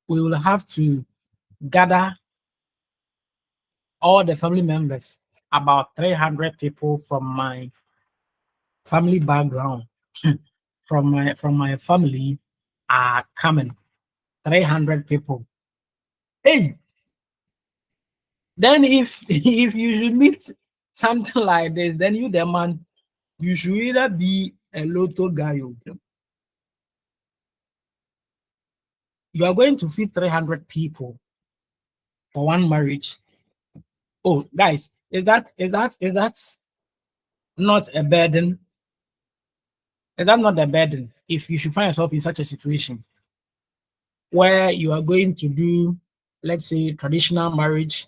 we will have to gather all the family members, about 300 people from my family background, from my family are coming. 300 people. Hey, then if if you should meet something like this, then you demand you should either be a lotto guy or you are going to feed 300 people for one marriage. Oh, guys, is that not a burden? Is that not a burden if you should find yourself in such a situation where you are going to do, let's say, traditional marriage,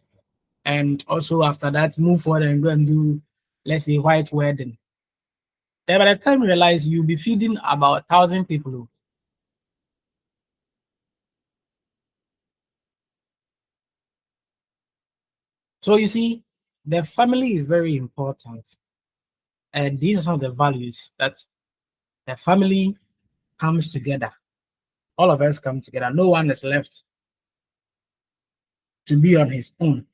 and also after that move forward and go and do, let's say, white wedding? Then by the time you realize you'll be feeding about 1,000 people. So you see, the family is very important. And these are some of the values that the family comes together. All of us come together. No one is left to be on his own.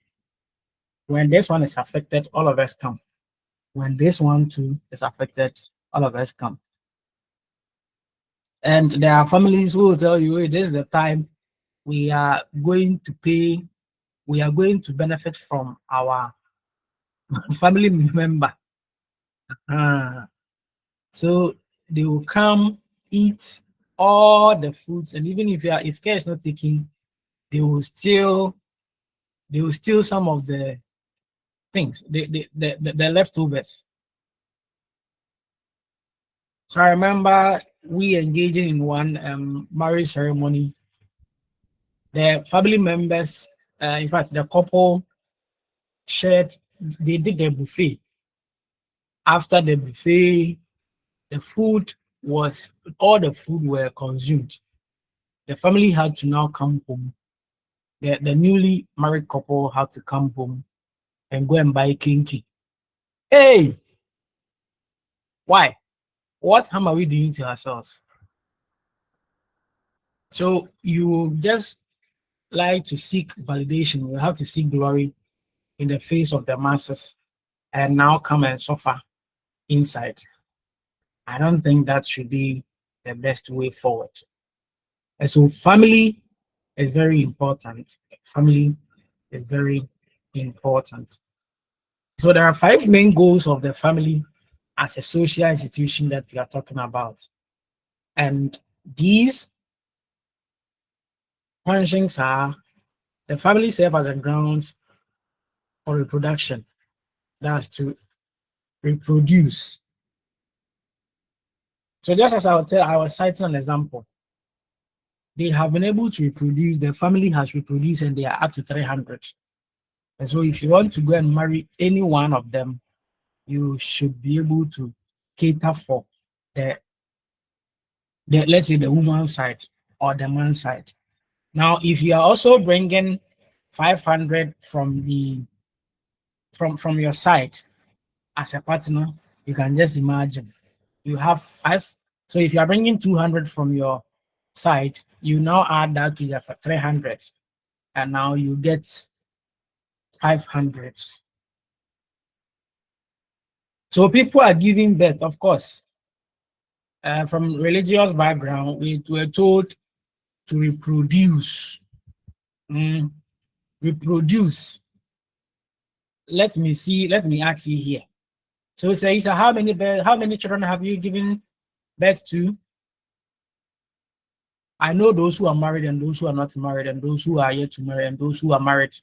When this one is affected, all of us come. When this one too is affected, all of us come. And there are families who will tell you, hey, this is the time we are going to pay, we are going to benefit from our family member. So they will come, eat all the foods, and even if care is not taken, they will steal some of the things, the leftovers. So I remember we engaging in one marriage ceremony. The family members, in fact, the couple shared. They did the buffet. After the buffet, all the food were consumed. The family had to now come home. The newly married couple had to come home and go and buy kinky. Hey, why? What harm are we doing to ourselves? So you just like to seek validation. You have to seek glory in the face of the masses and now come and suffer inside. I don't think that should be the best way forward. And so family is very important. Family is very important. So there are 5 main goals of the family as a social institution that we are talking about. And these functions are: the family serves as a grounds for reproduction. That's to reproduce. So just as I was citing an example, they have been able to reproduce, the family has reproduced, and they are up to 300. And so if you want to go and marry any one of them, you should be able to cater for the let's say the woman's side or the man's side. Now, if you are also bringing 500 from your side as a partner, you can just imagine you have 5. So if you are bringing 200 from your side, you now add that to your 300, and now you get 500. So people are giving birth, of course. From religious background, we were told to reproduce. Reproduce. Let me ask you here. So say, how many children have you given birth to? I know those who are married and those who are not married, and those who are yet to marry and those who are married.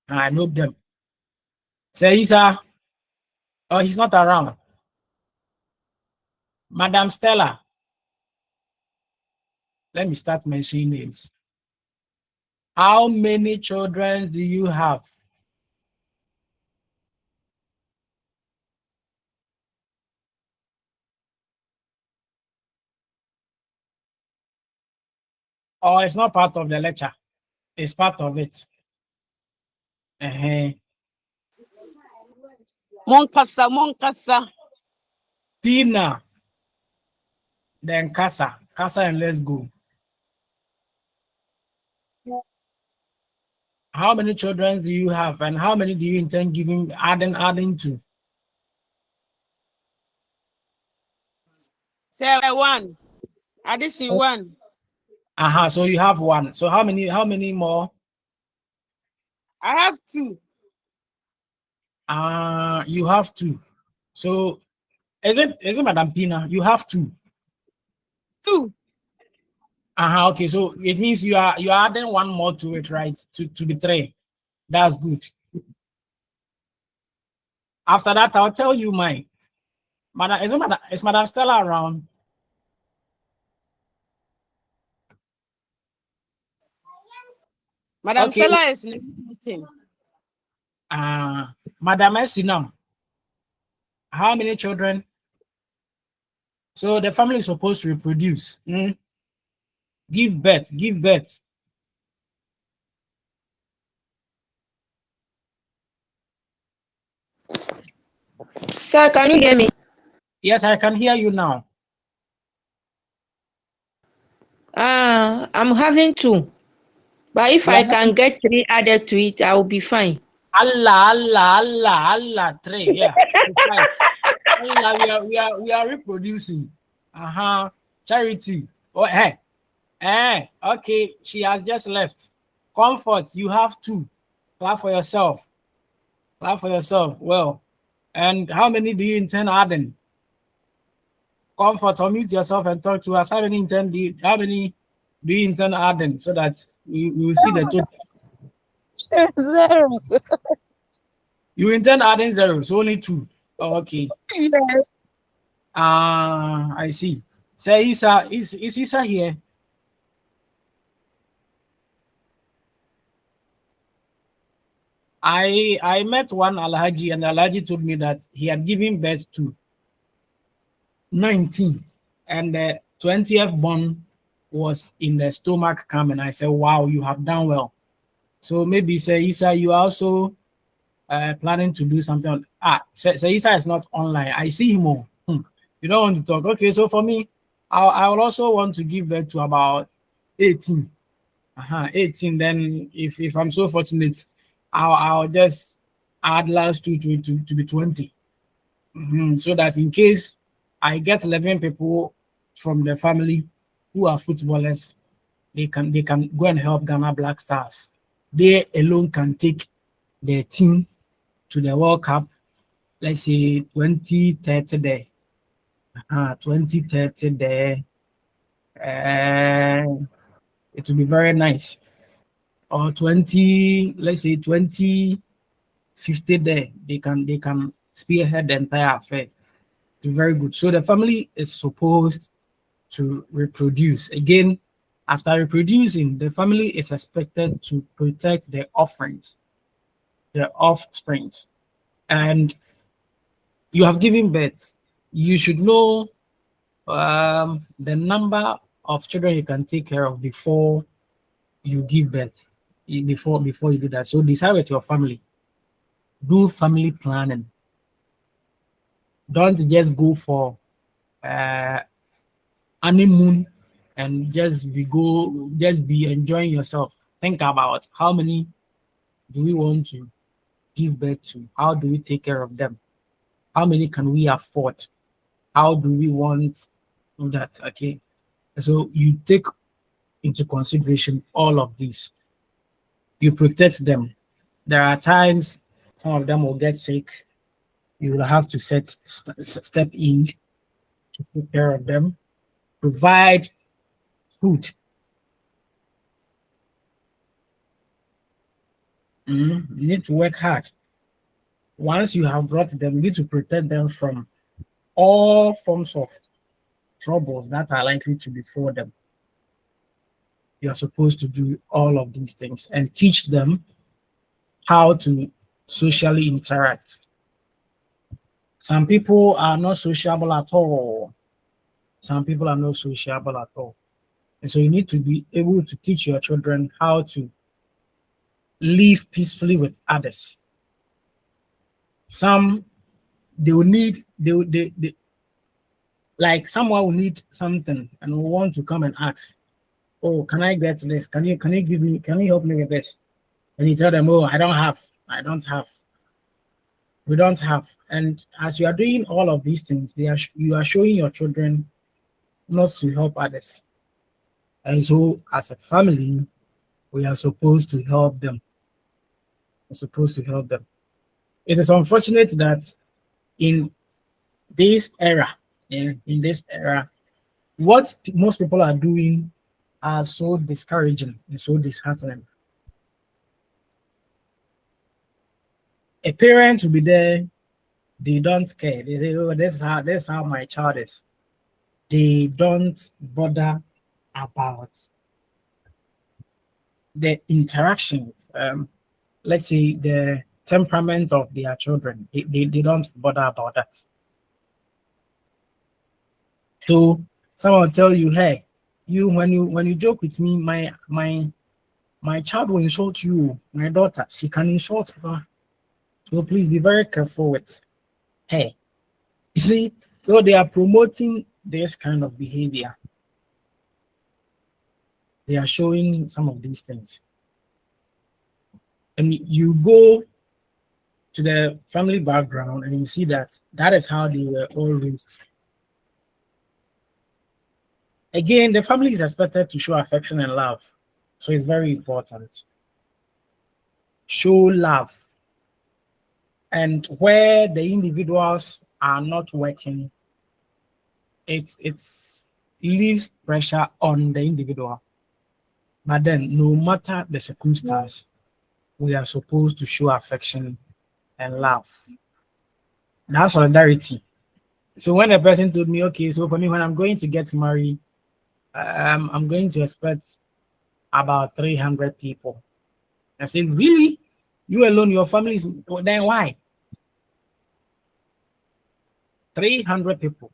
And I know them. Say, Isa, oh, he's not around. Madam Stella. Let me start mentioning names. How many children do you have? Oh, it's not part of the lecture. It's part of it. Monkasa. Pina. Then Kasa, and let's go. How many children do you have, and how many do you intend giving adding to? Say one. Addition one. So you have one. So how many more? I have two. You have two. So is it Madam Pina? You have two. Two. Okay, so it means you are adding one more to it, right? To be three. That's good. After that, I'll tell you mine. Is Madam Stella around? Madam Okay. Stella is in the meeting. Madam Esinam, how many children? So the family is supposed to reproduce. Give birth. Sir, can you hear me? Yes, I can hear you now. I'm having two. But if I can get three added to it, I will be fine. Allah, three. Yeah. Five. Allah, we are reproducing. Charity. Oh, hey. Okay. She has just left. Comfort, you have two. Clap for yourself. Well, and how many do you intend adding? Comfort, unmute yourself and talk to us. How many do you intend adding so that we will see the total? Zero. You intend adding zero, so only two. Okay. Yes. I see. Say Isa, is Isa here? I met one Alhaji, and Alhaji told me that he had given birth to 19, and the 20th born was in the stomach coming. I said, wow, you have done well. So maybe say Isa, you are also planning to do something. Say Isa is not online. I see him more. You don't want to talk. Okay, so for me, I will also want to give birth to about 18. 18. Then if I'm so fortunate, I'll just add last two to be 20. So that in case I get 11 people from the family who are footballers, they can go and help Ghana Black Stars. They alone can take their team to the World Cup, let's say 2030 there. 2030 there. It will be very nice. Or 20, let's say 2050 there. They can spearhead the entire affair. Very good. So the family is supposed to reproduce. Again, after reproducing, the family is expected to protect their offerings, their offsprings. And you have given birth. You should know the number of children you can take care of before you give birth, before you do that. So decide with your family. Do family planning. Don't just go for honeymoon and just be enjoying yourself. Think about how many do we want to give birth to? How do we take care of them? How many can we afford? How do we want that? Okay. So you take into consideration all of these. You protect them. There are times some of them will get sick. You will have to step in to take care of them. Provide food. You need to work hard. Once you have brought them, you need to protect them from all forms of troubles that are likely to befall them. You are supposed to do all of these things and teach them how to socially interact. Some people are not sociable at all. Some people are not sociable at all. And so you need to be able to teach your children how to live peacefully with others. Some they will need like someone will need something and will want to come and ask. oh, can I get this? Can you give me, can you help me with this? And you tell them, oh, I don't have. We don't have. And as you are doing all of these things, you are showing your children not to help others. And so as a family, we are supposed to help them. We're supposed to help them. It is unfortunate that in this era, in this era, what most people are doing are so discouraging and so disheartening. A parent will be there, they don't care. They say, oh, this is how my child is. They don't bother about the interaction, let's say the temperament of their children. They don't bother about that. So someone will tell you, hey, when you joke with me, my child will insult you. My daughter, she can insult her. So please be very careful with her. You see, so they are promoting this kind of behavior. They are showing some of these things. And you go to the family background and you see that that is how they were all raised. Again, the family is expected to show affection and love. So it's very important. Show love. And where the individuals are not working, it leaves pressure on the individual. But then, no matter the circumstance, we are supposed to show affection and love. That's solidarity. So when a person told me, okay, so for me, when I'm going to get married, I'm going to expect about 300 people. I said, really? You alone, your family is, then why? 300 people.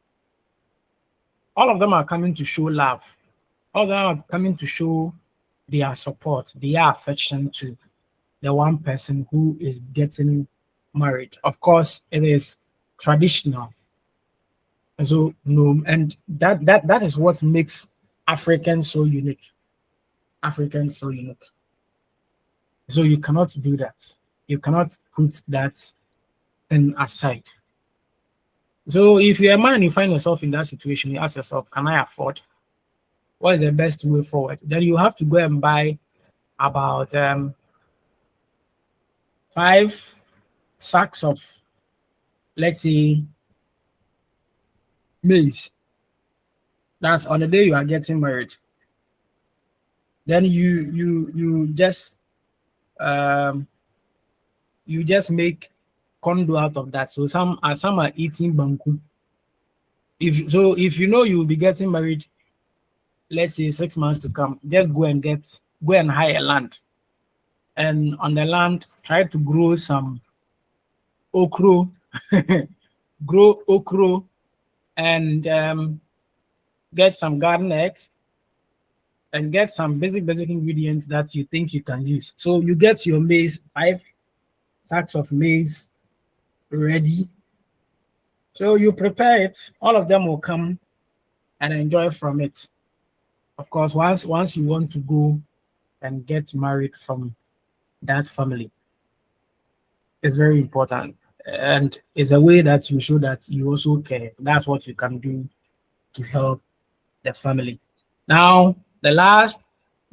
All of them are coming to show love. All of them are coming to show their support, their affection to the one person who is getting married. Of course, it is traditional. And so and that is what makes Africans so unique. Africans so unique. So you cannot do that. You cannot put that thing aside. So if you're a man and you find yourself in that situation, you ask yourself, can I afford? What is the best way forward? Then you have to go and buy about 5 sacks of, let's say, maize. That's on the day you are getting married. Then you just make condo out of that. So some are eating banku. If you know you'll be getting married, let's say 6 months to come, just go and hire land. And on the land, try to grow some okra, and get some garden eggs and get some basic ingredients that you think you can use. So you get your maize, 5 sacks of maize ready. So you prepare it, all of them will come and enjoy from it. Of course, once you want to go and get married from that family, it's very important. And it's a way that you show that you also care. That's what you can do to help the family. Now, the last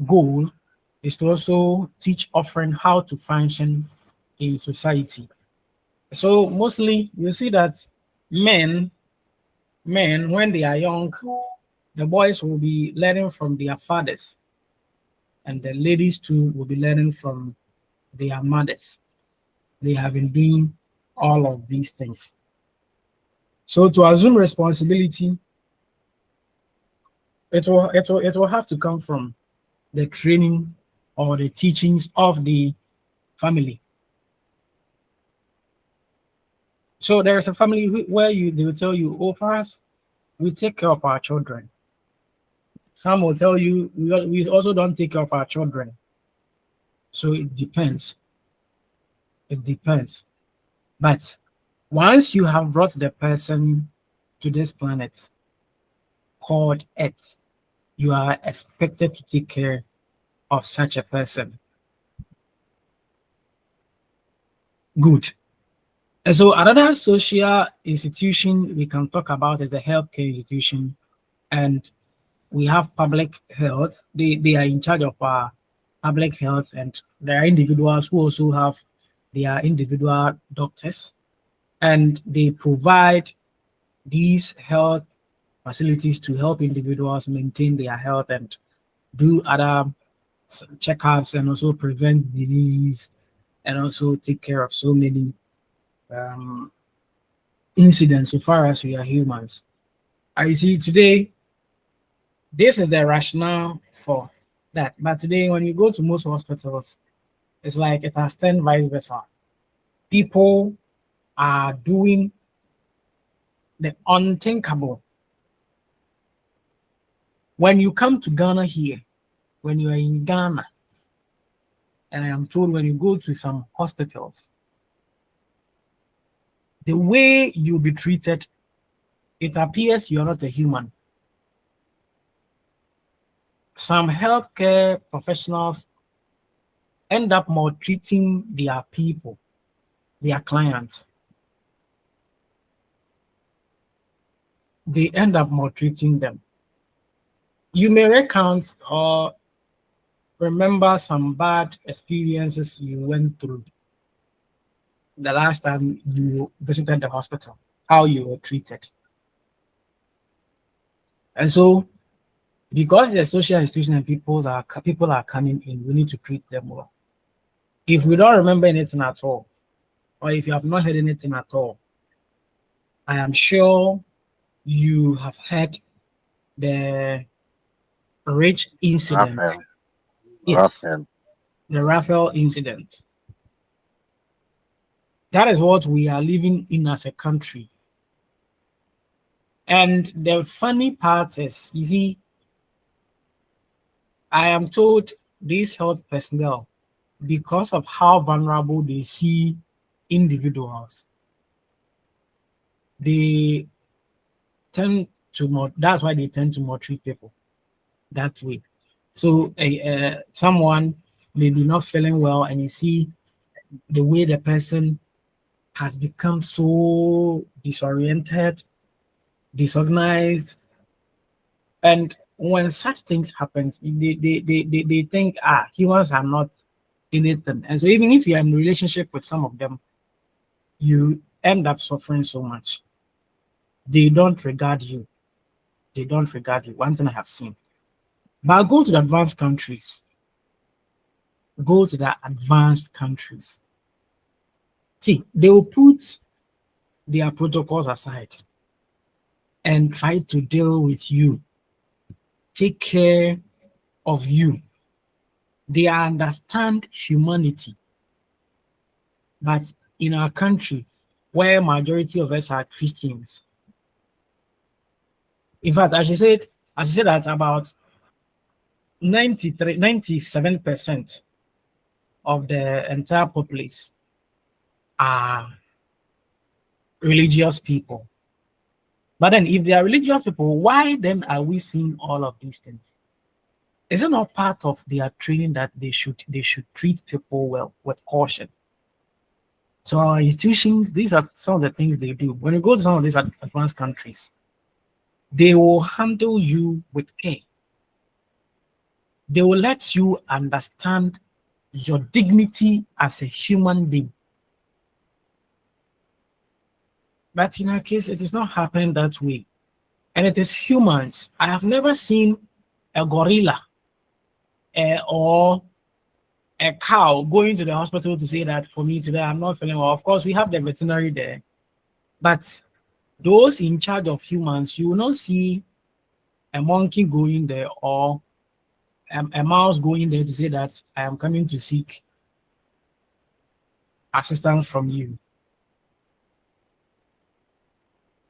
goal is to also teach offering how to function in society. So mostly you see that men, when they are young, the boys will be learning from their fathers, and the ladies too will be learning from their mothers. They have been doing all of these things. So to assume responsibility, it will have to come from the training or the teachings of the family. So there is a family where they will tell you, oh, for us, we take care of our children. Some will tell you, we also don't take care of our children. So it depends. It depends. But once you have brought the person to this planet called Earth, you are expected to take care of such a person. Good. And so another social institution we can talk about is the healthcare institution. And we have public health. They are in charge of our public health, and there are individuals who also have their individual doctors, and they provide these health facilities to help individuals maintain their health and do other checkups and also prevent disease and also take care of so many incidents so far as we are humans. I see today, this is the rationale for that. But today, when you go to most hospitals, it's like it has turned vice versa. People are doing the unthinkable. When you come to Ghana here, when you are in Ghana, and I am told when you go to some hospitals, the way you'll be treated, it appears you're not a human. Some healthcare professionals end up maltreating their people, their clients. They end up maltreating them. You may recount or remember some bad experiences you went through the last time you visited the hospital, how you were treated. And so, because the social institution and people are coming in, we need to treat them well. If we don't remember anything at all, or if you have not heard anything at all, I am sure you have heard the rich incident. Raphael. Yes, Raphael. the Raphael incident. That is what we are living in as a country. And the funny part is, you see, I am told these health personnel, because of how vulnerable they see individuals, they tend to that's why they tend to maltreat people that way. So someone may be not feeling well, and you see the way the person has become so disoriented, disorganized, and when such things happen, they think humans are not anything. And so even if you're in a relationship with some of them, you end up suffering so much. They don't regard you. They don't regard you. One thing I have seen. But go to the advanced countries. Go to the advanced countries. See, they will put their protocols aside and try to deal with you, take care of you. They understand humanity. But in our country, where majority of us are Christians, in fact, I should say that about 97% of the entire populace are religious people. But then if they are religious people, why then are we seeing all of these things? Is it not part of their training that they should treat people well, with caution? So our institutions, these are some of the things they do. When you go to some of these advanced countries, they will handle you with care. They will let you understand your dignity as a human being. But in our case, it is not happening that way. And it is humans. I have never seen a gorilla or a cow going to the hospital to say that for me today, I'm not feeling well. Of course, we have the veterinary there. But those in charge of humans, you will not see a monkey going there or a mouse going there to say that I am coming to seek assistance from you.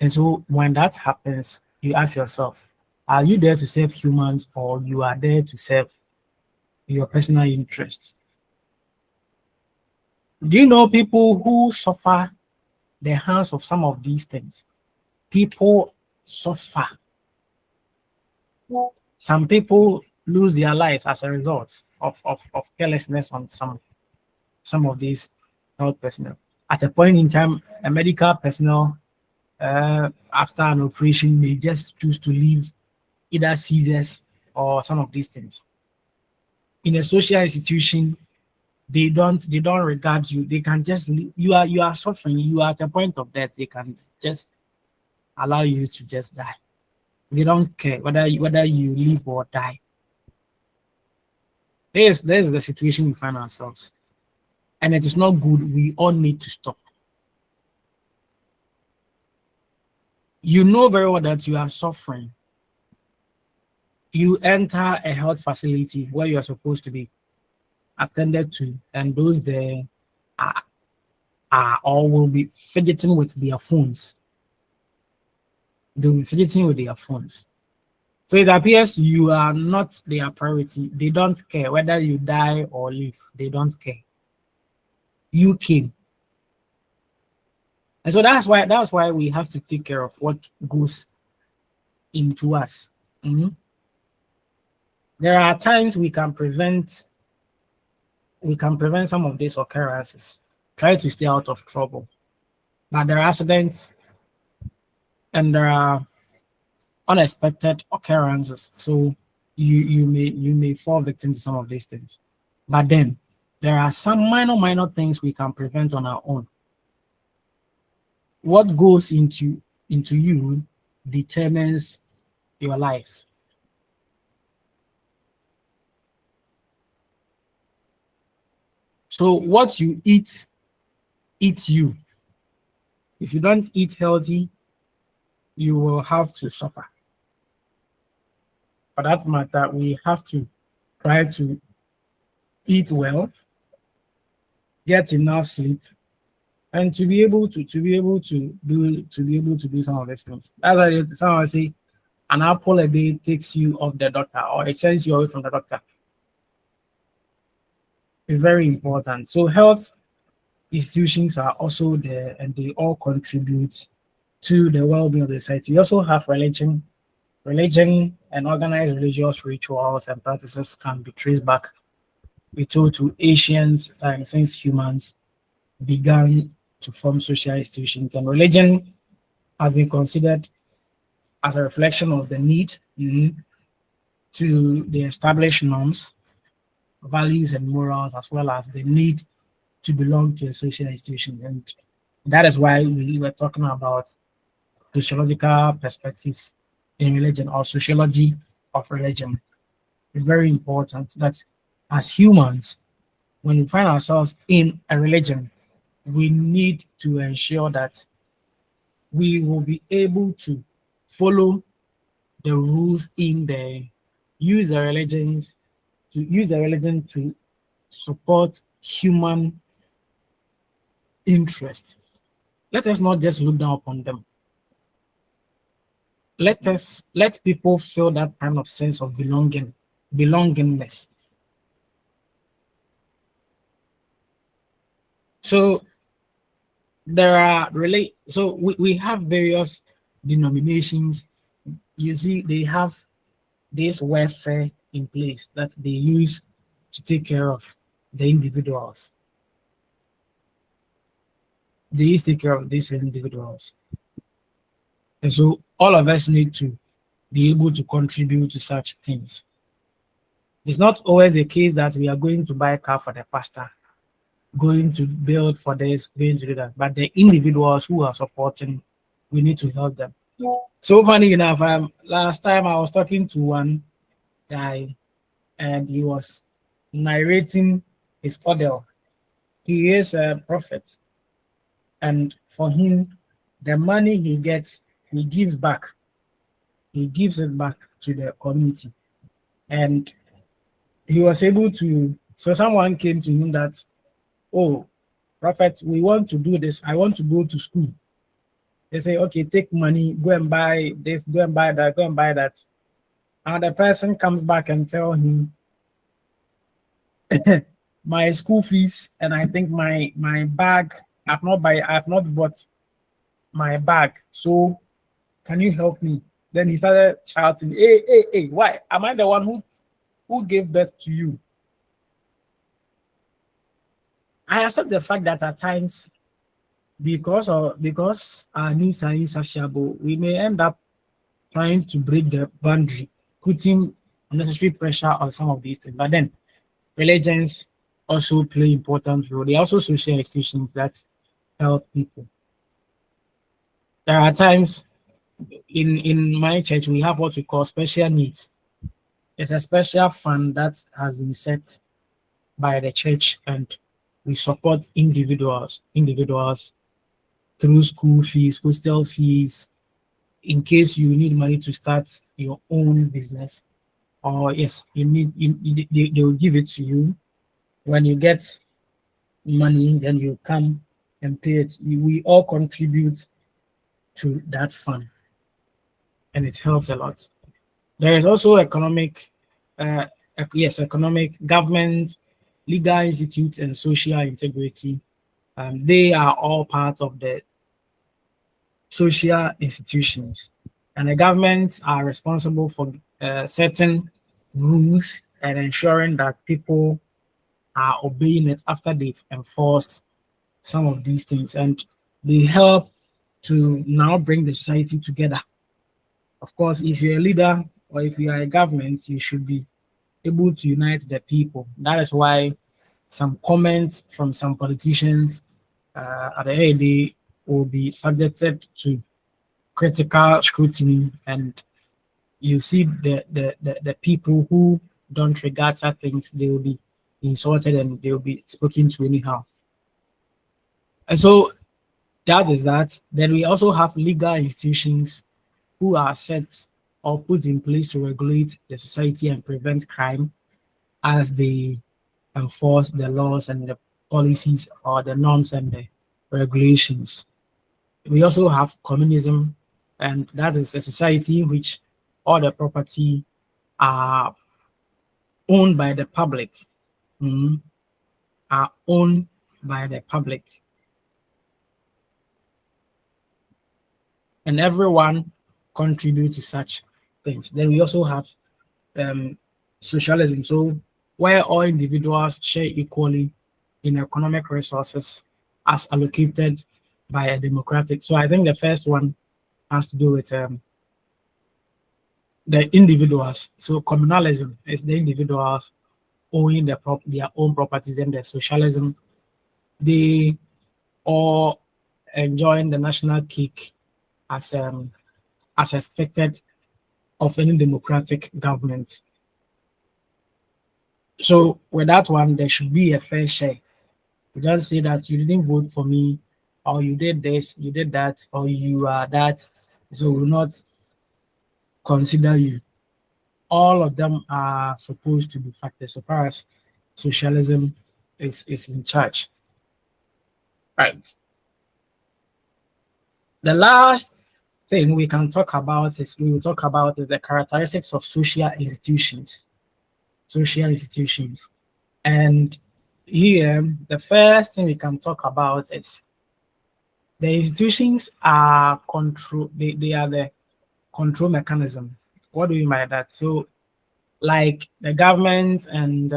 And so when that happens, you ask yourself, are you there to serve humans, or you are there to serve your personal interests? Do you know people who suffer the hands of some of these things? People suffer Some people lose their lives as a result of carelessness on some of these health personnel. At a point in time, a medical personnel after an operation may just choose to leave either seizures or some of these things. In a social institution, they don't regard you. They can just you are suffering. You are at a point of death. They can just allow you to just die. They don't care whether you live or die. There's the situation we find ourselves, and it is not good. We all need to stop. You know very well that you are suffering. You enter a health facility where you are supposed to be attended to, and those there are or will be fidgeting with their phones. They'll be fidgeting with their phones. So it appears you are not their priority. They don't care whether you die or live. They don't care. You came. And so that's why we have to take care of what goes into us. Mhm. There are times we can prevent some of these occurrences. Try to stay out of trouble. But there are accidents and there are unexpected occurrences. So you may fall victim to some of these things. But then there are some minor things we can prevent on our own. What goes into you determines your life. So what you eat eats you. If you don't eat healthy, you will have to suffer. For that matter, we have to try to eat well, get enough sleep, and to be able to do some of these things. That's why someone say an apple a day takes you off the doctor, or it sends you away from the doctor. It's very important. So health institutions are also there, and they all contribute to the well-being of the society. We also have religion and organized religious rituals and practices can be traced back, we told, to ancient times, since humans began to form social institutions. And religion has been considered as a reflection of the need to the established norms, values, and morals, as well as the need to belong to a social institution. And that is why we were talking about sociological perspectives in religion, or sociology of religion. It's very important that as humans, when we find ourselves in a religion, we need to ensure that we will be able to follow the rules in there, use the religion to support human interest. Let us not just look down upon them. Let people feel that kind of sense of belongingness. So there are we have various denominations. You see, they have this welfare in place that they use to take care of the individuals. They used to take care of these individuals. And so all of us need to be able to contribute to such things. It's not always the case that we are going to buy a car for the pastor, going to build for this, going to do that. But the individuals who are supporting, we need to help them. So funny enough, last time I was talking to one guy and he was narrating his ordeal. He is a prophet. And for him, the money he gets, he gives back. He gives it back to the community. And he was able to, so someone came to him that, oh, prophet, we want to do this. I want to go to school. They say, okay, take money, go and buy this, go and buy that, go and buy that. And the person comes back and tell him, my school fees, and I think my bag, I've not bought my bag. So can you help me? Then he started shouting, hey, hey, hey, why? Am I the one who gave birth to you? I accept the fact that at times, because our needs are insatiable, we may end up trying to break the boundary, putting unnecessary pressure on some of these things. But then religions also play important role. They are also social institutions that help people. There are times in my church we have what we call special needs. It's a special fund that has been set by the church, and we support individuals through school fees, hostel fees, in case you need money to start your own business. Or yes, they will give it to you. When you get money, then you come and pay it. We all contribute to that fund, and it helps a lot. There is also economic, government, legal institutes, and social integrity. They are all part of the social institutions, and the governments are responsible for certain rules and ensuring that people are obeying it after they've enforced some of these things, and they help to now bring the society together. Of course, if you're a leader or if you are a government, you should be able to unite the people. That is why some comments from some politicians at the end of the day will be subjected to critical scrutiny, and you see the people who don't regard such things, they will be insulted and they will be spoken to anyhow. And so that is that. Then we also have legal institutions who are set or put in place to regulate the society and prevent crime as they enforce the laws and the policies or the norms and the regulations. We also have communism, and that is a society in which all the property are owned by the public, are owned by the public. And everyone contribute to such things. Then we also have socialism, so where all individuals share equally in economic resources as allocated by a democratic. So I think the first one has to do with the individuals. So communalism is the individuals owning their own properties, and the socialism, they all enjoying the national cake as expected of any democratic government. So with that one, there should be a fair share. You don't say that you didn't vote for me, or you did this, you did that, or you are that, so we will not consider you. All of them are supposed to be factors so far as socialism is in charge. Right. The last thing we will talk about is the characteristics of social institutions. And here, the first thing we can talk about is the institutions are control. They are the control mechanism. What do you mean by that? So, like the government and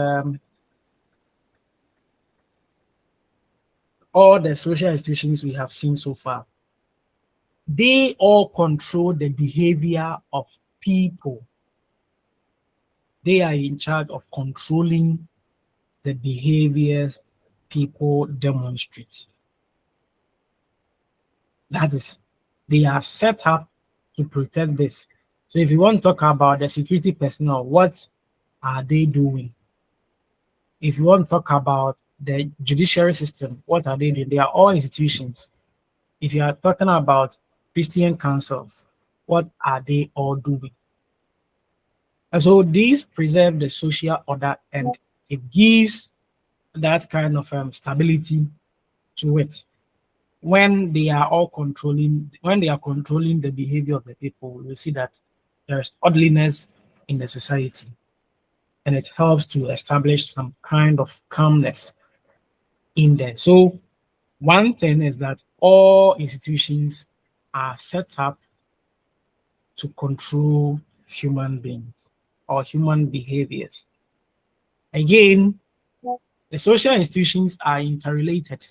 all the social institutions we have seen so far, they all control the behavior of people. They are in charge of controlling the behaviors people demonstrate. That is, they are set up to protect this. So if you want to talk about the security personnel, what are they doing? If you want to talk about the judiciary system, what are they doing? They are all institutions. If you are talking about Christian councils, what are they all doing? And so these preserve the social order, and it gives that kind of stability to it. When they are controlling the behavior of the people, you see that there's orderliness in the society, and it helps to establish some kind of calmness in there. So one thing is that all institutions are set up to control human beings or human behaviors. Again, the social institutions are interrelated.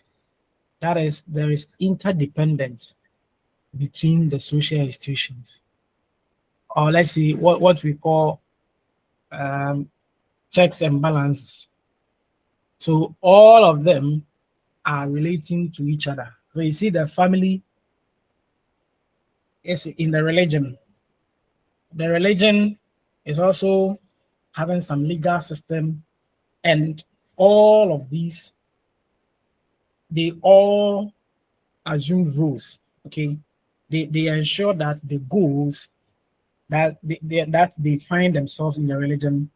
That is, there is interdependence between the social institutions, or let's say what we call checks and balances. So all of them are relating to each other. So you see the family is in the religion. The religion is also having some legal system, and all of these, they all assume rules. Okay, they ensure that the goals that they find themselves in the religion,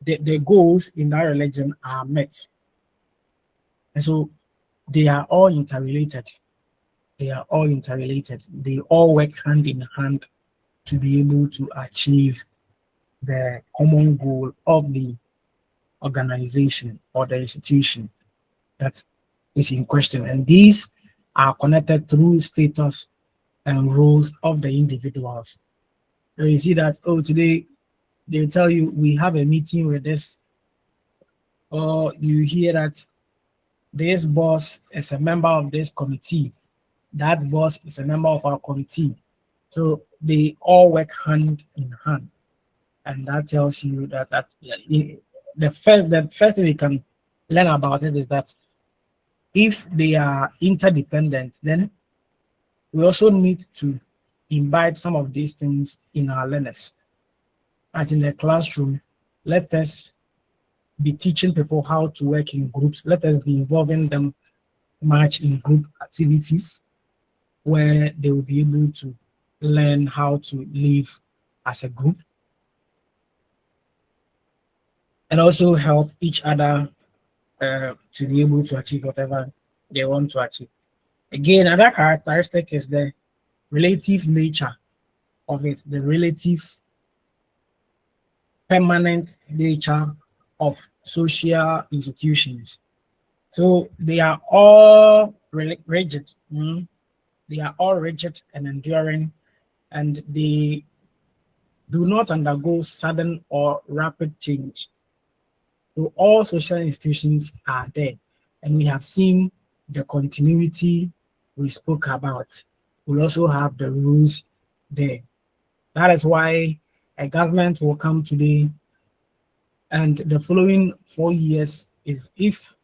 the goals in that religion are met. And so they are all interrelated. They are all interrelated. They all work hand in hand to be able to achieve the common goal of the organization or the institution that is in question. And these are connected through status and roles of the individuals. So you see that, oh, today they tell you we have a meeting with this, or you hear that this boss is a member of this committee, that boss is a member of our committee. So they all work hand in hand. And that tells you that, the first thing we can learn about it is that if they are interdependent, then we also need to imbibe some of these things in our learners. As in the classroom, let us be teaching people how to work in groups. Let us be involving them much in group activities where they will be able to learn how to live as a group and also help each other to be able to achieve whatever they want to achieve. Again, another characteristic is the relative nature of it, the relative permanent nature of social institutions. So they are all rigid. They are all rigid and enduring, and they do not undergo sudden or rapid change. So all social institutions are there, and we have seen the continuity we spoke about. We also have the rules there. That is why a government will come today, and the following 4 years is if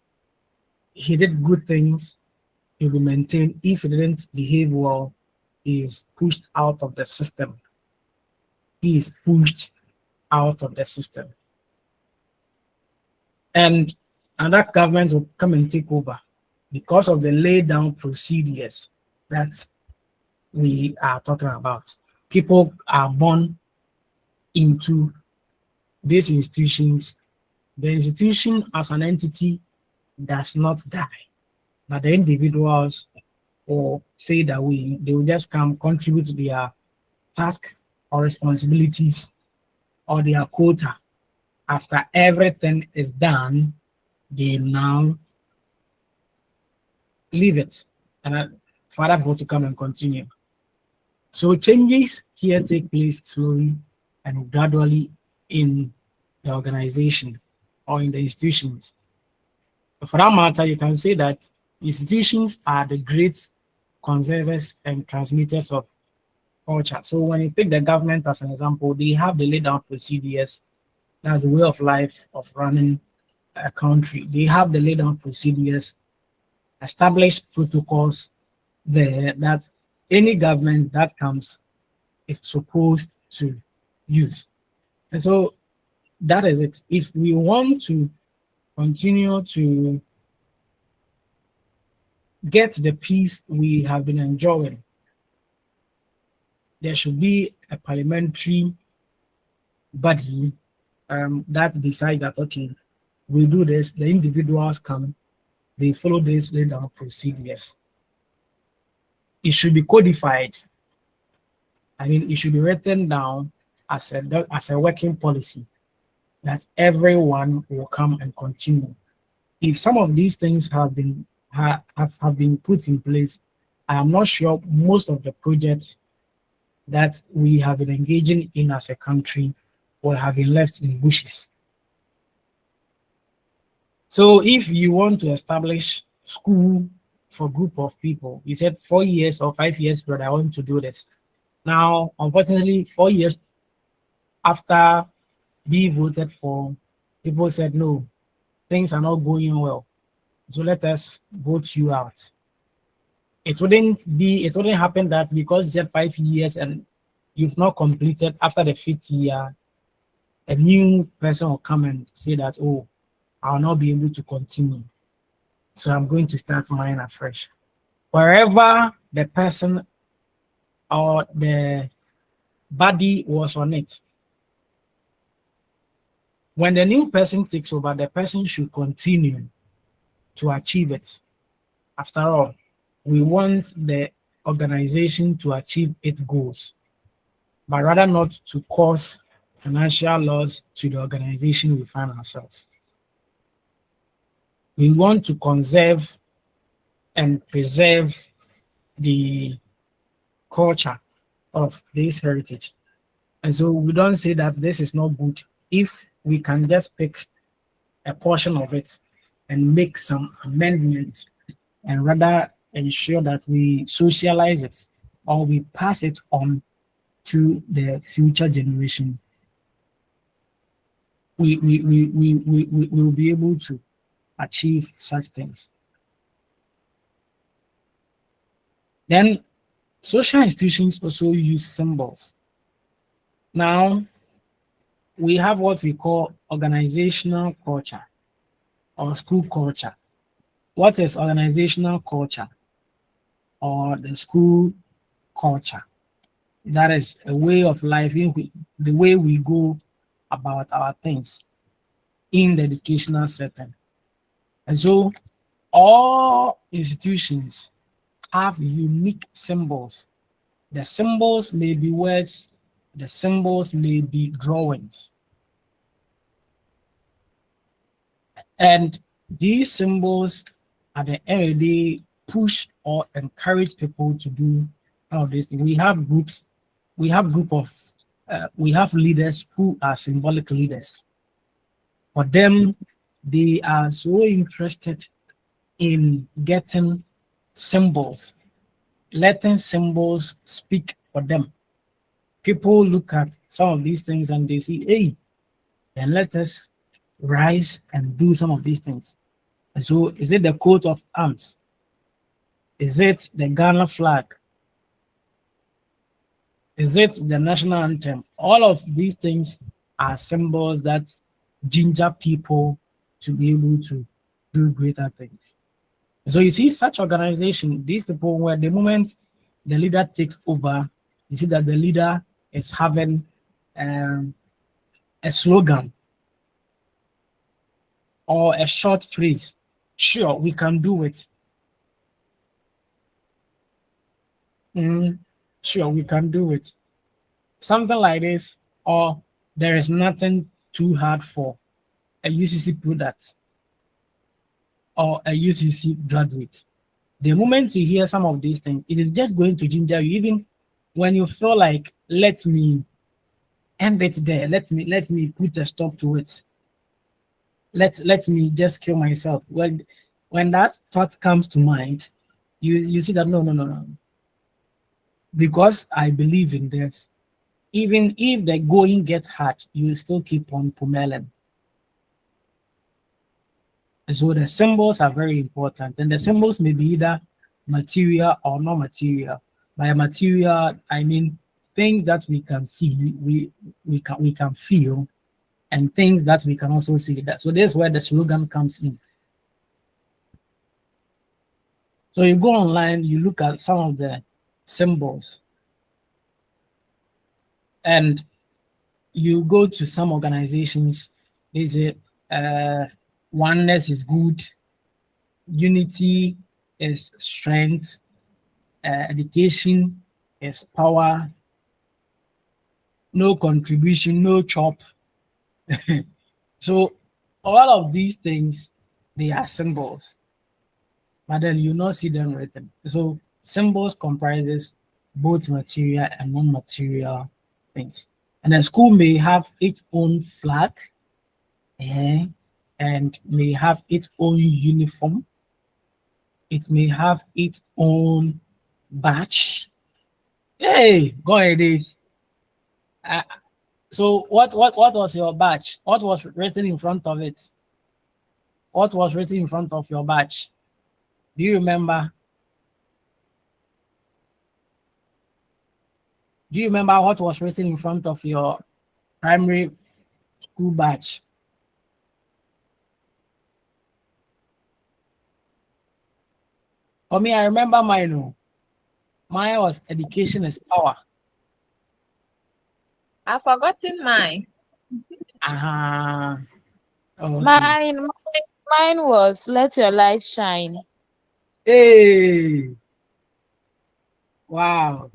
he did good things, he will maintain. If he didn't behave well, he is pushed out of the system. He is pushed out of the system. And that government will come and take over because of the laid down procedures that we are talking about. People are born into these institutions. The institution as an entity does not die, but the individuals will fade away. They will just come contribute their task or responsibilities or their quota. After everything is done, they now leave it and for other people to come and continue. So changes here take place slowly and gradually in the organization or in the institutions. For that matter, you can say that institutions are the great conservers and transmitters of culture. So when you take the government as an example, they have the laid down procedures. That's the way of life of running a country. They have the laid down procedures, established protocols there that any government that comes is supposed to use. And so that is it. If we want to continue to get the peace we have been enjoying, there should be a parliamentary body that decides that, okay, we do this, the individuals come, they follow this laid down procedures. It should be codified. I mean, it should be written down as a working policy that everyone will come and continue. If some of these things have been put in place, I am not sure most of the projects that we have been engaging in as a country or have been left in bushes. So if you want to establish school for a group of people, you said 4 years or 5 years, but I want to do this. Now, unfortunately, 4 years after being voted for, people said, no, things are not going well. So let us vote you out. It wouldn't happen that because you said 5 years and you've not completed after the 5th year, a new person will come and say that, oh, I'll not be able to continue. So I'm going to start mine afresh. Wherever the person or the body was on it, when the new person takes over, the person should continue to achieve it. After all, we want the organization to achieve its goals, but rather not to cause financial loss to the organization we find ourselves. We want to conserve and preserve the culture of this heritage. And so we don't say that this is not good if we can just pick a portion of it and make some amendments and rather ensure that we socialize it or we pass it on to the future generation. We will be able to achieve such things. Then social institutions also use symbols. Now, we have what we call organizational culture or school culture. What is organizational culture or the school culture? That is a way of life, the way we go about our things in the educational setting. And so all institutions have unique symbols. The symbols may be words, the symbols may be drawings. And these symbols at the end of the day push or encourage people to do all this. We have groups, we have leaders who are symbolic leaders. For them, they are so interested in getting symbols, letting symbols speak for them. People look at some of these things and they say, hey, then let us rise and do some of these things. And so is it the coat of arms? Is it the Ghana flag? Is it the national anthem? All of these things are symbols that ginger people to be able to do greater things. So you see such organization, these people, where the moment the leader takes over, you see that the leader is having a slogan or a short phrase. Sure, we can do it. Sure, we can do it. Something like this, or there is nothing too hard for a UCC product or a UCC graduate. The moment you hear some of these things, it is just going to ginger you, even when you feel like, let me end it there. Let me put a stop to it. Let me just kill myself. Well, when that thought comes to mind, you see that no. Because I believe in this, even if the going gets hard, you will still keep on pummeling. And so the symbols are very important, and the symbols may be either material or not material. By material, I mean things that we can see, we can feel, and things that we can also see. That so this is where the slogan comes in. So you go online, you look at some of the symbols, and you go to some organizations. They say oneness is good, unity is strength, education is power, no contribution, no chop. So all of these things, they are symbols, but then you not see them written. So symbols comprises both material and non-material things. And a school may have its own flag, and may have its own uniform. It may have its own badge. Hey, go ahead, Dave. Uh, so what was your badge? What was written in front of it? What was written in front of your badge? Do you remember? Do you remember what was written in front of your primary school badge? For me, I remember mine. Oh. Mine was education is power. I've forgotten mine. Uh-huh. Oh, okay. Mine was let your light shine. Hey, wow.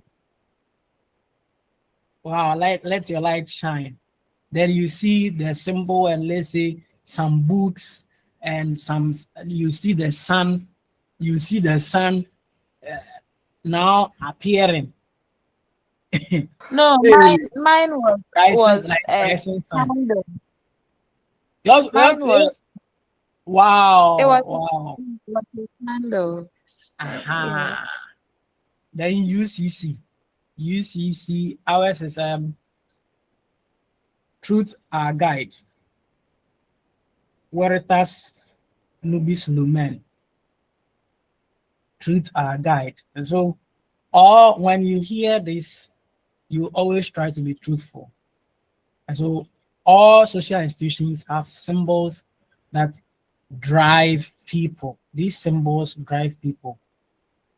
Wow, let your light shine. Then you see the symbol and let's say some books and some you see the sun, uh, now appearing. No, Hey, mine was rising was like a rising sun. candle. Mine Yours, was it wow, was wow. a candle. Yeah. Aha. Then UCC, ours is Truth Our Guide. Veritas Nubis Lumen. Truth Our Guide. And so, or when you hear this, you always try to be truthful. And so, all social institutions have symbols that drive people. These symbols drive people.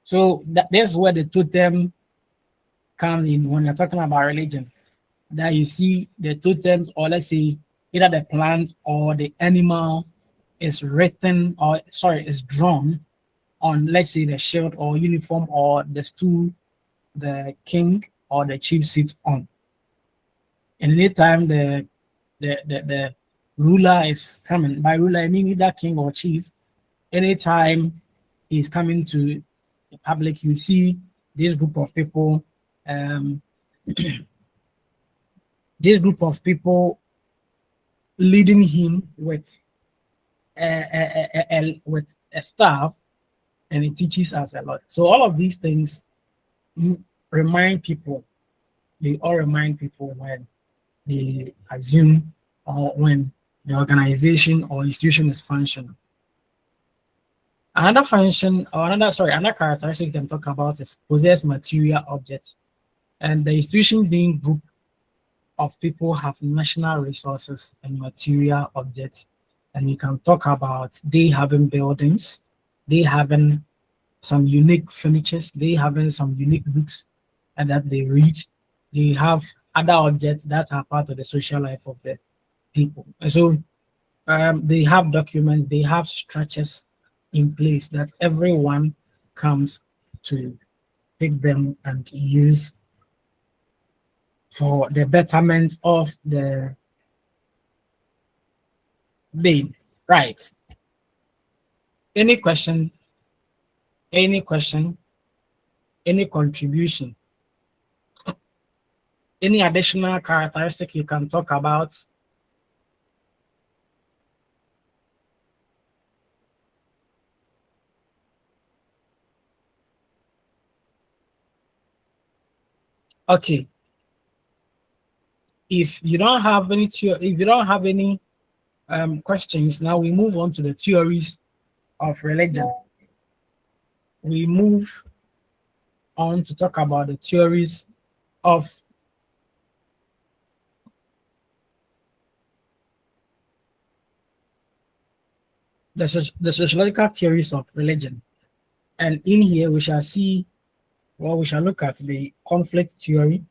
So that's where the totem comes in when you're talking about religion. That you see the totems, or let's say either the plant or the animal is written, or sorry, is drawn on, let's say, the shield or uniform or the stool the king or the chief sits on. And anytime the ruler is coming, by ruler I mean either king or chief, anytime he's coming to the public, you see this group of people, um, this group of people leading him with a staff, and it teaches us a lot. So all of these things remind people. They all remind people when they assume or when the organization or institution is functioning. Another function or another characteristic we can talk about is possess material objects. And the institution being group of people have national resources and material objects. And we can talk about they having buildings, they having some unique furnitures, they having some unique books and that they read. They have other objects that are part of the social life of the people. And so they have documents, they have structures in place that everyone comes to pick them and use for the betterment of the being. Right. Any question? Any question? Any contribution? Any additional characteristic you can talk about? Okay. If you don't have any questions, now we move on to the theories of religion. We move on to talk about the theories of the sociological theories of religion. And in here, we shall see, well, we shall look at the conflict theory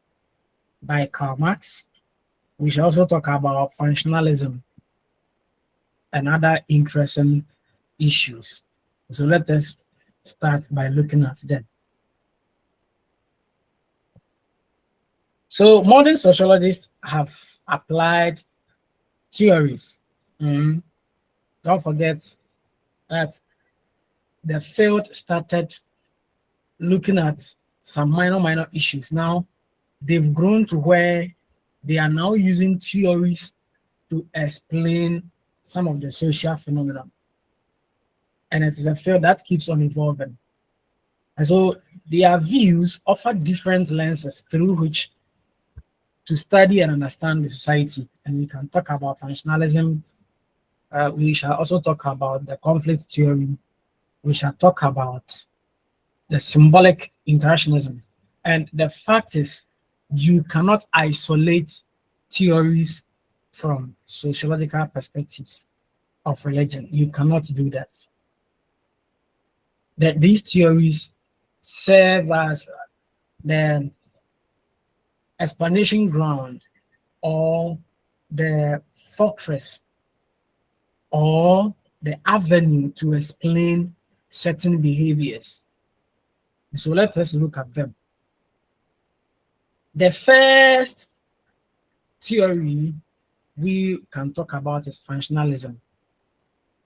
by Karl Marx. We shall also talk about functionalism and other interesting issues. So let us start by looking at them. So modern sociologists have applied theories. Don't forget that the field started looking at some minor issues. Now they've grown to where they are now using theories to explain some of the social phenomena. And it is a field that keeps on evolving. And so their views offer different lenses through which to study and understand the society. And we can talk about functionalism. We shall also talk about the conflict theory. We shall talk about the symbolic interactionism. And the fact is, you cannot isolate theories from sociological perspectives of religion. You cannot do that. These theories serve as the explanation ground or the fortress or the avenue to explain certain behaviors. So let us look at them. The first theory we can talk about is functionalism.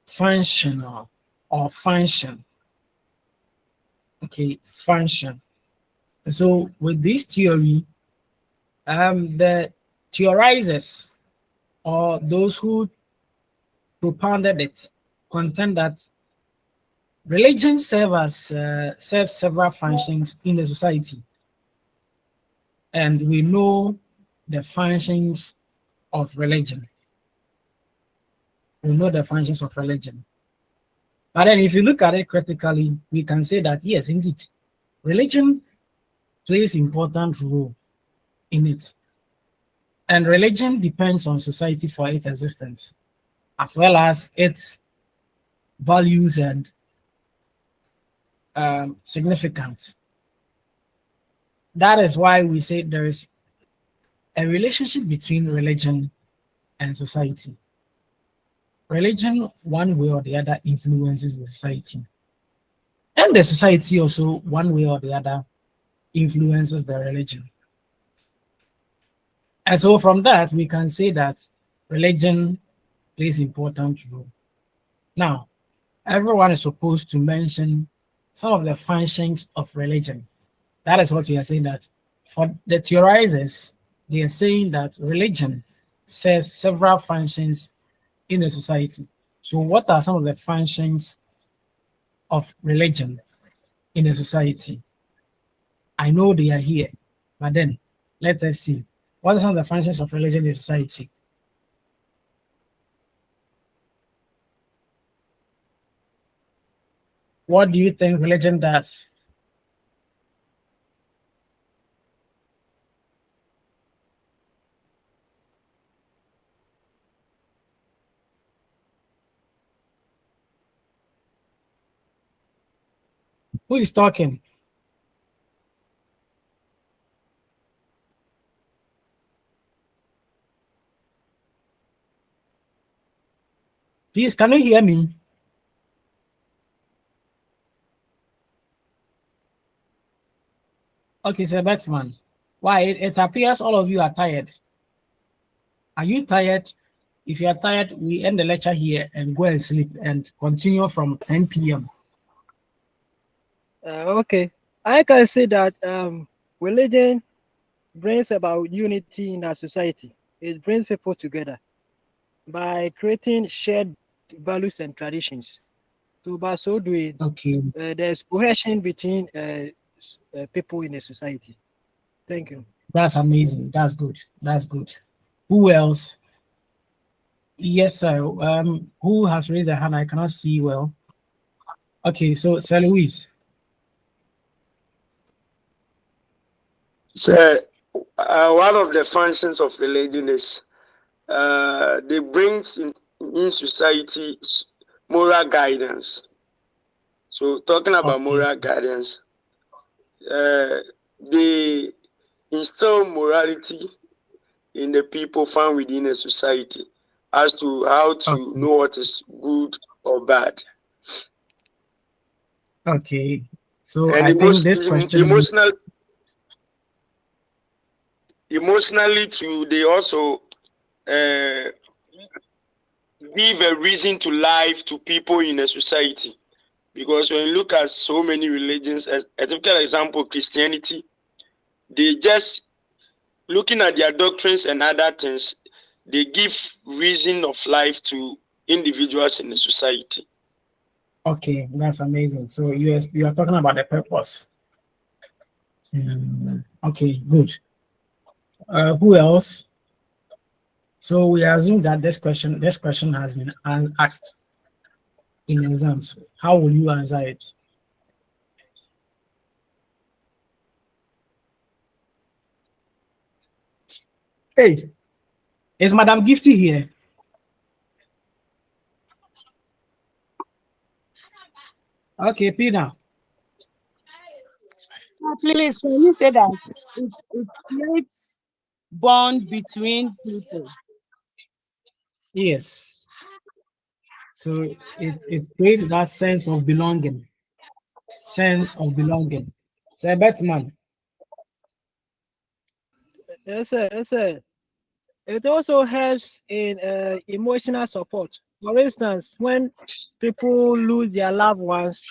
Functional or function. Okay, function. So with this theory, the theorizers or those who propounded it contend that religion serves several functions in the society. And we know the functions of religion. We know the functions of religion. But then if you look at it critically, we can say that, yes, indeed, religion plays important role in it. And religion depends on society for its existence, as well as its values and significance. That is why we say there is a relationship between religion and society. Religion, one way or the other, influences the society. And the society also, one way or the other, influences the religion. And so from that, we can say that religion plays an important role. Now, everyone is supposed to mention some of the functions of religion. That is what we are saying, that for the theorizers, they are saying that religion serves several functions in a society. So what are some of the functions of religion in a society? I know they are here, but then let us see. What are some of the functions of religion in society? What do you think religion does? Who is talking? Please, can you hear me? Okay, Sir Batsman. Why? It appears all of you are tired. Are you tired? If you are tired, we end the lecture here and go and sleep and continue from 10 p.m. Okay, I can say that religion brings about unity in our society. It brings people together by creating shared values and traditions. So by so doing, Okay, there's cohesion between people in a society. Thank you. that's amazing. That's good. That's good. Who else? Yes, sir. Who has raised a hand? I cannot see well. Okay, so Sir Luis. So, one of the functions of religion is they bring in society moral guidance. So, talking about Okay. moral guidance, they instill morality in the people found within a society as to how to know what is good or bad. Okay. So And I think this question. emotionally too, they also give a reason to life to people in a society. Because when you look at so many religions, as a typical example, Christianity, they just looking at their doctrines and other things, they give reason of life to individuals in the society. Okay, that's amazing. So you are talking about the purpose. Okay, good. Who else? So we assume that this question has been asked in exams. How will you answer it? Hey, is Madam Gifty here? Okay, Pina. Please, can you say that it creates bond between people? Yes. So it creates that sense of belonging. Sense of belonging. So Batman. Yes, sir. Yes, sir. It also helps in emotional support. For instance, when people lose their loved ones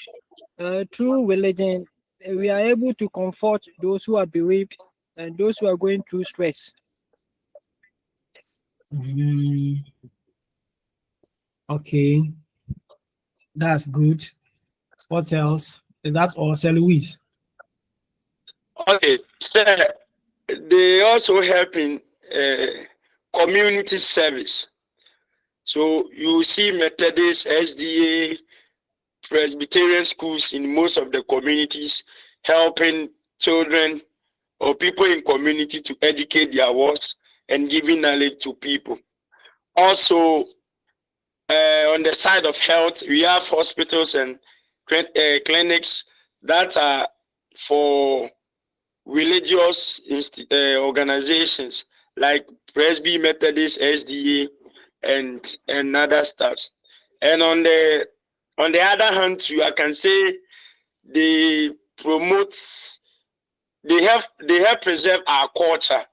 through religion, we are able to comfort those who are bereaved and those who are going through stress. Okay, that's good. What else? Is that all, Sir Louise? Okay, so they also help in community service. So you see Methodist, SDA, Presbyterian schools in most of the communities helping children or people in community to educate their words and giving knowledge to people. Also, on the side of health, we have hospitals and clinics that are for religious organizations like Presby, Methodist, SDA, and other stuffs. And on the other hand, too, I can say they promote, they help preserve our culture.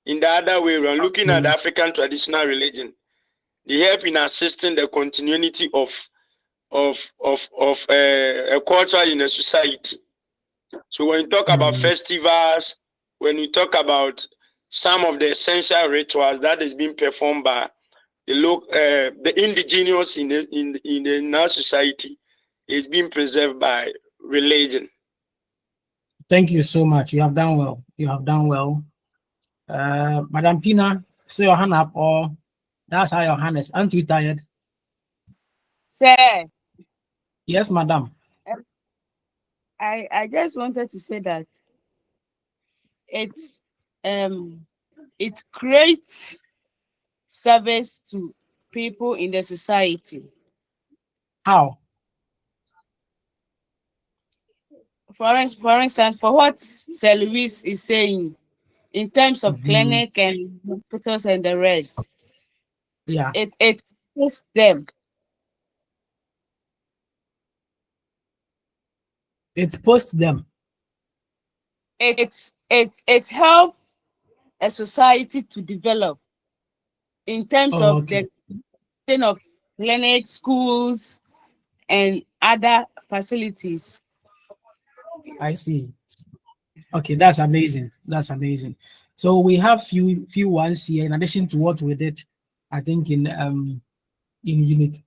In the other way around, looking at African traditional religion, they help in assisting the continuity of a culture in a society. So when you talk about festivals, when you talk about some of the essential rituals that is being performed by the indigenous in our society, is being preserved by religion. Thank you so much. You have done well. You have done well. Madam Pina, so your hand up, or that's how your hand is. Aren't you tired? Sir, Yes, madam. I just wanted to say that it creates service to people in the society. How? For instance, for what Sir Louis is saying, in terms of clinic and hospitals and the rest, Yeah. it puts them. It posts them. It helps a society to develop in terms of the thing of clinic, schools, and other facilities. I see. Okay, that's amazing. That's amazing. So we have few ones here in addition to what we did, I think in unit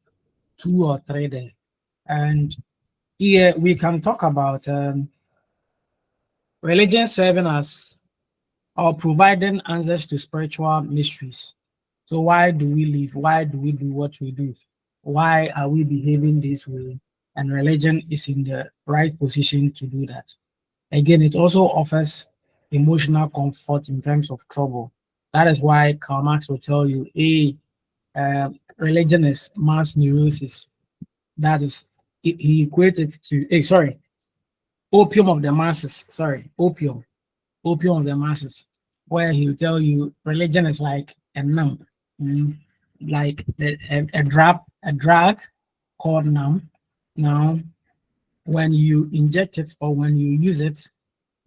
2 or 3 there. And here we can talk about religion serving as or providing answers to spiritual mysteries. So why do we live? Why do we do what we do? Why are we behaving this way? And religion is in the right position to do that. Again, it also offers emotional comfort in times of trouble. That is why Karl Marx will tell you, religion is mass neurosis. That is, he equated to, opium of the masses. Opium of the masses, where he'll tell you religion is like a numb, like a drug called numb. Now, when you inject it or when you use it,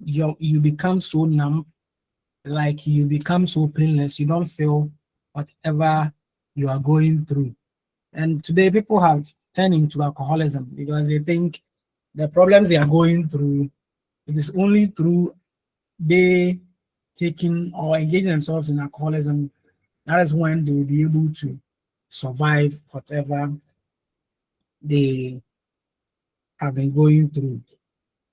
you become so numb, like you become so painless, you don't feel whatever you are going through. And today people have turn into alcoholism because they think the problems they are going through, it is only through they taking or engaging themselves in alcoholism, that is when they will be able to survive whatever they have been going through.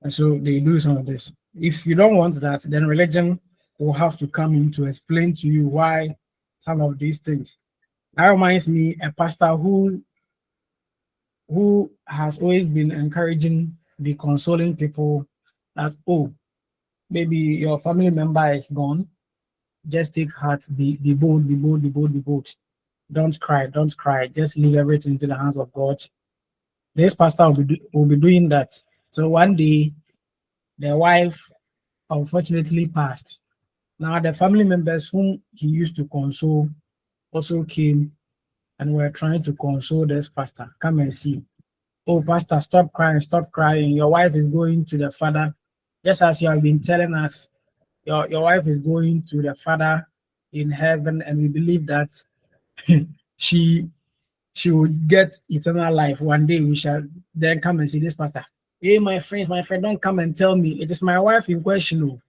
And so they do some of this. If you don't want that, then religion will have to come in to explain to you why some of these things. That reminds me a pastor who has always been encouraging, be consoling people that, oh, maybe your family member is gone. Just take heart, be bold, be bold, be bold, be bold. Don't cry, don't cry. Just leave everything into the hands of God. This pastor will be doing that. So one day, the wife unfortunately passed. Now the family members whom he used to console also came and were trying to console this pastor. Come and see. Oh, pastor, stop crying, stop crying. Your wife is going to the Father. Just as you have been telling us, your wife is going to the Father in heaven, and we believe that she will get eternal life. One day we shall then come and see this pastor. Hey, my friend, don't come and tell me. It is my wife in question.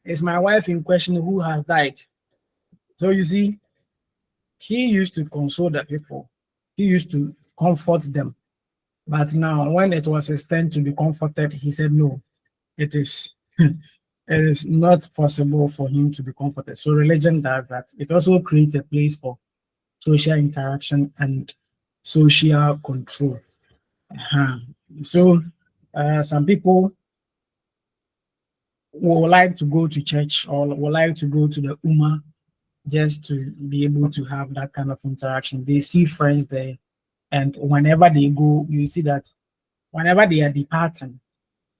It's my wife in question who has died. So you see, he used to console the people. He used to comfort them. But now when it was his turn to be comforted, he said, no, it is it is not possible for him to be comforted. So religion does that. It also creates a place for social interaction and social control. So some people would like to go to church or would like to go to the Ummah just to be able to have that kind of interaction. They see friends there, and whenever they go, you see that whenever they are departing,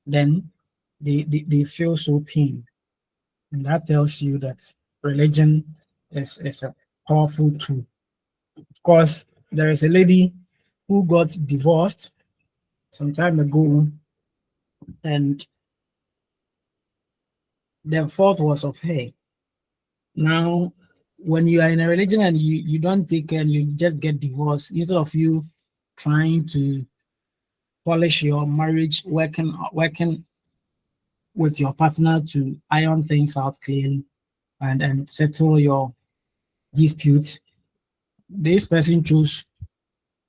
then they feel so pain. And that tells you that religion is a powerful tool. Of course, there is a lady who got divorced some time ago, and the fault was of her. Now, when you are in a religion and you don't take care and you just get divorced, instead of you trying to polish your marriage, working with your partner to iron things out clearly and settle your disputes, this person chose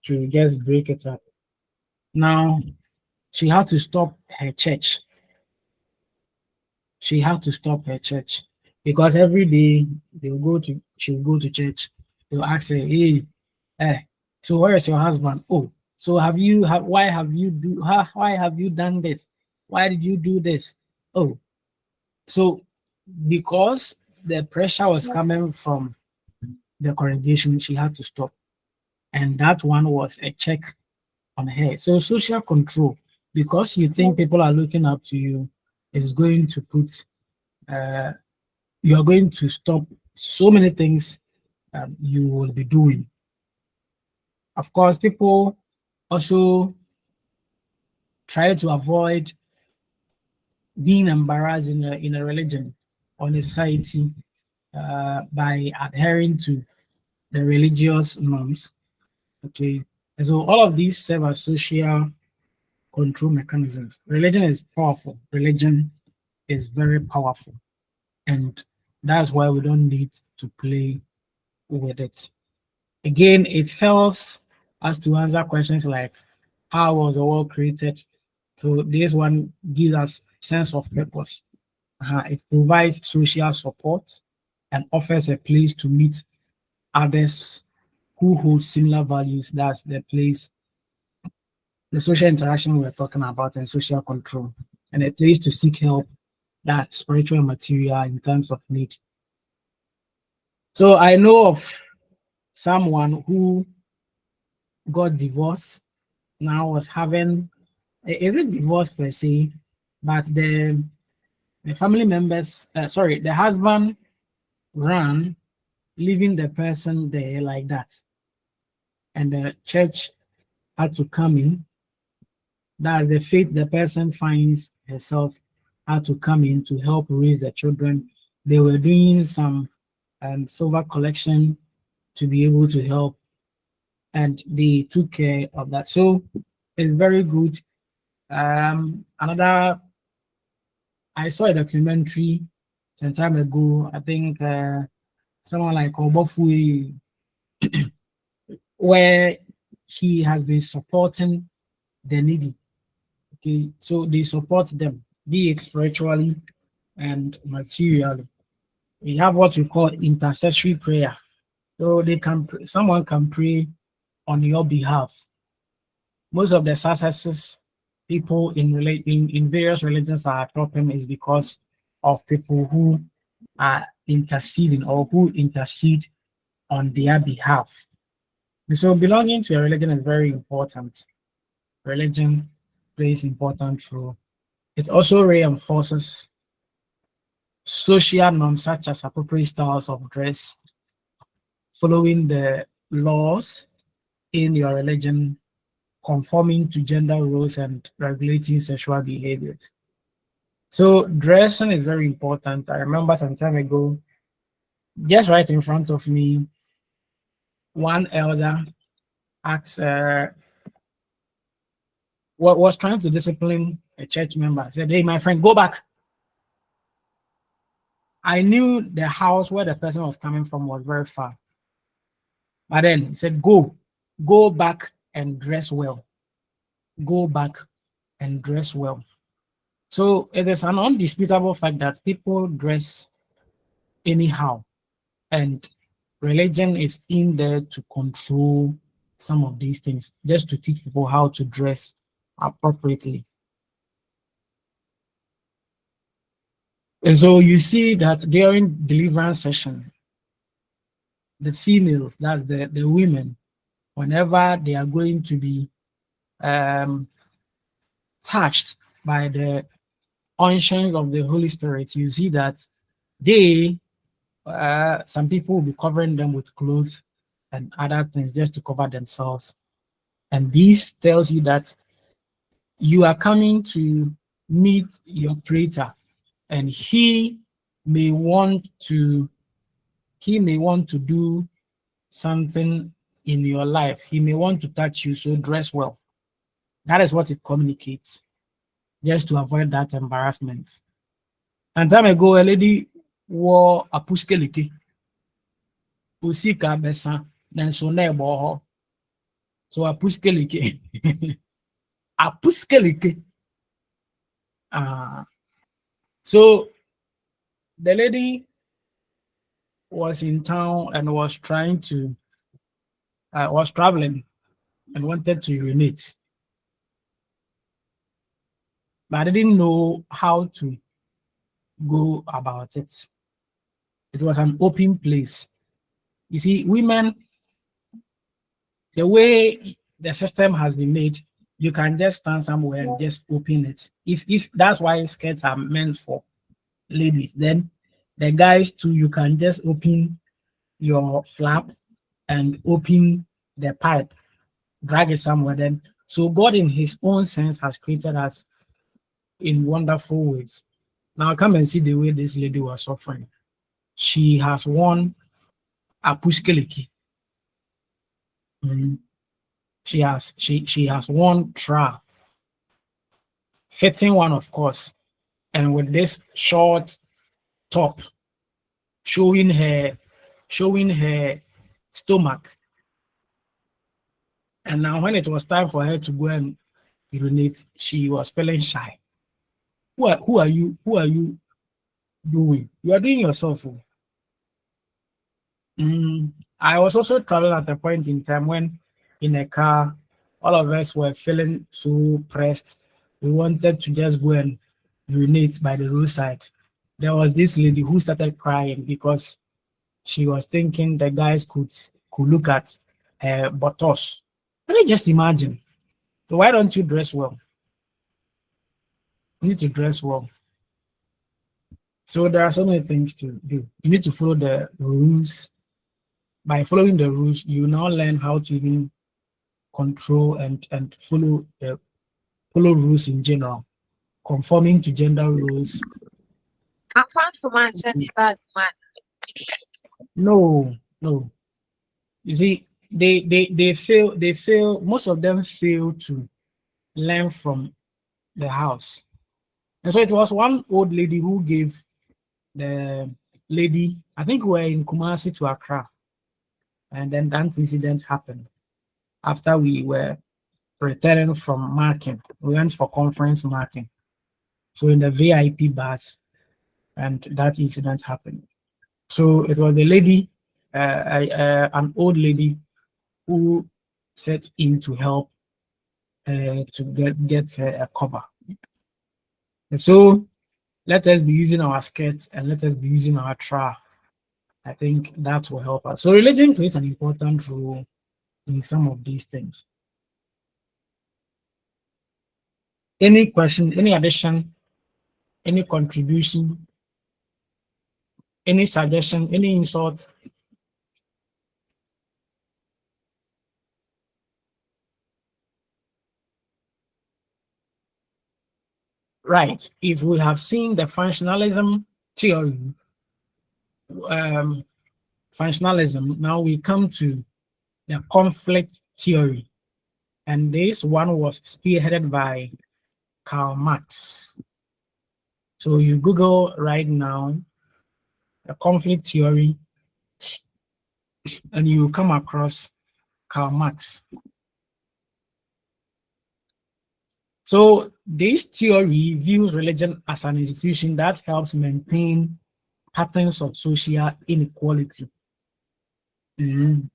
to just break it up. Now, she had to stop her church. She had to stop her church because every day she'll go to church. They'll ask her, hey, so where is your husband? Oh, so why have you done this? Why did you do this? Oh, so because the pressure was coming from the congregation, she had to stop. And that one was a check on her. So social control, because you think people are looking up to you, is going to put, you are going to stop so many things you will be doing. Of course, people also try to avoid being embarrassed in a religion or in a society by adhering to the religious norms. Okay, and so all of these serve as social control mechanisms. Religion is powerful. Religion is very powerful, and that's why we don't need to play with it. Again, it helps us to answer questions like, how was the world created? So this one gives us sense of purpose. It provides social support and offers a place to meet others who hold similar values. That's the place, the social interaction we're talking about, and social control, and a place to seek help, that spiritual and material in terms of need. So I know of someone who got divorced, now was having, is it divorce per se, but the family members, the husband ran, leaving the person there like that. And the church had to come in. That's the faith the person finds herself, had to come in to help raise the children. They were doing some silver collection to be able to help and they took care of that. So it's very good. Another, I saw a documentary some time ago. I think someone like Obofue, where he has been supporting the needy. Okay, so they support them, be it spiritually and materially. We have what we call intercessory prayer. So someone can pray on your behalf. Most of the successes people in various religions are dropping is because of people who are interceding or who intercede on their behalf. And so belonging to a religion is very important. Religion plays important role. It also reinforces social norms such as appropriate styles of dress, following the laws in your religion, conforming to gender roles, and regulating sexual behaviors. So dressing is very important. I remember some time ago, just right in front of me, one elder asked, was trying to discipline a church member. Said, "Hey, my friend, go back." I knew the house where the person was coming from was very far. But then he said, go back and dress well. Go back and dress well. So it is an undisputable fact that people dress anyhow, and religion is in there to control some of these things, just to teach people how to dress appropriately. And so you see that during deliverance session, the females, that's the women, whenever they are going to be touched by the unction of the Holy Spirit, you see that they, some people will be covering them with clothes and other things just to cover themselves. And this tells you that you are coming to meet your Creator, and He may want to do something in your life. He may want to touch you, so dress well. That is what it communicates, just to avoid that embarrassment. And time ago, a lady wore a puskelike. Usika besa, then so nebo. So a puskelike. A puskelike. So the lady was in town and was traveling and wanted to urinate. But I didn't know how to go about it. It was an open place. You see, women, the way the system has been made, you can just stand somewhere and just open it. If that's why skirts are meant for ladies, then the guys too, you can just open your flap and open the pipe, drag it somewhere. Then, so God in His own sense has created us in wonderful ways. Now come and see the way this lady was suffering. She has worn a puskeliki. She has worn tra, fitting one, of course, and with this short top showing her stomach. And now when it was time for her to go and urinate, she was feeling shy. Who are you doing? You are doing yourself. I was also traveling at a point in time when in a car, all of us were feeling so pressed. We wanted to just go and urinate by the roadside. There was this lady who started crying because she was thinking the guys could look at her buttocks. Can you just imagine? So why don't you dress well? You need to dress well. So there are so many things to do. You need to follow the rules. By following the rules, you now learn how to even control and follow rules in general, conforming to gender rules. I found to mention bad man. No. You see, they fail, most of them fail to learn from the house. And so it was one old lady who gave the lady, I think we were in Kumasi to Accra, and then that incident happened after we were returning from marking. We went for conference marking. So in the VIP bus, and that incident happened. So it was a lady, an old lady, who set in to help to get a cover. And so let us be using our skirt and let us be using our tra. I think that will help us. So religion plays an important role in some of these things. Any question, any addition, any contribution, any suggestion, any insult? Right. If we have seen the functionalism theory, functionalism, now we come to the conflict theory. And this one was spearheaded by Karl Marx. So you Google right now the conflict theory, and you come across Karl Marx. So this theory views religion as an institution that helps maintain patterns of social inequality.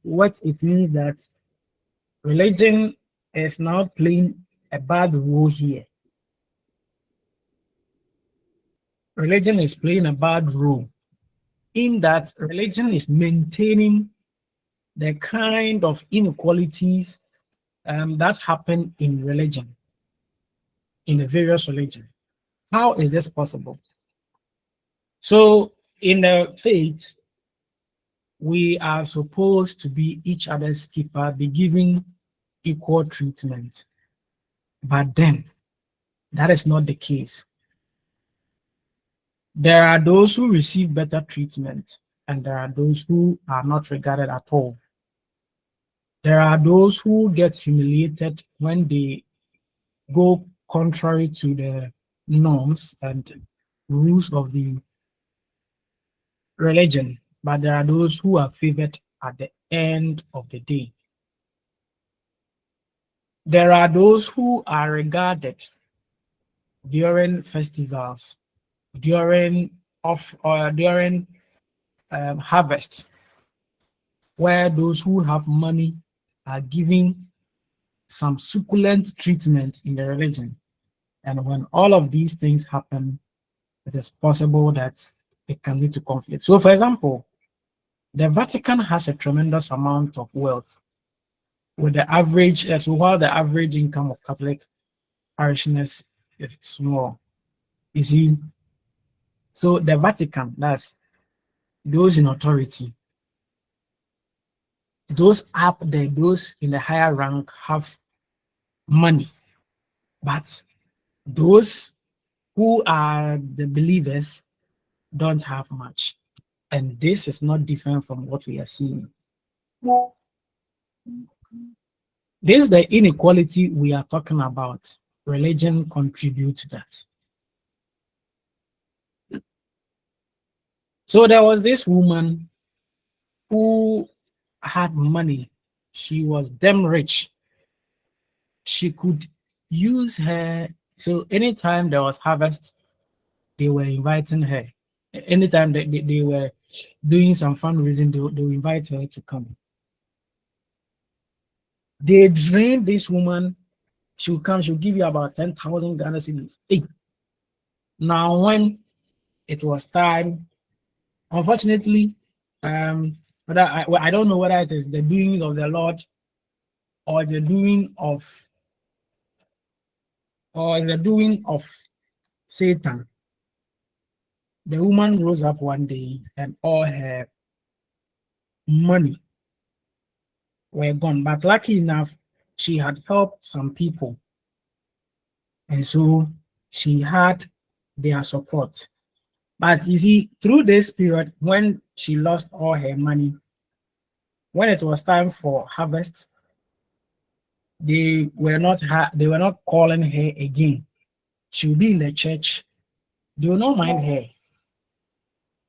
What it means that religion is now playing a bad role here. Religion is playing a bad role in that religion is maintaining the kind of inequalities that happen in religion, in the various religions. How is this possible? So in the faith, we are supposed to be each other's keeper, be given equal treatment. But then, that is not the case. There are those who receive better treatment, and there are those who are not regarded at all. There are those who get humiliated when they go contrary to the norms and rules of the religion, but there are those who are favored at the end of the day. There are those who are regarded during festivals, during harvest, where those who have money are given some succulent treatment in the religion. And when all of these things happen, it is possible that it can lead to conflict. So, for example, the Vatican has a tremendous amount of wealth, with the average, so while the average income of Catholic parishioners is small. You see, so the Vatican, that's those in authority, those up there, those in the higher rank have money, but those who are the believers don't have much. And this is not different from what we are seeing. This is the inequality we are talking about. Religion contributes to that. So there was this woman who had money. She was damn rich. She could use her. So anytime there was harvest, they were inviting her. Anytime they were doing some fundraising, they would invite her to come. They drained this woman. She'll come, she'll give you about 10,000 Ghana cedis. Hey. Now, when it was time, unfortunately, but I don't know whether it is the doing of the Lord or the doing of Satan. The woman rose up one day and all her money were gone. But lucky enough, she had helped some people. And so she had their support. But you see, through this period, when she lost all her money, when it was time for harvest, they were not calling her again. She will be in the church. They will not mind her.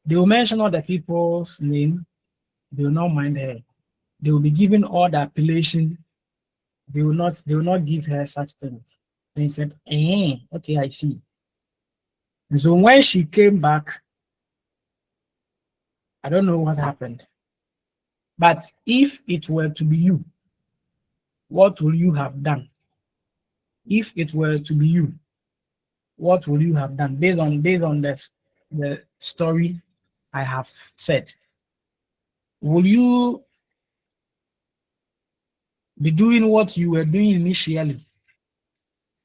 They will mention all the people's name. They will not mind her. They will be given all the appellation. They will not give her such things. They said, okay, I see. And so when she came back, I don't know what happened. But if it were to be you, what will you have done? If it were to be you, what will you have done based on the story I have said? Will you be doing what you were doing initially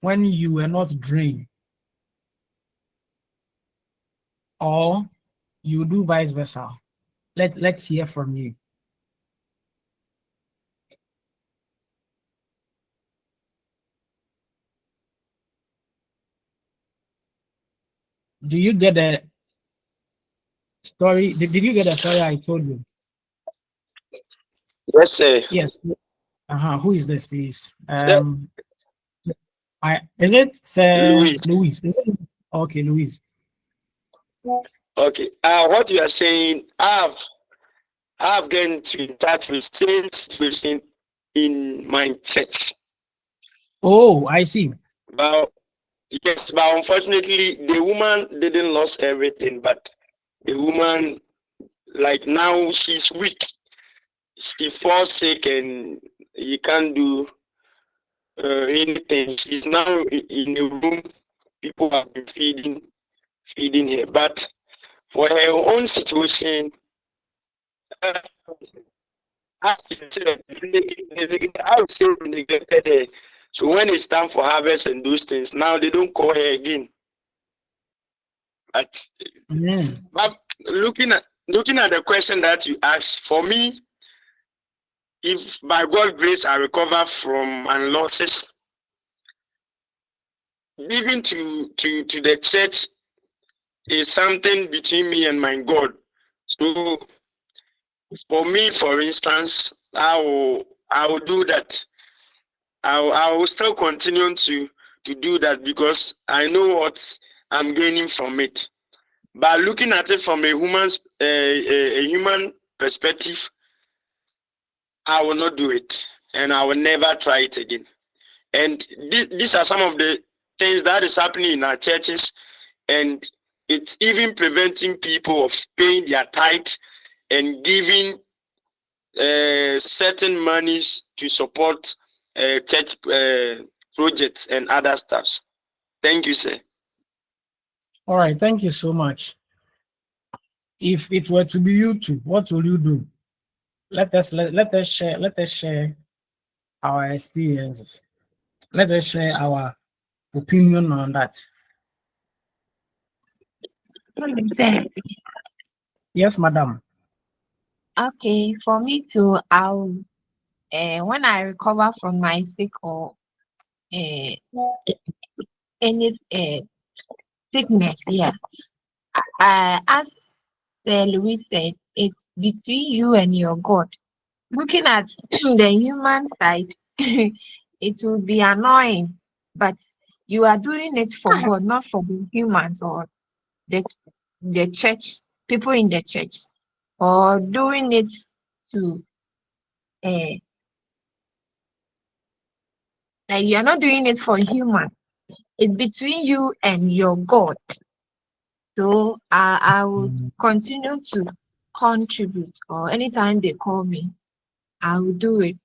when you were not drained? Or you do vice versa? Let's hear from you. Do you get the story? Did you get the story I told you? Yes, sir. Yes. Who is this, please? Sir, Is it Louis. Louise? Is it? Okay, Louise. Okay. What you are saying, I've gotten to touch with same situation in my church. Oh, I see. But yes, but unfortunately, the woman didn't lose everything. But the woman, like now, she's weak. She falls sick, and you can't do anything. She's now in a room. People have been feeding her. But for her own situation, uh, I would say neglected her. So when it's time for harvest and those things, now they don't call her again. But, but looking at the question that you asked, for me, if by God's grace I recover from my losses, giving to the church is something between me and my God. So for me, for instance, I will do that. I will still continue to do that because I know what I'm gaining from it. But looking at it from a human perspective, I will not do it, and I will never try it again. And these are some of the things that is happening in our churches, and it's even preventing people of paying their tithe and giving certain monies to support church projects and other stuffs. Thank you, sir. All right, thank you so much. If it were to be you too, what will you do? Let us share our experiences. Let us share our opinion on that. Yes, madam. Okay, for me too, I'll when I recover from my sick or any sickness, yeah. As Louis said, it's between you and your God. Looking at the human side, it will be annoying, but you are doing it for God, not for the humans or the church, people in the church, or doing it to like you're not doing it for human. It's between you and your God. So I will continue to contribute, or anytime they call me, I will do it.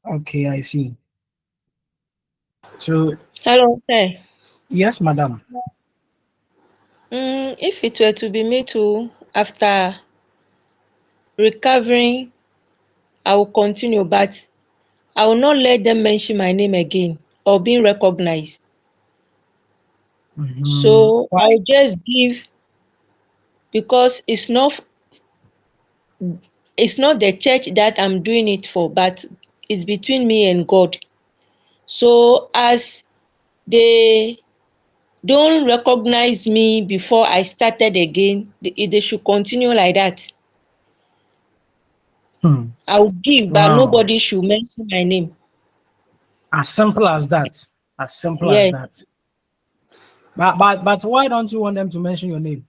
Okay, I see. So Hello, sir. yes, madam. If it were to be me too, after recovering, I will continue, but I will not let them mention my name again or being recognized. So Why? I'll just give, because it's not the church that I'm doing it for, but it's between me and God. So as they don't recognize me before I started again, they should continue like that. I will give, but Wow. nobody should mention my name. As simple as that. As simple as Yes, that. But why don't you want them to mention your name?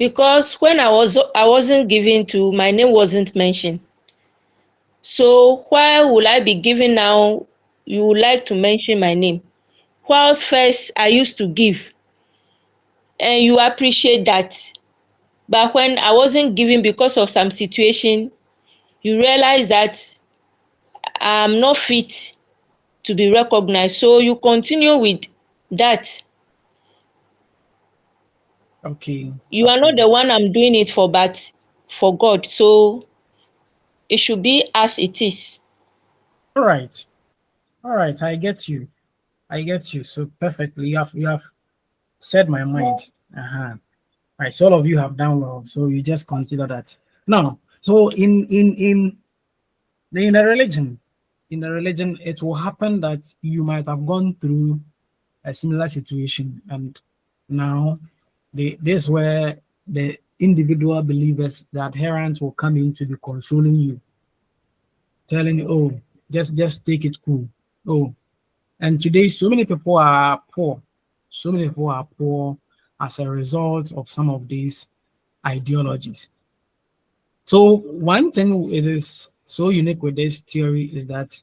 because when I wasn't given to, my name wasn't mentioned. So why will I be giving now? You would like to mention my name. Whilst first I used to give, and you appreciate that. But when I wasn't given because of some situation, you realize that I'm not fit to be recognized. So you continue with that. Okay. You are not Okay. the one I'm doing it for, but for God. So it should be as it is. All right. All right. I get you. I get you so perfectly. You have said my mind. Uh-huh. Right. So all of you have done well. So you just consider that. Now, so in a religion, it will happen that you might have gone through a similar situation, and now this is where the individual believers, the adherents, will come in to be consoling you, telling you, oh, just take it cool. Oh, and today so many people are poor. So many people are poor as a result of some of these ideologies. So one thing it is so unique with this theory is that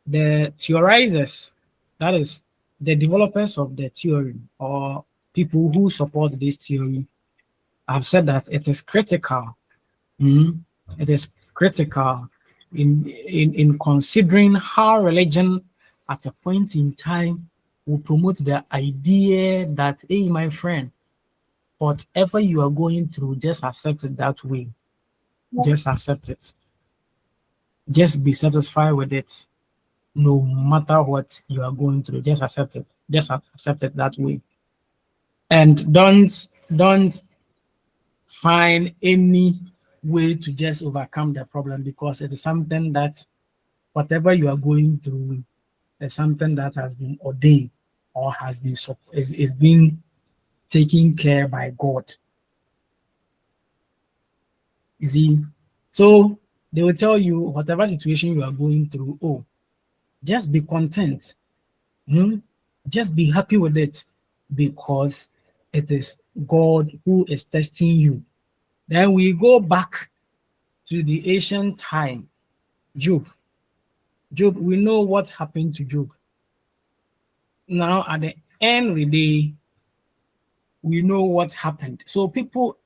the theorizers, that is the developers of the theory or people who support this theory, have said that it is critical. mm, It is critical in considering how religion at a point in time will promote the idea that, hey, my friend, whatever you are going through, just accept it that way. Just accept it. Just be satisfied with it. No matter what you are going through, just accept it. Just accept it that way. And don't find any way to just overcome the problem, because it is something that whatever you are going through is something that has been ordained or has been is being taken care by God. You see, so they will tell you whatever situation you are going through, oh, just be content. Just be happy with it, because it is God who is testing you. Then we go back to the ancient time. Job. We know what happened to Job. Now, at the end of the day, we know what happened. So people,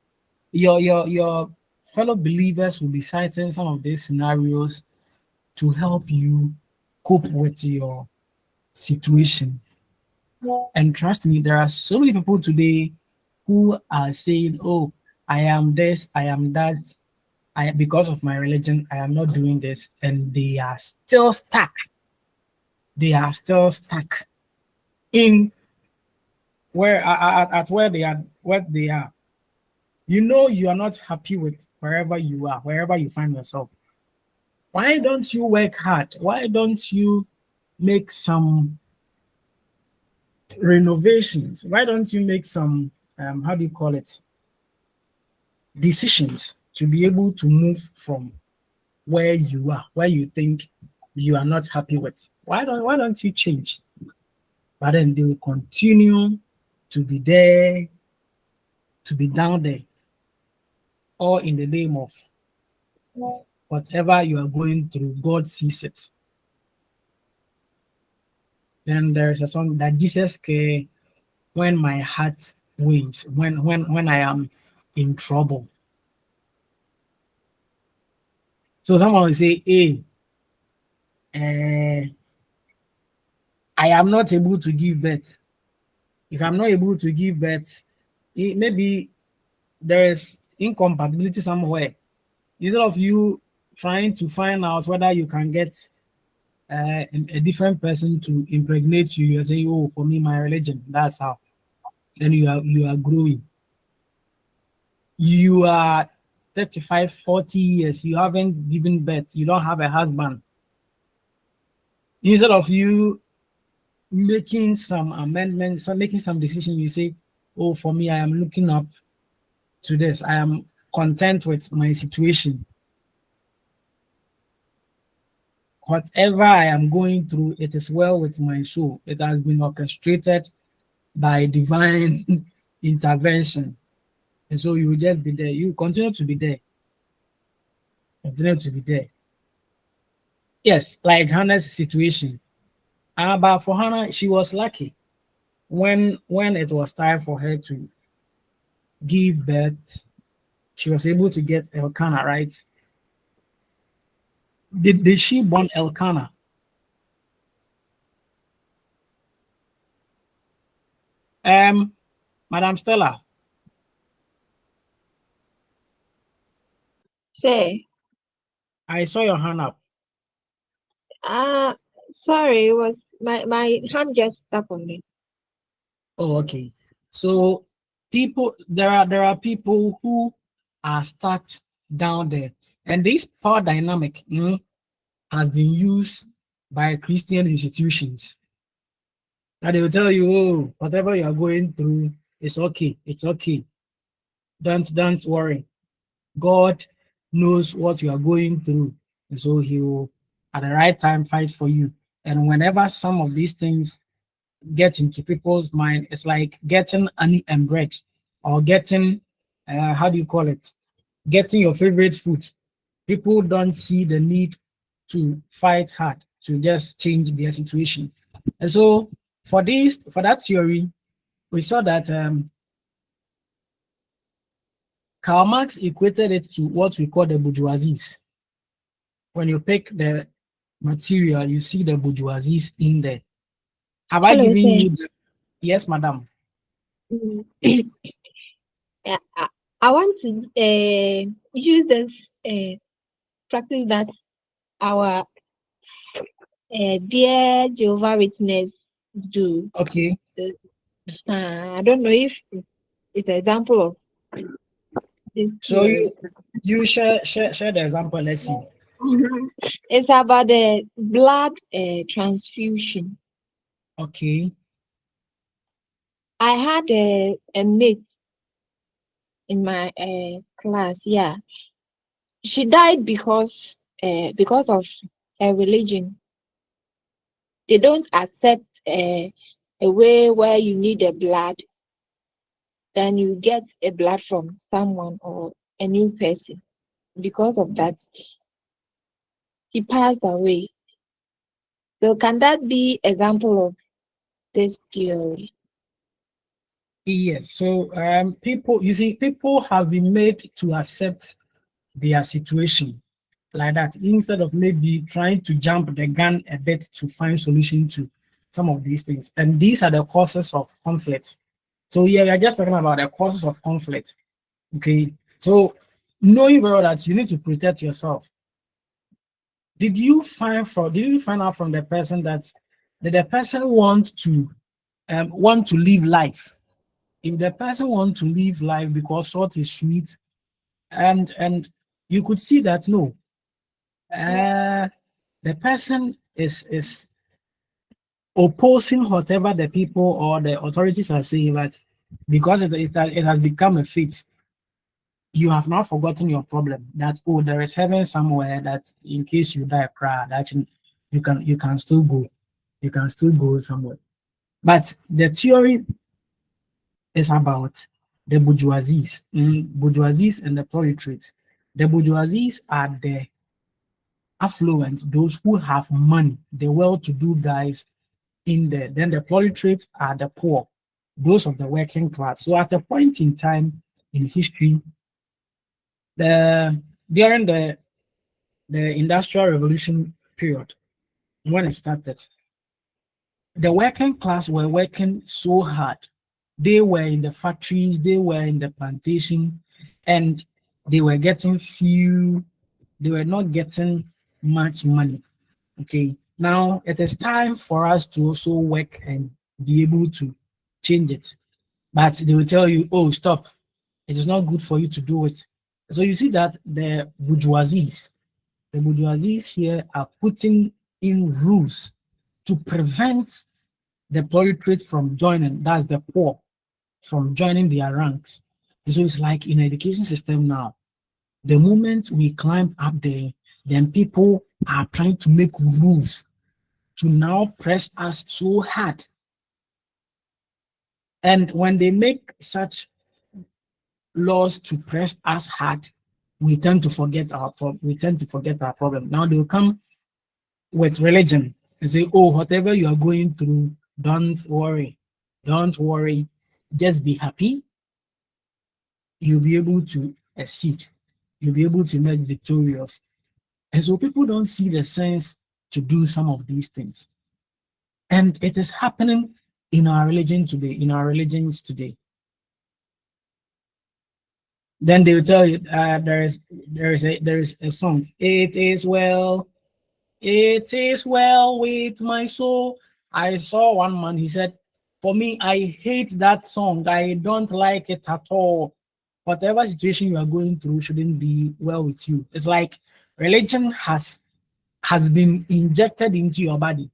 your fellow believers will be citing some of these scenarios to help you cope with your situation. And trust me, there are so many people today who are saying, oh, I am this, I am that, because of my religion, I am not doing this, and they are still stuck. They are still stuck in where at where they are, what they are. You know you are not happy with wherever you are, wherever you find yourself. Why don't you work hard? Why don't you make some renovations? Why don't you make some how do you call it, decisions to be able to move from where you are, where you think you are not happy with? Why don't you change? But then they will continue to be there, to be down there, all in the name of whatever you are going through, God sees it. Then there's a song that Jesus care when my heart wins, when I am in trouble. So someone will say, hey, I am not able to give birth. If I'm not able to give birth, maybe there is incompatibility somewhere. Instead of you trying to find out whether you can get a different person to impregnate you, you're saying, oh, for me, my religion, that's how. Then you are growing. You are 35, 40 years, you haven't given birth, you don't have a husband. Instead of you making some amendments, or making some decision, you say, oh, for me, I am looking up to this. I am content with my situation. Whatever I am going through, it is well with my soul. It has been orchestrated by divine intervention. And so you will just be there. You continue to be there. Continue to be there. Yes, like Hannah's situation. But for Hannah, she was lucky. When it was time for her to give birth, she was able to get Elkanah, right? Did she born Elkanah? Madam Stella. Say, I saw your hand up. sorry, it was my hand just stuck on it. Oh, okay. So there are people who are stuck down there, and this power dynamic has been used by Christian institutions. And they will tell you, oh, whatever you are going through, it's okay. It's okay. Don't worry. God knows what you are going through, and so He will, at the right time, fight for you. And whenever some of these things get into people's mind, it's like getting honey and bread, or getting how do you call it? Getting your favorite food. People don't see the need to fight hard to just change their situation. And so for that theory, we saw that Karl Marx equated it to what we call the bourgeoisies. When you pick the material, you see the bourgeoisies in there. Have I given you the... Yes, madam. I want to use this practice that our dear Jehovah Witness do. Okay. I don't know if it's an example of this. So you share the example. Let's see. It's about the blood transfusion. Okay. I had a mate in my class. Yeah, she died because of her religion. They don't accept a way where you need a blood, then you get a blood from someone or a new person. Because of that, he passed away. So can that be example of this theory? Yes. So people have been made to accept their situation like that, instead of maybe trying to jump the gun a bit to find solution to some of these things. And these are the causes of conflict. So yeah, we are just talking about the causes of conflict. Okay. So knowing very well that you need to protect yourself. Did you find out from the person that did the person want to live life? If the person want to live life because salt is sweet, and you could see that no, the person is opposing whatever the people or the authorities are saying, but because it has become a faith, you have not forgotten your problem. That there is heaven somewhere, that in case you die, that you can still go, somewhere. But the theory is about the bourgeoisies, bourgeoisies and the proletariat. The bourgeoisies are the affluent, those who have money, the well-to-do guys in there. Then the proletariat are the poor, those of the working class. So at a point in time in history, during the Industrial Revolution period, when it started, the working class were working so hard. They were in the factories, they were in the plantation, and they were getting few, they were not getting much money. Okay, now it is time for us to also work and be able to change it. But they will tell you, oh, stop, it is not good for you to do it. So you see that the bourgeoisies here are putting in rules to prevent the proliferate from joining, that's the poor, from joining their ranks. And so it's like in education system now, the moment we climb up there, then people are trying to make rules to now press us so hard. And when they make such laws to press us hard, we tend to forget our problem. Now they will come with religion and say, "Oh, whatever you are going through, don't worry, just be happy. You'll be able to exceed. You'll be able to make victorious." And so people don't see the sense to do some of these things. And it is happening in our religion today, in our religions today. Then they will tell you there is a song. It is well with my soul. I saw one man, he said, "For me, I hate that song. I don't like it at all. Whatever situation you are going through shouldn't be well with you." It's like religion has been injected into your body.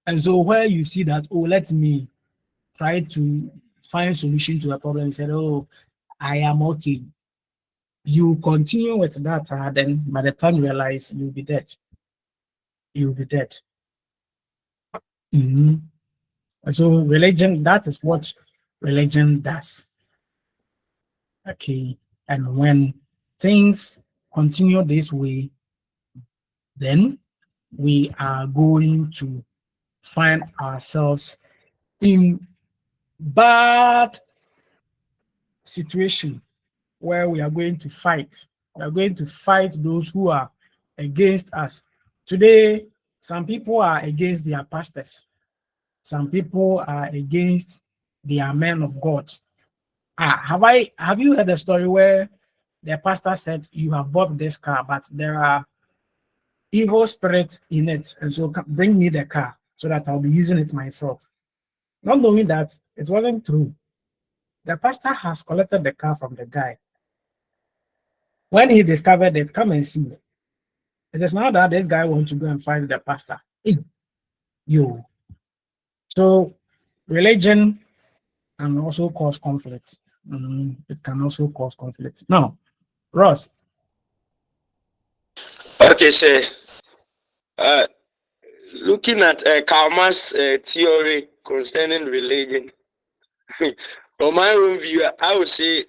And so where you see that, "Oh, let me try to find solution to a problem," you said, "Oh, I am okay." You continue with that, then by the time you realize, you'll be dead. You'll be dead. And so religion, that is what religion does. Okay. And when things continue this way, then we are going to find ourselves in bad situation where we are going to fight. We are going to fight those who are against us. Today, some people are against their pastors. Some people are against their men of God. Have you heard a story where the pastor said, "You have bought this car, but there are evil spirits in it, and so bring me the car so that I'll be using it myself"? Not knowing that it wasn't true. The pastor has collected the car from the guy. When he discovered it, come and see. It is now that this guy wants to go and find the pastor. You. So religion can also cause conflict. It can also cause conflict. Now, Ross. Okay, so looking at Karma's theory concerning religion, from my own view, I would say,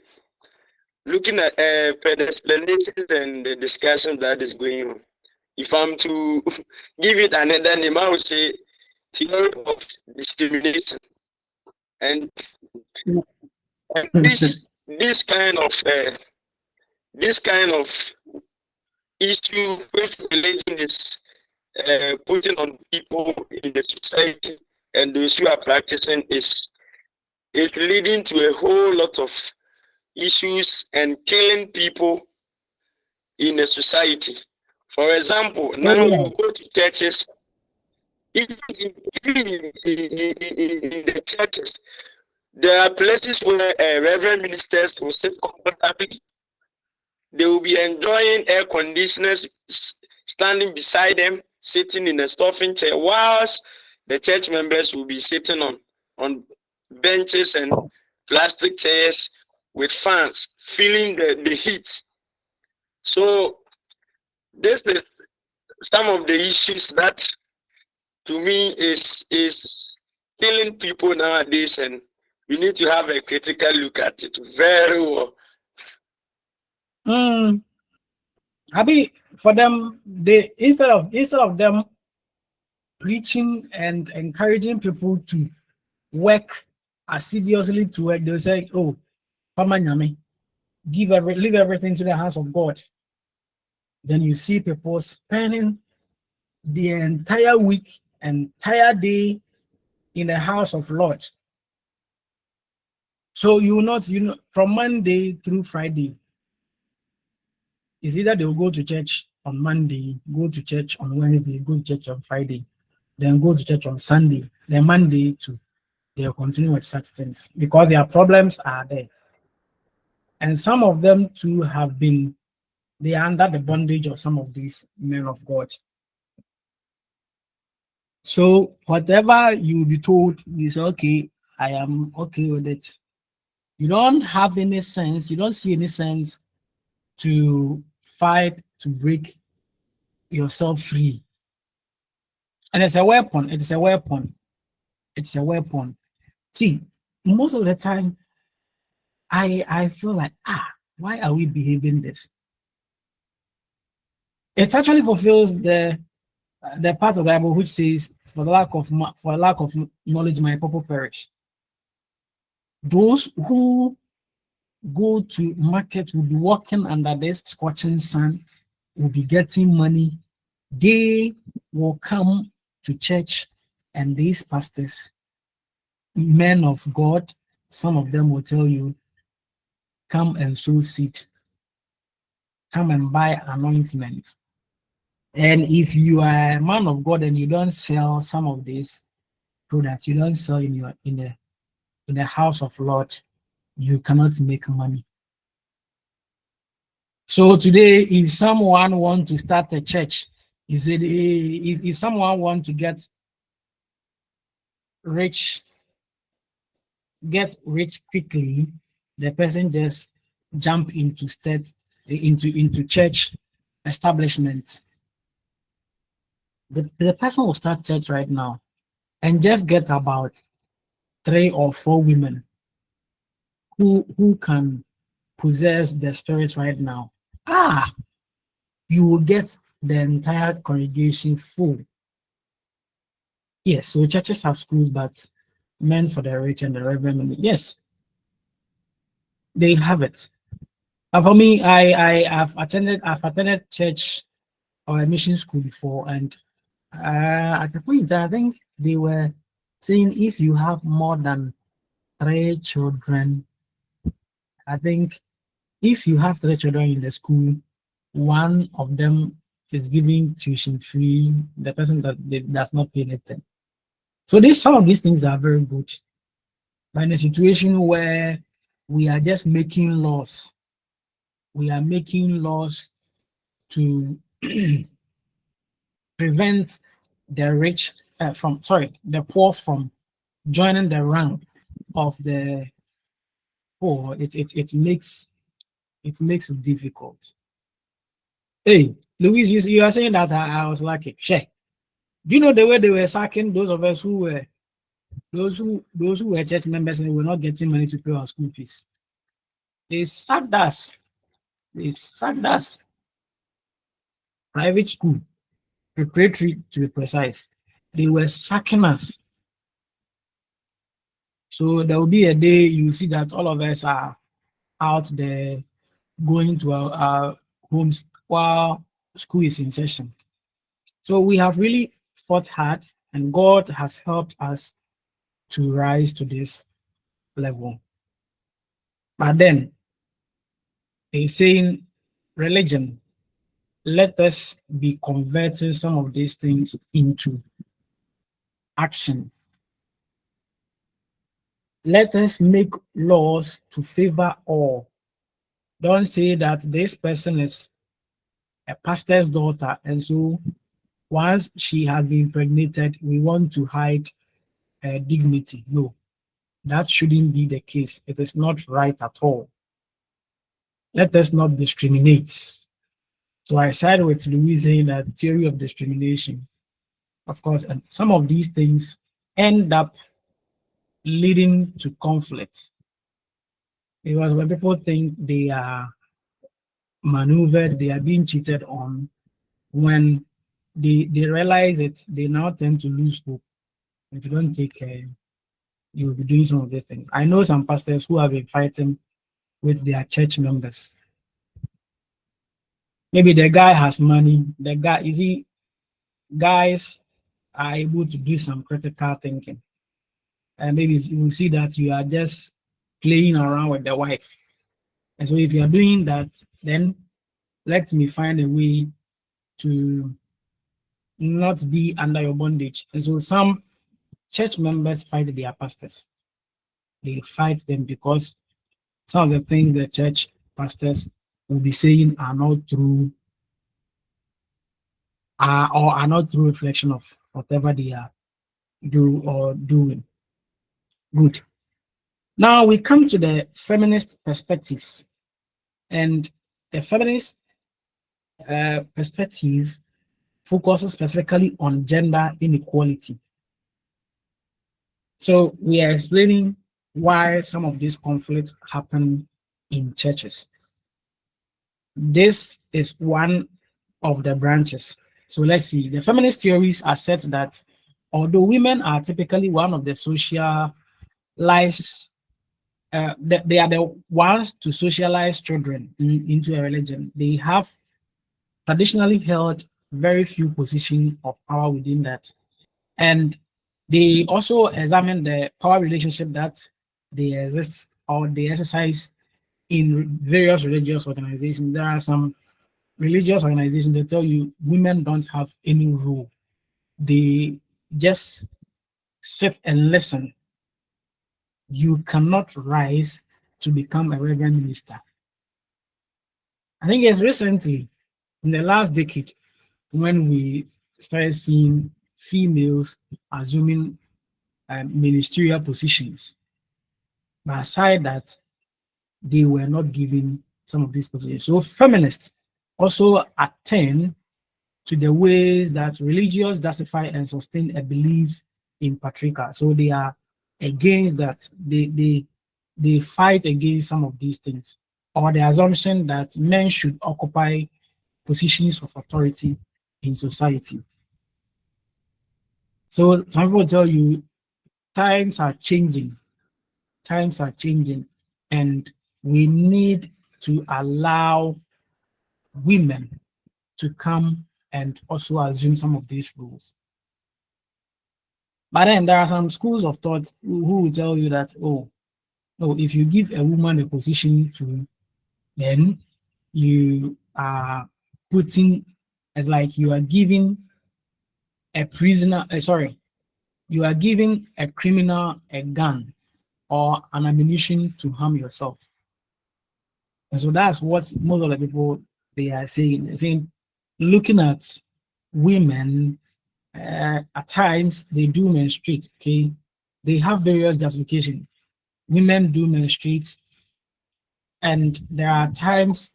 looking at per the explanations and the discussion that is going on, if I'm to give it another name, I would say theory of discrimination. And this kind of issue which religion is putting on people in the society and those who are practicing is leading to a whole lot of issues and killing people in the society. For example, now you go to churches, even in the churches, there are places where reverend ministers will sit comfortably. They will be enjoying air conditioners standing beside them, sitting in a stuffing chair, whilst the church members will be sitting on benches and plastic chairs with fans, feeling the heat. So this is some of the issues that to me is killing people nowadays, and we need to have a critical look at it very well. Abi, for them, they instead of them preaching and encouraging people to work assiduously to work, they'll say, "Oh, Pama Nyame, leave everything to the hands of God." Then you see people spending the entire week, entire day in the house of Lord. So from Monday through Friday, it's either they'll go to church on Monday, go to church on Wednesday, go to church on Friday, then go to church on Sunday, then Monday too. They'll continue with such things because their problems are there. And some of them too they are under the bondage of some of these men of God. So whatever you be told, you say, okay, I am okay with it. You don't have any sense, you don't see any sense to fight to break yourself free. And it's a weapon, it's a weapon, it's a weapon. See, most of the time, I feel like, why are we behaving this? It actually fulfills the part of the Bible which says, for lack of knowledge, my people perish. Those who go to market will be working under this scorching sun, will be getting money. They will come to church, and these pastors, men of God, some of them will tell you, come and sow seed, come and buy anointment. And if you are a man of God and you don't sell some of these products, you don't sell in the house of Lord, you cannot make money. So today, if someone want to start a church, he said, if someone want to get rich quickly, the person just jump into church establishment. The person will start church right now and just get about 3 or 4 women who can possess the spirit right now. You will get the entire congregation full. Yes, so churches have schools, but meant for the rich and the reverend. Yes, they have it. And for me, I've attended church or a mission school before, and at the point I think they were saying if you have more than 3 children, I think if you have 3 children in the school, one of them is giving tuition free, the person that does not pay anything. So some of these things are very good. But in a situation where we are just making laws, we are making laws to prevent the poor from joining the rank of the poor. It makes it difficult. Hey, Louise, you are saying that I was lucky. Sure. Do you know the way they were sacking those of us who were those who were church members and were not getting money to pay our school fees? They sacked us. They sacked us. Private school, preparatory to be precise. They were sacking us. So there will be a day you see that all of us are out there going to our homes while school is in session. So we have really fought hard, and God has helped us to rise to this level. But then he's saying, religion, let us be converting some of these things into action. Let us make laws to favor all. Don't say that this person is a pastor's daughter, and so once she has been impregnated, we want to hide her dignity. No, that shouldn't be the case. It is not right at all. Let us not discriminate. So I side with Louise saying that theory of discrimination, of course, and some of these things end up leading to conflict. Because when people think they are maneuvered, they are being cheated on, when they realize it, they now tend to lose hope. If you don't take care, you will be doing some of these things. I know some pastors who have been fighting with their church members. Maybe the guy has money. Guys are able to do some critical thinking. And maybe you will see that you are just playing around with the wife. And so if you are doing that, then let me find a way to not be under your bondage. And so some church members fight their pastors. They fight them because some of the things the church pastors will be saying are not true, or are not true reflection of whatever they are do or doing. Good. Now we come to the feminist perspective, and the feminist perspective focuses specifically on gender inequality. So we are explaining why some of these conflicts happen in churches. This is one of the branches. So let's see. The feminist theories assert that although women are typically one of the socialized, they are the ones to socialize children into a religion. They have traditionally held very few positions of power within that. And they also examine the power relationship that they exist or they exercise in various religious organizations. There are some religious organizations that tell you women don't have any role. They just sit and listen. You cannot rise to become a reverend minister. I think it's recently, in the last decade, when we started seeing females assuming ministerial positions. But aside that, they were not given some of these positions. So feminists also attend to the ways that religious justify and sustain a belief in patriarchy. So they are against that. They fight against some of these things, or the assumption that men should occupy positions of authority in society. So some people tell you times are changing, and we need to allow women to come and also assume some of these roles. But then there are some schools of thought who will tell you that, oh, no, if you give a woman a position to, then you are putting, it's like you are giving a prisoner, you are giving a criminal a gun or an ammunition to harm yourself. And so that's what most of the people they are saying. They're saying, looking at women, at times they do menstruate. Okay, they have various justifications. Women do menstruate, and there are times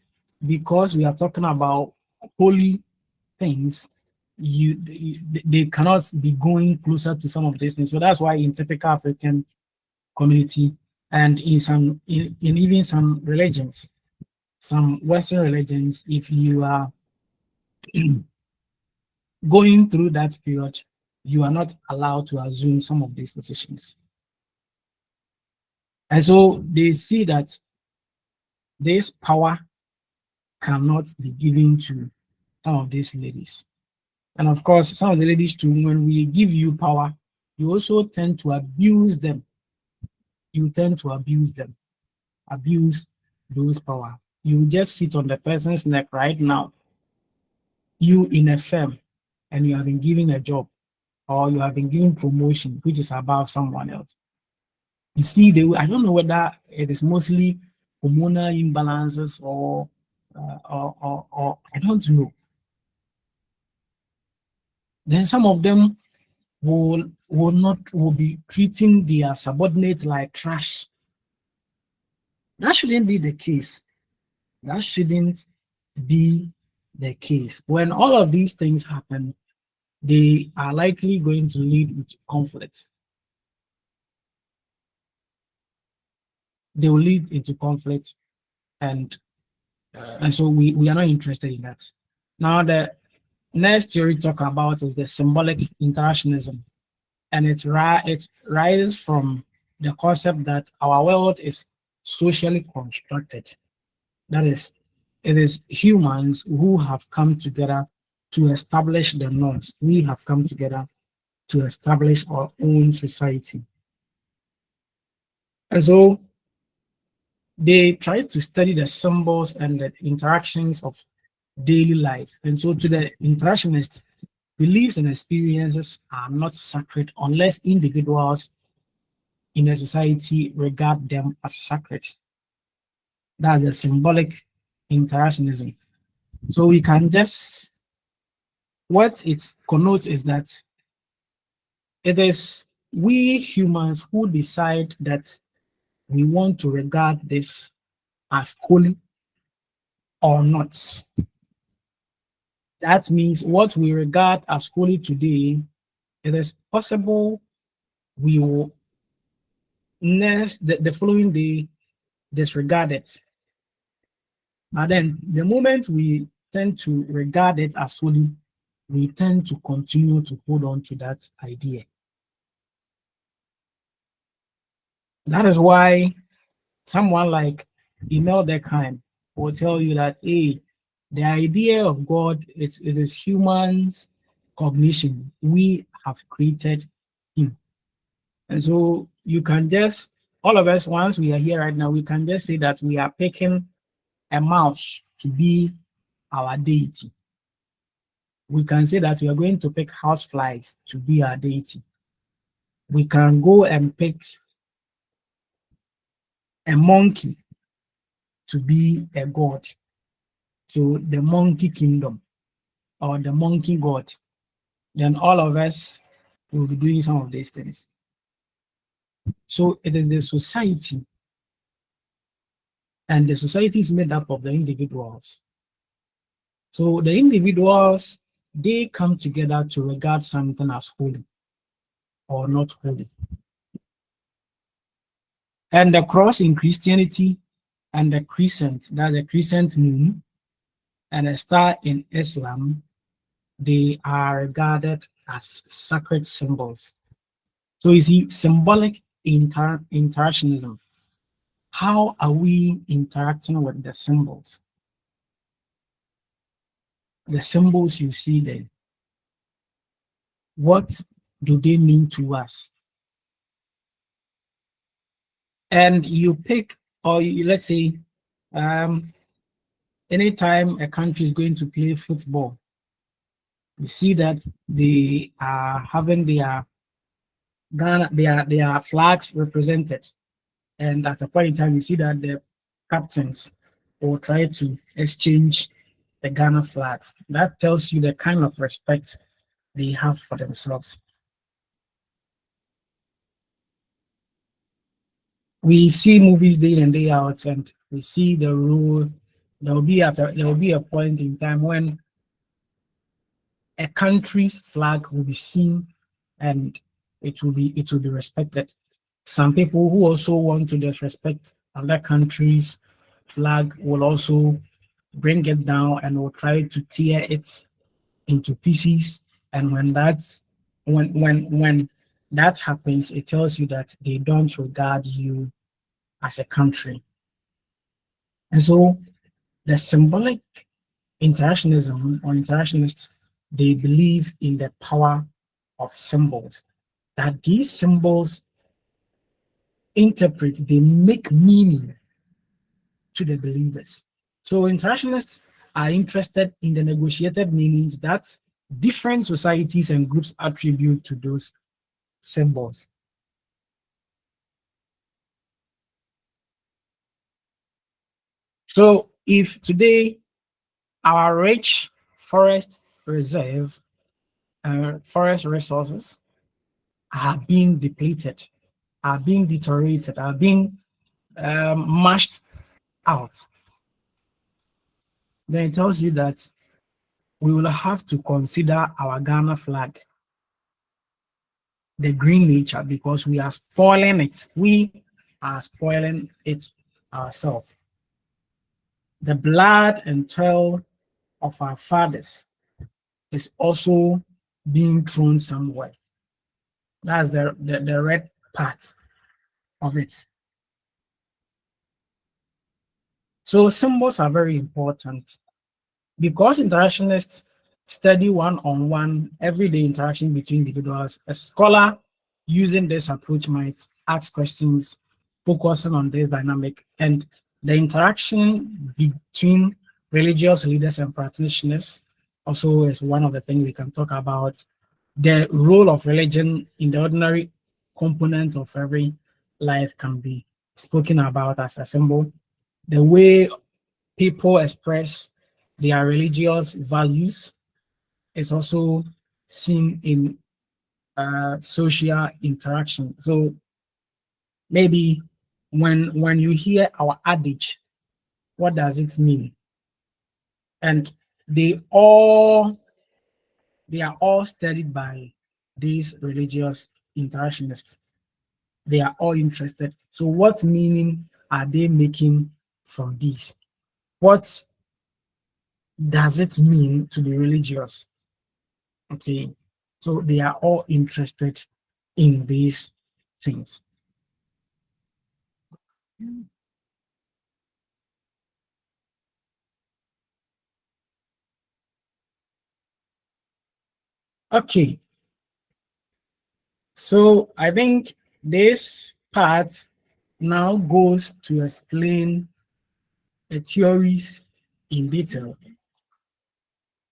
because we are talking about holy things, they cannot be going closer to some of these things. So that's why in typical African community and in even some religions, some Western religions, if you are going through that period, you are not allowed to assume some of these positions. And so they see that this power cannot be given to some of these ladies. And of course, some of the ladies too, when we give you power, you also tend to abuse them. You tend to abuse them, abuse those power. You just sit on the person's neck right now. You in a firm, and you have been given a job, or you have been given promotion, which is above someone else. You see, I don't know whether it is mostly hormonal imbalances or I don't know. Then some of them will be treating their subordinates like trash. That shouldn't be the case. That shouldn't be the case. When all of these things happen, they are likely going to lead to conflict. They will lead into conflict, and so we are not interested in that. Now the next theory talk about is the symbolic interactionism, and it rises from the concept that our world is socially constructed. That is, it is humans who have come together to establish the norms. We have come together to establish our own society. And so they try to study the symbols and the interactions of daily life. And so to the interactionist, beliefs and experiences are not sacred unless individuals in a society regard them as sacred. That's the symbolic interactionism. So we can just, what it connotes is that it is we humans who decide that we want to regard this as holy or not. That means what we regard as holy today, it is possible we will the following day disregard it. But then the moment we tend to regard it as holy, we tend to continue to hold on to that idea. That is why someone like Emil Durkheim will tell you that, hey, the idea of God it is humans' cognition. We have created him. And so you can just, all of us, once we are here right now, we can just say that we are picking a mouse to be our deity. We can say that we are going to pick houseflies to be our deity. We can go and pick a monkey to be a god. So the monkey kingdom or the monkey god. Then all of us will be doing some of these things. So it is the society, and the society is made up of the individuals. So the individuals, they come together to regard something as holy or not holy. And the cross in Christianity and the crescent, that's the crescent moon, and a star in Islam, they are regarded as sacred symbols. So you see, symbolic interactionism. How are we interacting with the symbols? The symbols you see there, what do they mean to us? And you pick, or let's say, anytime a country is going to play football, you see that they are having their flags represented. And at a point in time, you see that the captains will try to exchange the Ghana flags. That tells you the kind of respect they have for themselves. We see movies day in and day out, and we see the rule. There will be a point in time when a country's flag will be seen and it will be respected. Some people who also want to disrespect other countries' flag will also bring it down and will try to tear it into pieces. And when that happens, it tells you that they don't regard you as a country. And so the symbolic interactionism or interactionists, they believe in the power of symbols, that these symbols interpret, they make meaning to the believers. So interactionists are interested in the negotiated meanings that different societies and groups attribute to those symbols. So if today our rich forest reserve, forest resources are being depleted, are being deteriorated, are being mashed out, then it tells you that we will have to consider our Ghana flag, the green nature, because we are spoiling it. We are spoiling it ourselves. The blood and toil of our fathers is also being thrown somewhere. That's the red part of it. So symbols are very important because interactionists study one-on-one everyday interaction between individuals. A scholar using this approach might ask questions focusing on this dynamic and the interaction between religious leaders and practitioners also is one of the things we can talk about. The role of religion in the ordinary component of every life can be spoken about as a symbol. The way people express their religious values is also seen in social interaction. So maybe when you hear our adage, what does it mean? And they all they are all studied by these religious interactionists. They are all interested. So what meaning are they making from this? What does it mean to be religious? Okay, so they are all interested in these things. Okay, so I think this part now goes to explain the theories in detail.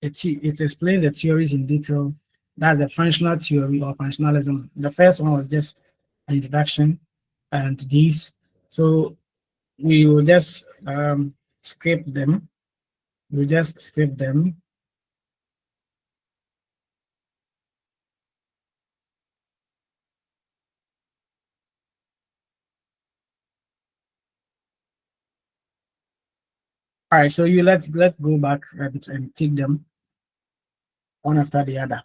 It explains the theories in detail. That's the functional theory or functionalism. The first one was just an introduction and these. So we will just skip them. We'll just skip them. All right, so let's go back and take them one after the other.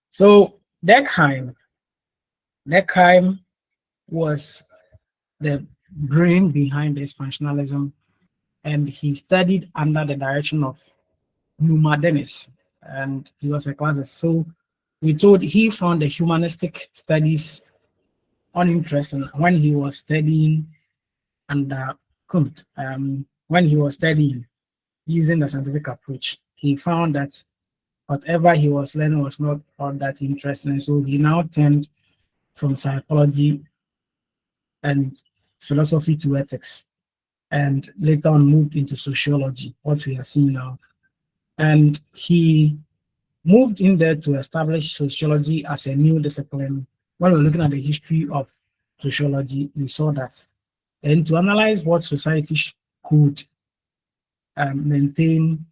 So Durkheim was the brain behind this functionalism, and he studied under the direction of Numa Dennis, and he was a classicist. So we told he found the humanistic studies uninteresting when he was studying under Kumt. When he was studying using the scientific approach, he found that whatever he was learning was not all that interesting. So he now turned from psychology and philosophy to ethics, and later on moved into sociology, what we are seeing now. And he moved in there to establish sociology as a new discipline. When we're looking at the history of sociology, we saw that. And to analyze what society could maintain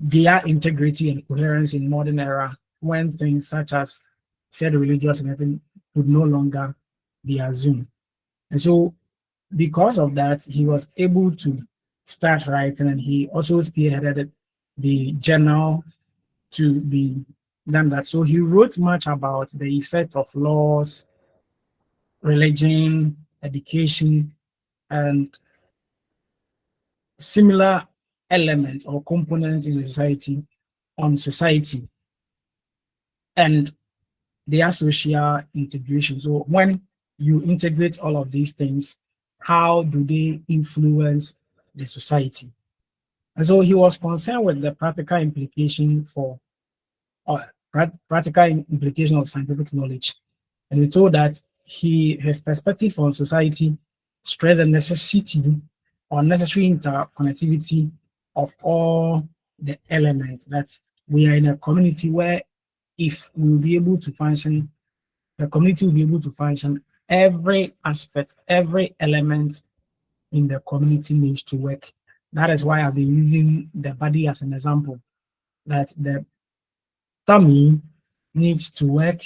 their integrity and coherence in modern era, when things such as shared religious and everything could no longer be assumed. And so because of that, he was able to start writing, and he also spearheaded the journal to be done that. So he wrote much about the effect of laws, religion, education, and similar elements or components in society on society and their social integration. So when you integrate all of these things, how do they influence the society? And so he was concerned with the practical implication for practical implication of scientific knowledge. And we told that his perspective on society stressed the necessity or necessary interconnectivity of all the elements, that we are in a community where if we will be able to function, the community will be able to function. Every aspect, every element in the community needs to work. That is why I've been using the body as an example, that the tummy needs to work,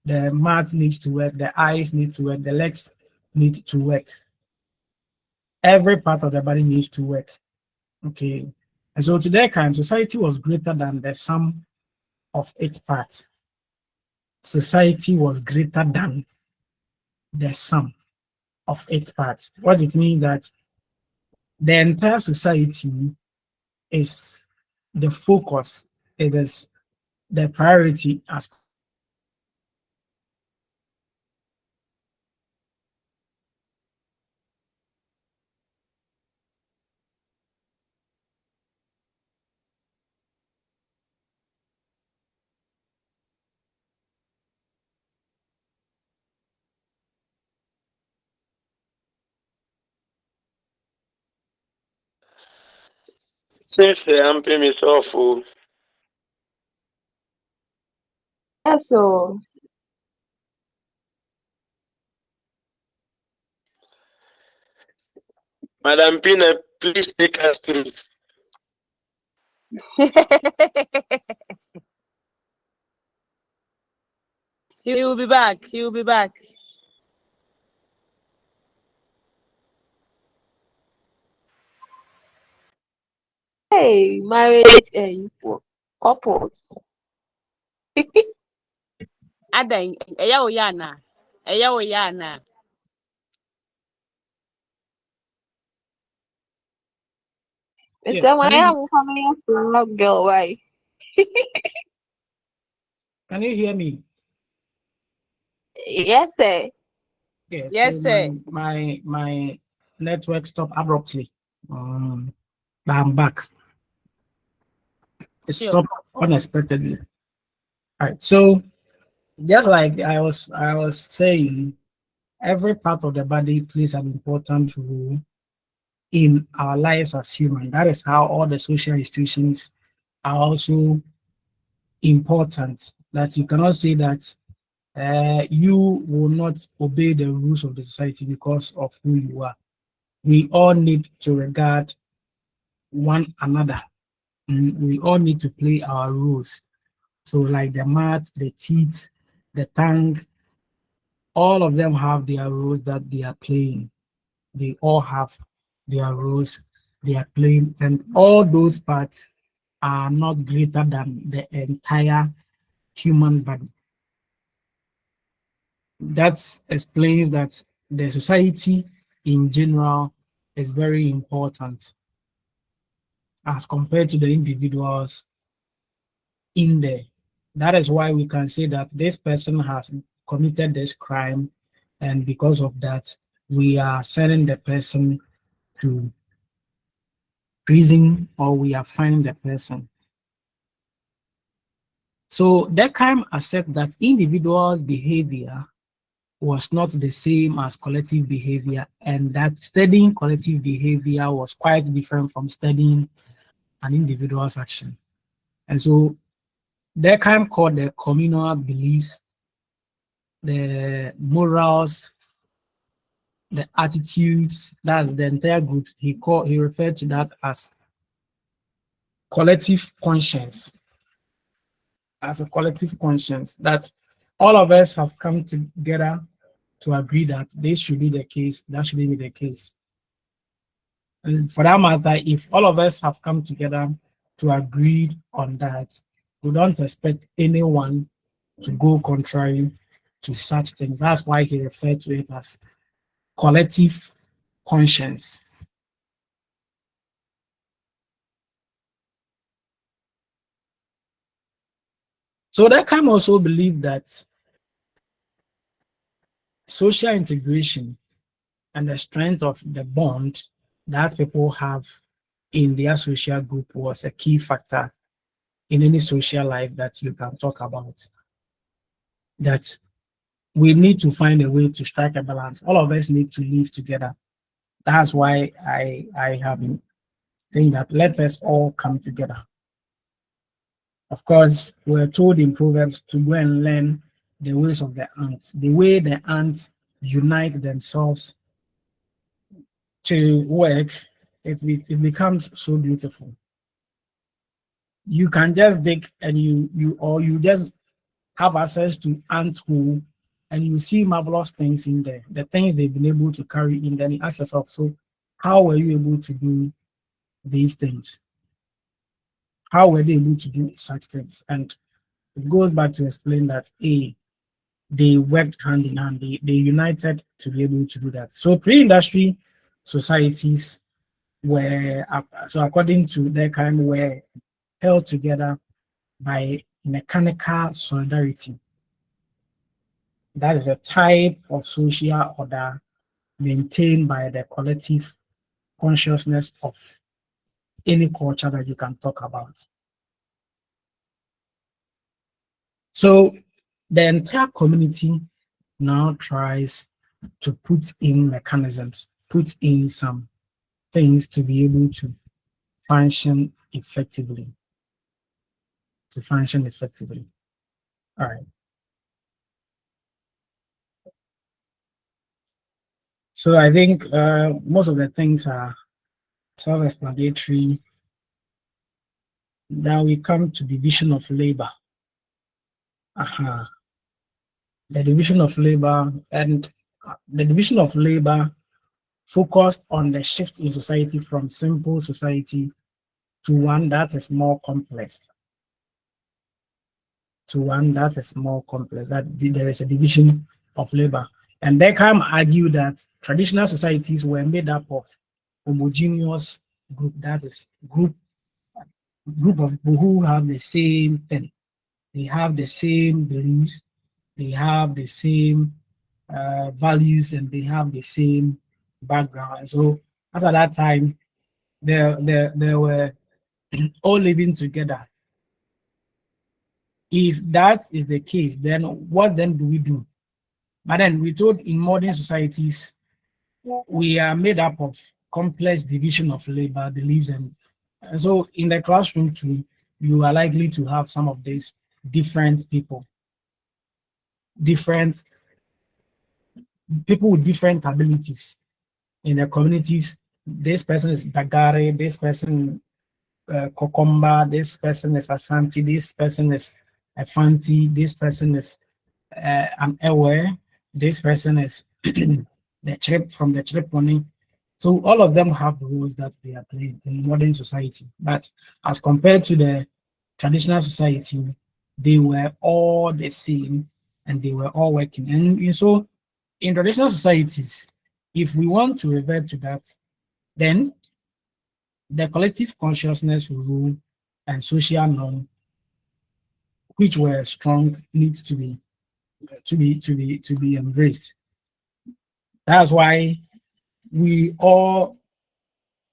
the mouth needs to work, the eyes need to work, the legs need to work. Every part of the body needs to work. Okay. And so to that kind, society was greater than the sum of its parts. Society was greater than the sum of its parts. What it means that the entire society is the focus, it is the priority as Since I'm paying myself for Yeah, so Madam Pina, please take us through. be back. He will be back. Hey, marriage couples. Adan, eya oyana. Eya oyana. Yeah, Mr. Maya, I'm coming from girl, why? can you hear me? Yes, sir. Yeah, so Yes, sir. my network stopped abruptly. But I'm back. It Sure. stopped unexpectedly. All right. So just like I was saying, every part of the body plays an important role in our lives as human. That is how all the social institutions are also important. That you cannot say that you will not obey the rules of the society because of who you are. We all need to regard one another. We all need to play our roles. So, like the mouth, the teeth, the tongue, all of them have their roles that they are playing. They all have their roles they are playing, and all those parts are not greater than the entire human body. That explains that the society in general is very important as compared to the individuals in there. That is why we can say that this person has committed this crime, and because of that, we are sending the person to prison or we are fining the person. So Durkheim accepts that individuals' behavior was not the same as collective behavior, and that studying collective behavior was quite different from studying an individual's action. And so Durkheim called the communal beliefs, the morals, the attitudes, that's the entire group. He referred to that as collective conscience, as a collective conscience, that all of us have come together to agree that this should be the case, that should be the case. And for that matter, if all of us have come together to agree on that, we don't expect anyone to go contrary to such things. That's why he referred to it as collective conscience. So that can also believe that social integration and the strength of the bond that people have in their social group was a key factor in any social life that you can talk about. That we need to find a way to strike a balance. All of us need to live together. That's why I have been saying that let us all come together. Of course, we're told in Proverbs to go and learn the ways of the ants, the way the ants unite themselves to work, it becomes so beautiful. You can just dig and you just have access to ant hole and you see marvelous things in there, the things they've been able to carry in. Then you ask yourself, so how were you able to do these things? How were they able to do such things? And it goes back to explain that they worked hand in hand, they united to be able to do that. So pre-industry societies were, so according to their kind, were held together by mechanical solidarity. That is a type of social order maintained by the collective consciousness of any culture that you can talk about. So the entire community now tries to put in mechanisms, put in some things to be able to function effectively. To function effectively. All right. So I think most of the things are self-explanatory. Now we come to division of labor. the division of labor, and the division of labor focused on the shift in society from simple society to one that is more complex. That there is a division of labor. And Beckham argued that traditional societies were made up of homogeneous group, that is group of people who have the same thing. They have the same beliefs, they have the same values, and they have the same background. So as at that time, they were all living together. If that is the case, then what then do we do? But then we told in modern societies, we are made up of complex division of labor, beliefs, and so in the classroom too, you are likely to have some of these different people with different abilities in the communities. This person is Dagare, this person Kokomba, this person is Asante, this person is Afanti, this person is an Ewe, this person is the trip from the trip money. So all of them have roles that they are playing in modern society. But as compared to the traditional society, they were all the same and they were all working. And so in traditional societies, if we want to revert to that, then the collective consciousness rule and social norm, which were strong, need to be embraced. That's why we all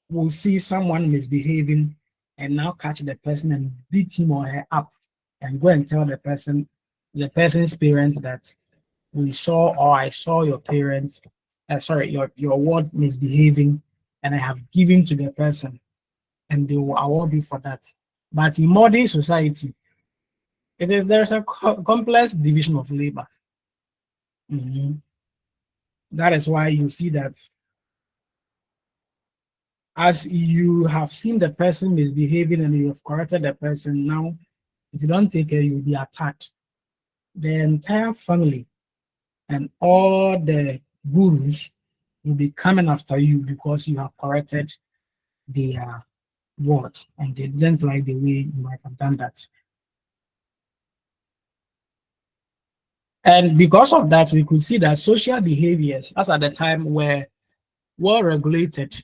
will see someone misbehaving and now catch the person and beat him or her up and go and tell the person's parents that we saw, or I saw your parents, your ward misbehaving, and I have given to the person, and they will award you for that. But in modern society, there's a complex division of labor. That is why you see that as you have seen the person misbehaving and you have corrected the person, now if you don't take care, you'll be attacked. The entire family and all the gurus will be coming after you because you have corrected their word and they didn't like the way you might have done that. And because of that, we could see that social behaviors, as at the time, were well regulated.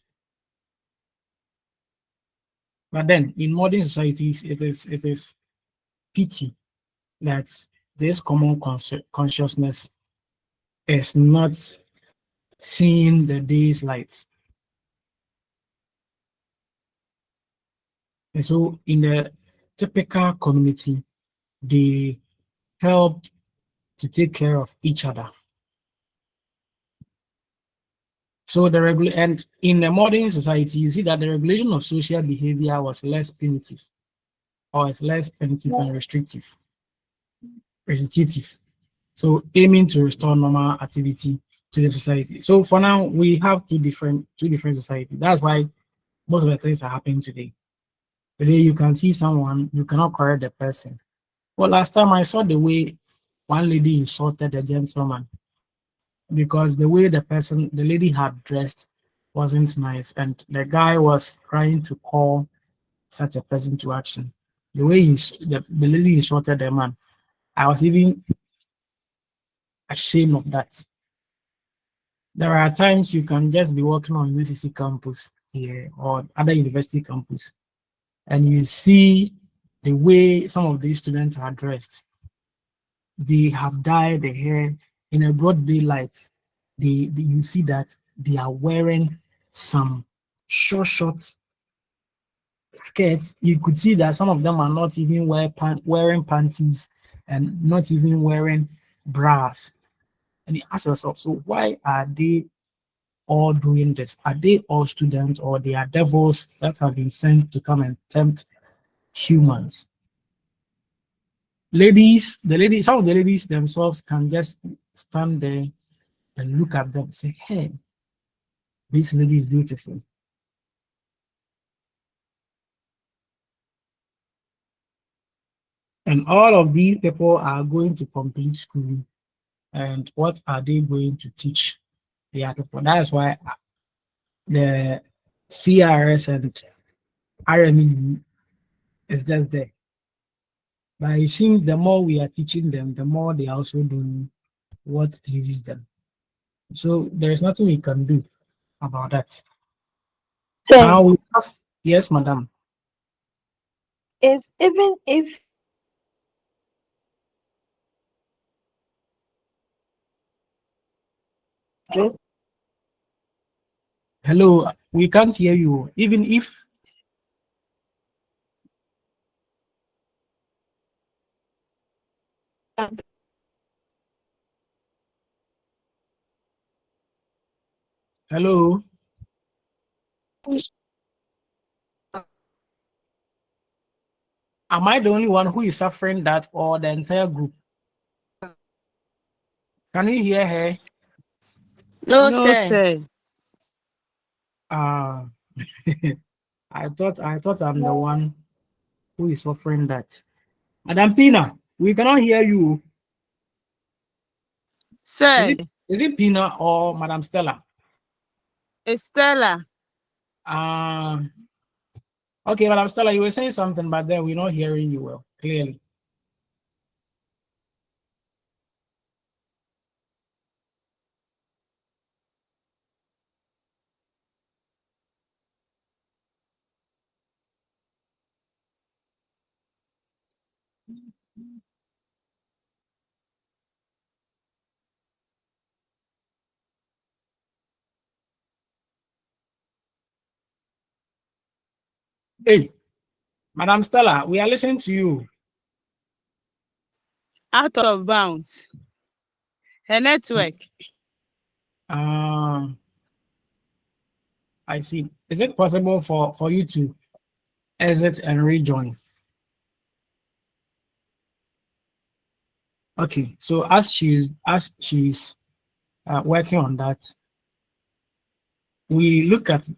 But then in modern societies, it is pity that this common consciousness is not seeing the day's light. And so in the typical community, they helped to take care of each other. So and in the modern society, you see that the regulation of social behavior was less punitive, or it's less punitive and restrictive. So aiming to restore normal activity to the society. So for now, we have two different societies. That's why most of the things are happening today. Today you can see someone, you cannot correct the person. Well, last time I saw the way one lady insulted a gentleman because the way the lady had dressed wasn't nice, and the guy was trying to call such a person to action. The way the lady insulted the man, I was even ashamed of that. There are times you can just be working on UCC campus here or other university campus, and you see the way some of these students are dressed. They have dyed the hair in a broad daylight. You see that they are wearing some short skirts. You could see that some of them are not even wearing panties and not even wearing bras. And you ask yourself, so why are they all doing this? Are they all students, or they are devils that have been sent to come and tempt humans? Some of the ladies themselves can just stand there and look at them and say, hey, this lady is beautiful. And all of these people are going to complete school and what are they going to teach their people. That is why the CRS and RME is just there. But it seems the more we are teaching them, the more they are also doing what pleases them. So there is nothing we can do about that. So Now we have, yes, madam. it's even if just Hello, we can't hear you. Even if, hello, am I the only one who is suffering that, or the entire group? Can you hear her? No, No, sir. sir. Ah, I thought I'm the one who is suffering that. Madam Pina, we cannot hear you. Sir, Is it Pina or Madam Stella? it's Stella. Okay, Madam Stella, you were saying something, but then we're not hearing you well, clearly. Hey, Madam Stella, we are listening to you. Out of bounds. Her network. I see. Is it possible for you to exit and rejoin? Okay, so as she's working on that, we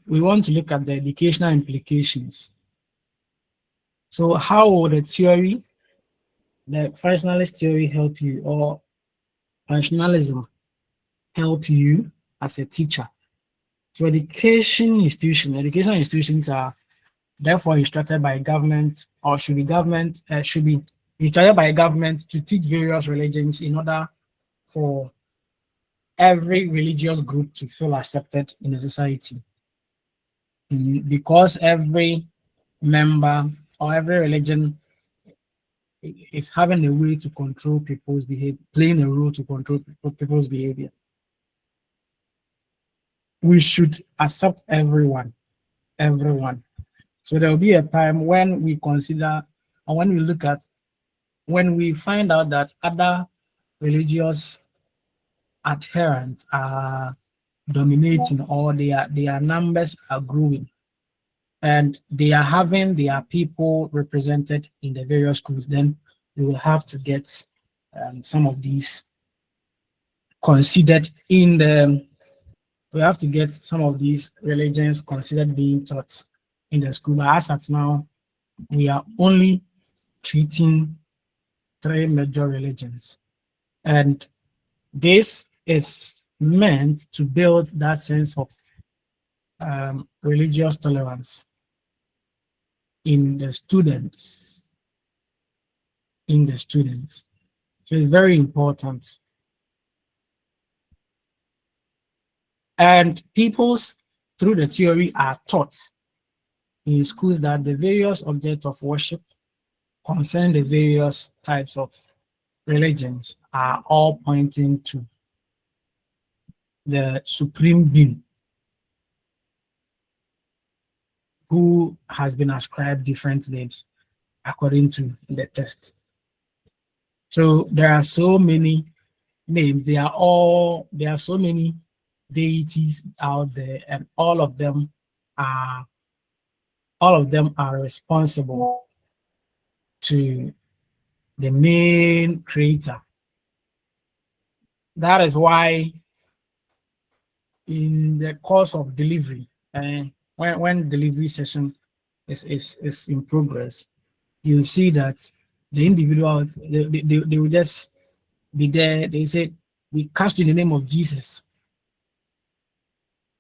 want to look at the educational implications. So how will the functionalist theory help you, or functionalism help you as a teacher? So educational institutions are therefore instructed by government, or should be instructed by government to teach various religions in order for every religious group to feel accepted in the society. Because every member or every religion is having a way to control people's behavior, playing a role to control people's behavior. We should accept everyone. So there will be a time when we consider, or when we find out that other religious adherents are dominating, or their numbers are growing, and they are having their people represented in the various schools, then we will have to get some of these considered in the, we have to get some of these religions considered being taught in the school. But as at now, we are only treating 3 major religions. And this is meant to build that sense of religious tolerance in the students. So it's very important. And peoples, through the theory, are taught in schools that the various objects of worship concerning the various types of religions are all pointing to the supreme being, who has been ascribed different names according to the text. So there are so many names. There are so many deities out there, and all of them are responsible to the main creator. That is why in the course of delivery, when delivery session is in progress, you'll see that the individuals, they will just be there. They say we cast in the name of Jesus.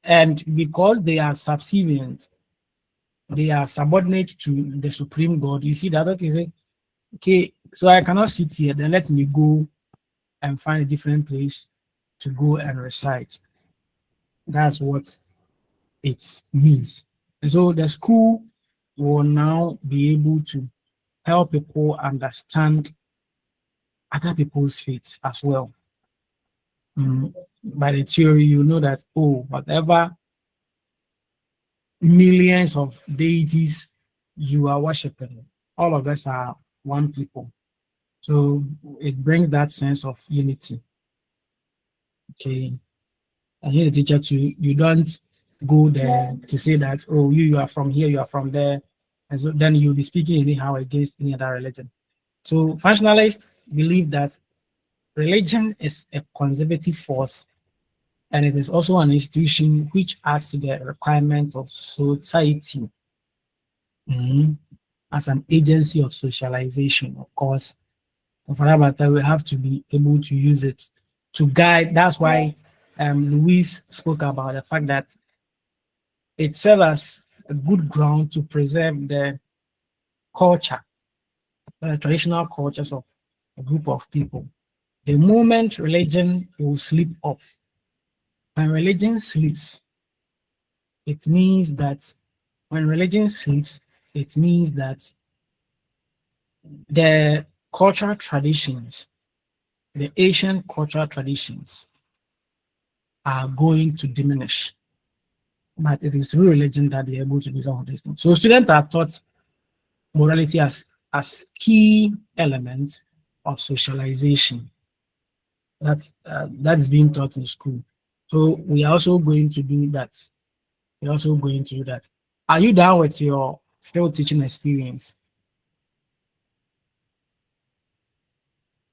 And because they are subservient, they are subordinate to the supreme God. You see that, okay, say, okay, so I cannot sit here, then let me go and find a different place to go and recite. That's what it means. And so the school will now be able to help people understand other people's faiths as well. By the theory, you know that, oh, whatever millions of deities you are worshiping, all of us are one people. So it brings that sense of unity. Okay. And you, the teacher, too, you don't go there to say that, oh, you are from here, you are from there. And so then you'll be speaking anyhow against any other religion. So functionalists believe that religion is a conservative force, and it is also an institution which adds to the requirement of society as an agency of socialization. Of course, for that matter, we have to be able to use it to guide. That's why Louise spoke about the fact that it serves as a good ground to preserve the culture, the traditional cultures of a group of people. The moment religion will slip off, when religion sleeps, it means that when religion sleeps, it means that the cultural traditions, the ancient cultural traditions, are going to diminish. But it is through religion that they're able to do some of these things. So students are taught morality as key element of socialization that's being taught in school. So we are also going to do that. We're also going to do that. Are you done with your field teaching experience?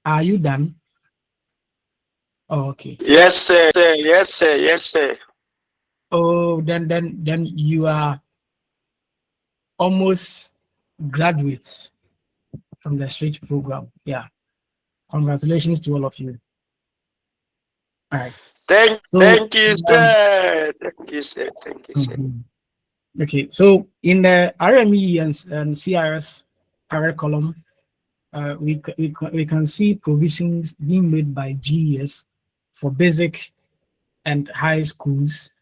Are you done? Oh, okay. Yes, sir. Yes, sir. Yes, sir. Oh, then you are almost graduates from the street program. Yeah. Congratulations to all of you. All right. Thank you, um, sir. Thank you, sir. Thank you, sir. Okay, so in the RME and CRS curriculum, we can see provisions being made by GES for basic and high schools,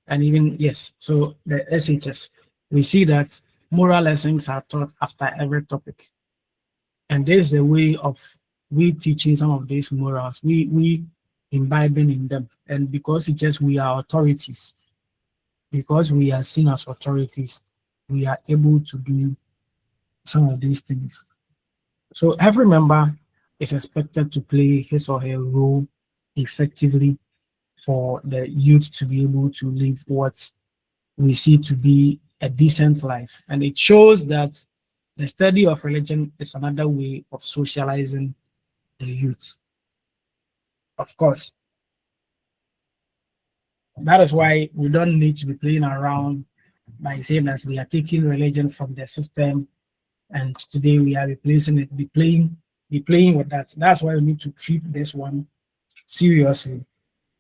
and even, yes, so the SHS, we see that moral lessons are taught after every topic. And there's a way of we teaching some of these morals, we imbibing in them. And because it's just we are authorities, because we are seen as authorities, we are able to do some of these things. So every member is expected to play his or her role effectively for the youth to be able to live what we see to be a decent life. And it shows that the study of religion is another way of socializing the youth. Of course, that is why we don't need to be playing around by saying that we are taking religion from the system and today we are replacing it, be playing with that. That's why we need to treat this one seriously.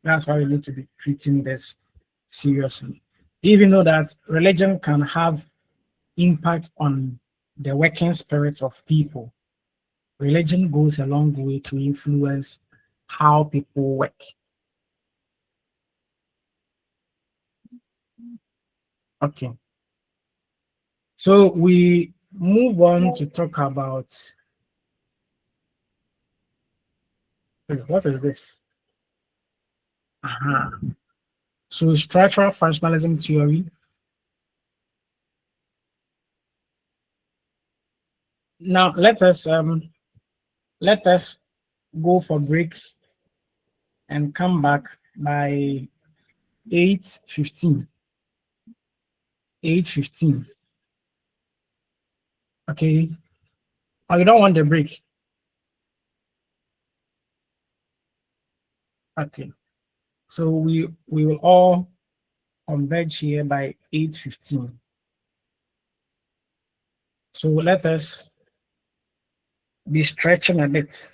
That's why we need to be treating this seriously. Even though that religion can have impact on the working spirits of people, religion goes a long way to influence how people work. Okay. So we move on to talk about, what is this? So structural functionalism theory. Now let us go for break and come back by 8:15. 8:15. Okay. Oh, you don't want the break. Okay. So we will all converge here by 8:15. So let us be stretching a bit.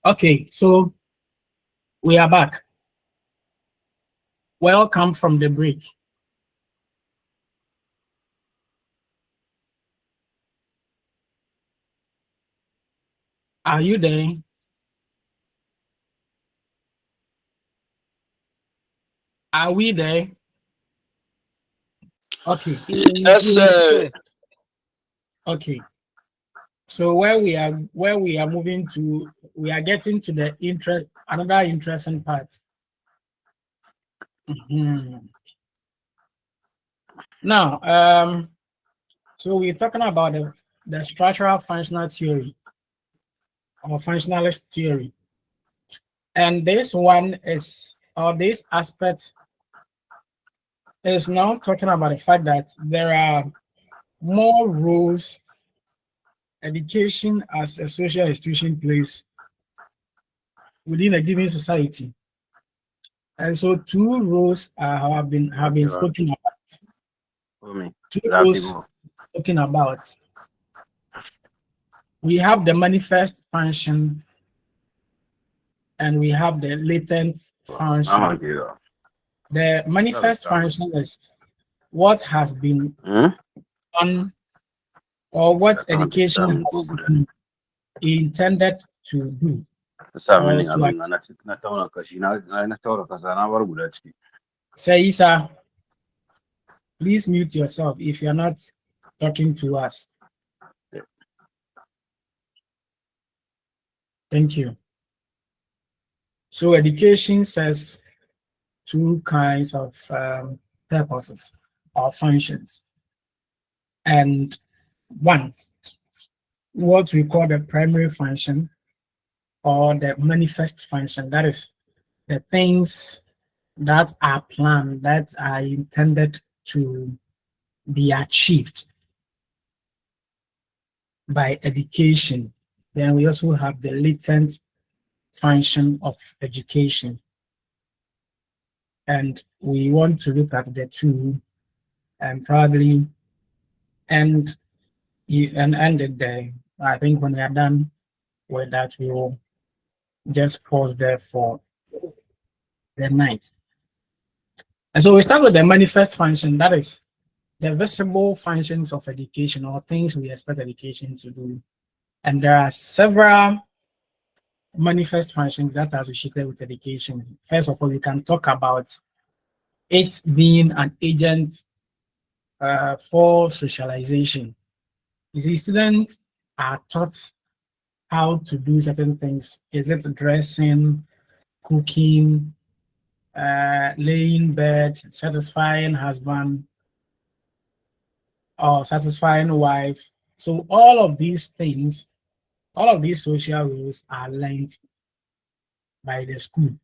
Okay, so we are back. Welcome from the break. Are you there? Are we there? Okay. Yes, sir. Okay. So where we are moving to, we are getting to the another interesting part. Now, so we're talking about the structural functional theory or functionalist theory. And this one is, or this aspect is now talking about the fact that there are more roles education as a social institution plays within a given society. And so two roles have been spoken about. Two roles spoken about. We have the manifest function and we have the latent function. The manifest function is what has been done or what education has been intended to do. Say, Isa, please mute yourself if you're not talking to us. Thank you. So education says two kinds of purposes or functions. And one, what we call the primary function or the manifest function, that is the things that are planned, that are intended to be achieved by education. Then we also have the latent function of education. And we want to look at the two and probably end it there. I think when we are done with that, we will just pause there for the night. And so we start with the manifest function, that is the visible functions of education or things we expect education to do. And there are several manifest functions that are associated with education. First of all, we can talk about it being an agent for socialization. You see, students are taught how to do certain things. Is it dressing, cooking, laying bed, satisfying husband, or satisfying wife? So all of these things, all of these social rules are learned by the school.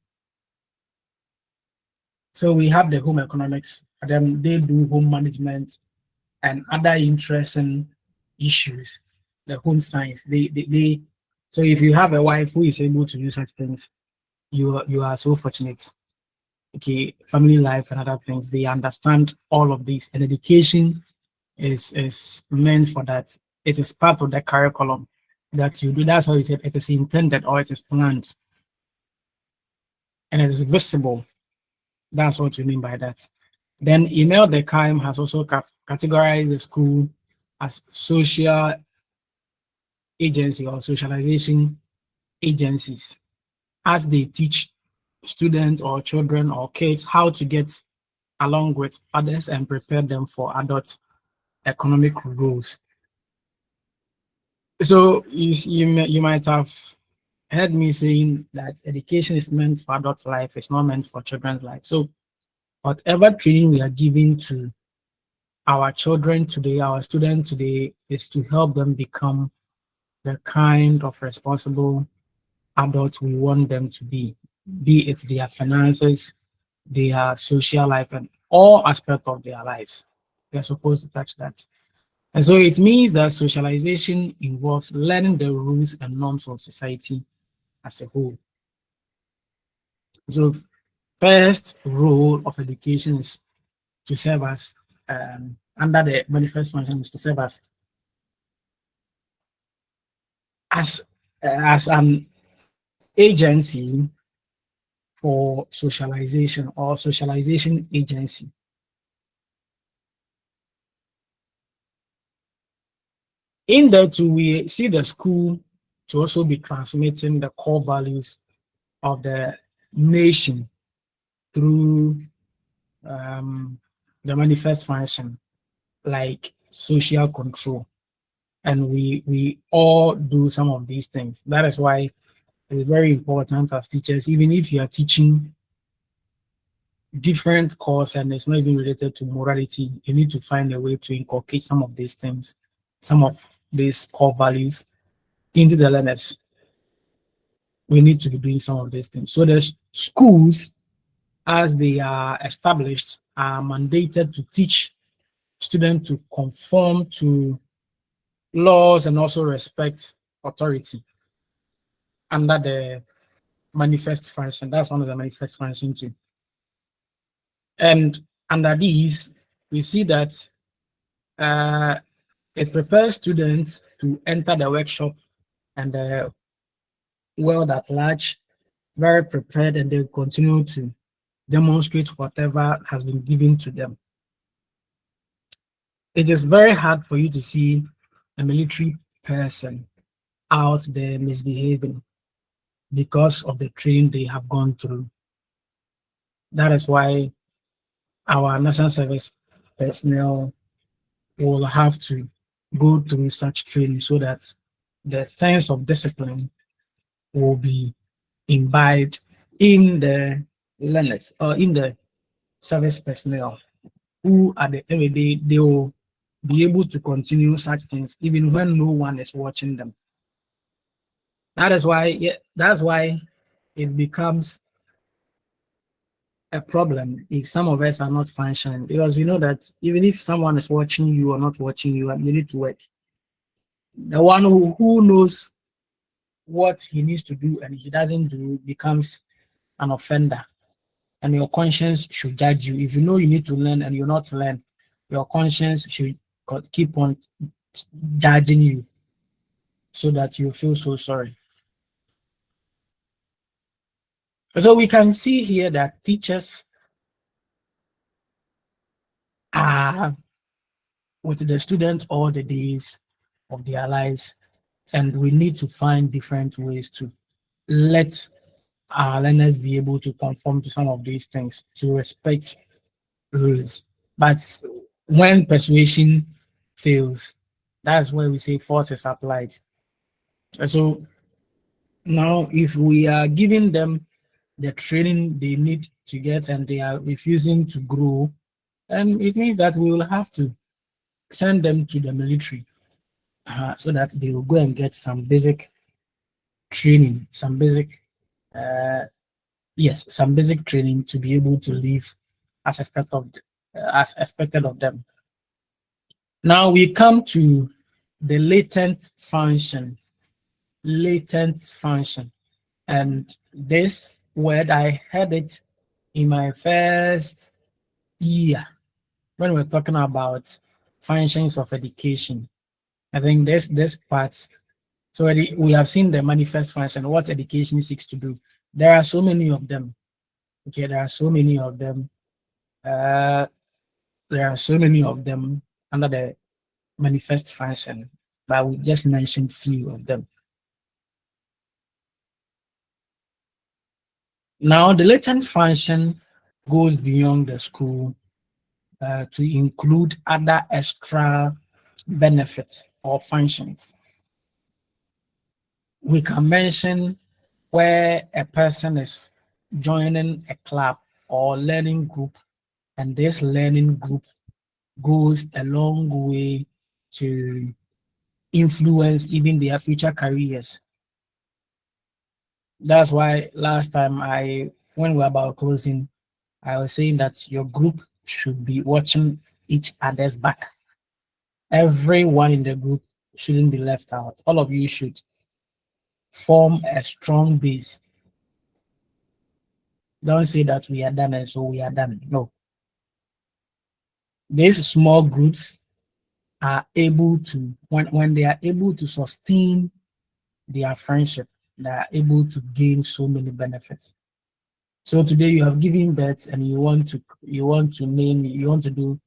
So we have the home economics, and then they do home management and other interesting issues, the home science. So if you have a wife who is able to do such things, you are so fortunate. Okay, family life and other things, they understand all of this, and education is meant for that. It is part of the curriculum that you do. That's why you said it is intended or it is planned, and it is visible. That's what you mean by that. Then Emil Durkheim has also categorized the school as social agency or socialization agencies, as they teach students or children or kids how to get along with others and prepare them for adult economic roles. So you might have heard me saying that education is meant for adult life, it's not meant for children's life. So whatever training we are giving to our children today, our students today, is to help them become the kind of responsible adults we want them to be it their finances, their social life, and all aspects of their lives. They're supposed to touch that. And so it means that socialization involves learning the rules and norms of society as a whole. So first role of education is to serve as, under the manifest function, is to serve as an agency for socialization or socialization agency. In that too, we see the school to also be transmitting the core values of the nation through the manifest function, like social control. And we all do some of these things. That is why it's very important as teachers, even if you are teaching different course and it's not even related to morality, you need to find a way to inculcate some of these things, some of these core values into the learners. We need to be doing some of these things. So the schools, as they are established, are mandated to teach students to conform to laws and also respect authority under the manifest function. That's one of the manifest functions too. And under these, we see that it prepares students to enter the workshop and the world at large very prepared, and they continue to demonstrate whatever has been given to them. It is very hard for you to see a military person out there misbehaving because of the training they have gone through. That is why our national service personnel will have to go through such training so that the sense of discipline will be imbibed in the learners or in the service personnel, who at the end of the day, they will be able to continue such things even when no one is watching them. That is why, yeah, that's why it becomes a problem if some of us are not functioning, because we know that even if someone is watching you or not watching you, you need to work. The one who knows what he needs to do and he doesn't do becomes an offender, and your conscience should judge you. If you know you need to learn and you're not learn, your conscience should keep on judging you so that you feel so sorry. So we can see here that teachers are with the students all the days of their lives, and we need to find different ways to let our learners be able to conform to some of these things, to respect rules. But when persuasion fails, that's where we say force is applied. And so now, if we are giving them the training they need to get and they are refusing to grow, then it means that we will have to send them to the military so that they will go and get some basic training, some basic, some basic training to be able to live as expected of them. Now we come to the latent function. Latent function. And this word, I heard it in my first year when we're talking about functions of education. I think this part, so we have seen the manifest function, what education seeks to do. There are so many of them. Okay, there are so many of them. There are so many of them under the manifest function, but we just mentioned few of them. Now, the latent function goes beyond the school to include other extra benefits or functions. We can mention where a person is joining a club or learning group And this learning group goes a long way to influence even their future careers. That's why last time when we were about closing, I was saying that your group should be watching each other's back. Everyone in the group shouldn't be left out. All of you should form a strong base. Don't say that we are done and so we are done. No. These small groups are able to, when they are able to sustain their friendship, they are able to gain so many benefits. So today you have given birth and you want to do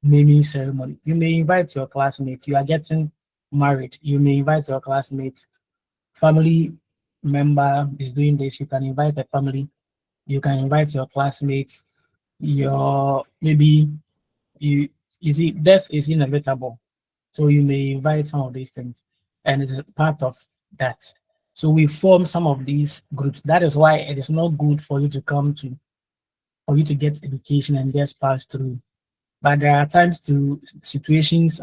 naming ceremony. You may invite your classmates. You are getting married. You may invite your classmates. Family member is doing this. You can invite a family. You can invite your classmates. Maybe you see death is inevitable. So you may invite some of these things, and it is part of that. So we form some of these groups. That is why it is not good for you to get education and just pass through. But there are times to situations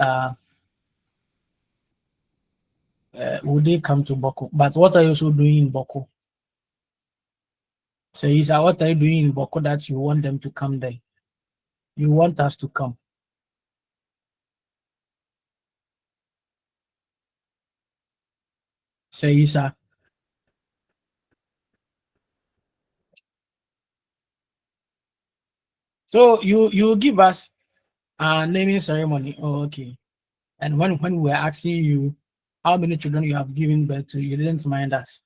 would they come to Boko? But what are you also doing in Boko? So Isa, what are you doing in Boko that you want them to come there? You want us to come. Say Isa. So you give us a naming ceremony. Oh, okay. And when we were asking you how many children you have given birth to, you didn't mind us.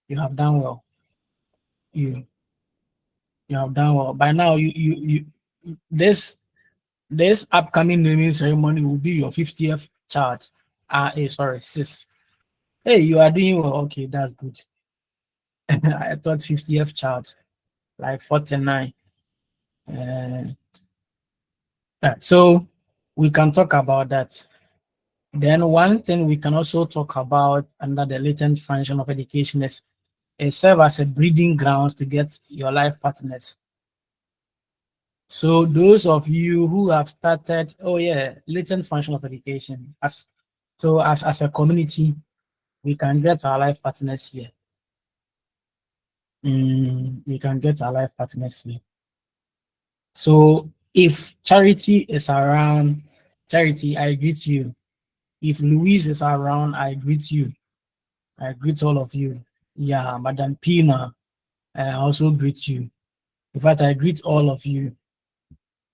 You have done well. You have done well. By now, you this upcoming naming ceremony will be your 50th child. Sorry, sis. Hey, you are doing well. Okay, that's good. I thought 50th child, like 49. So we can talk about that. Then one thing we can also talk about under the latent function of education is it serves as a breeding grounds to get your life partners. So those of you who have started, latent function of education, as a community, we can get our life partners here. We can get our life partners here. So if Charity is around, Charity, I greet you. If Louise is around, I greet you. I greet all of you. Yeah, Madam Pina, I also greet you. In fact, I greet all of you.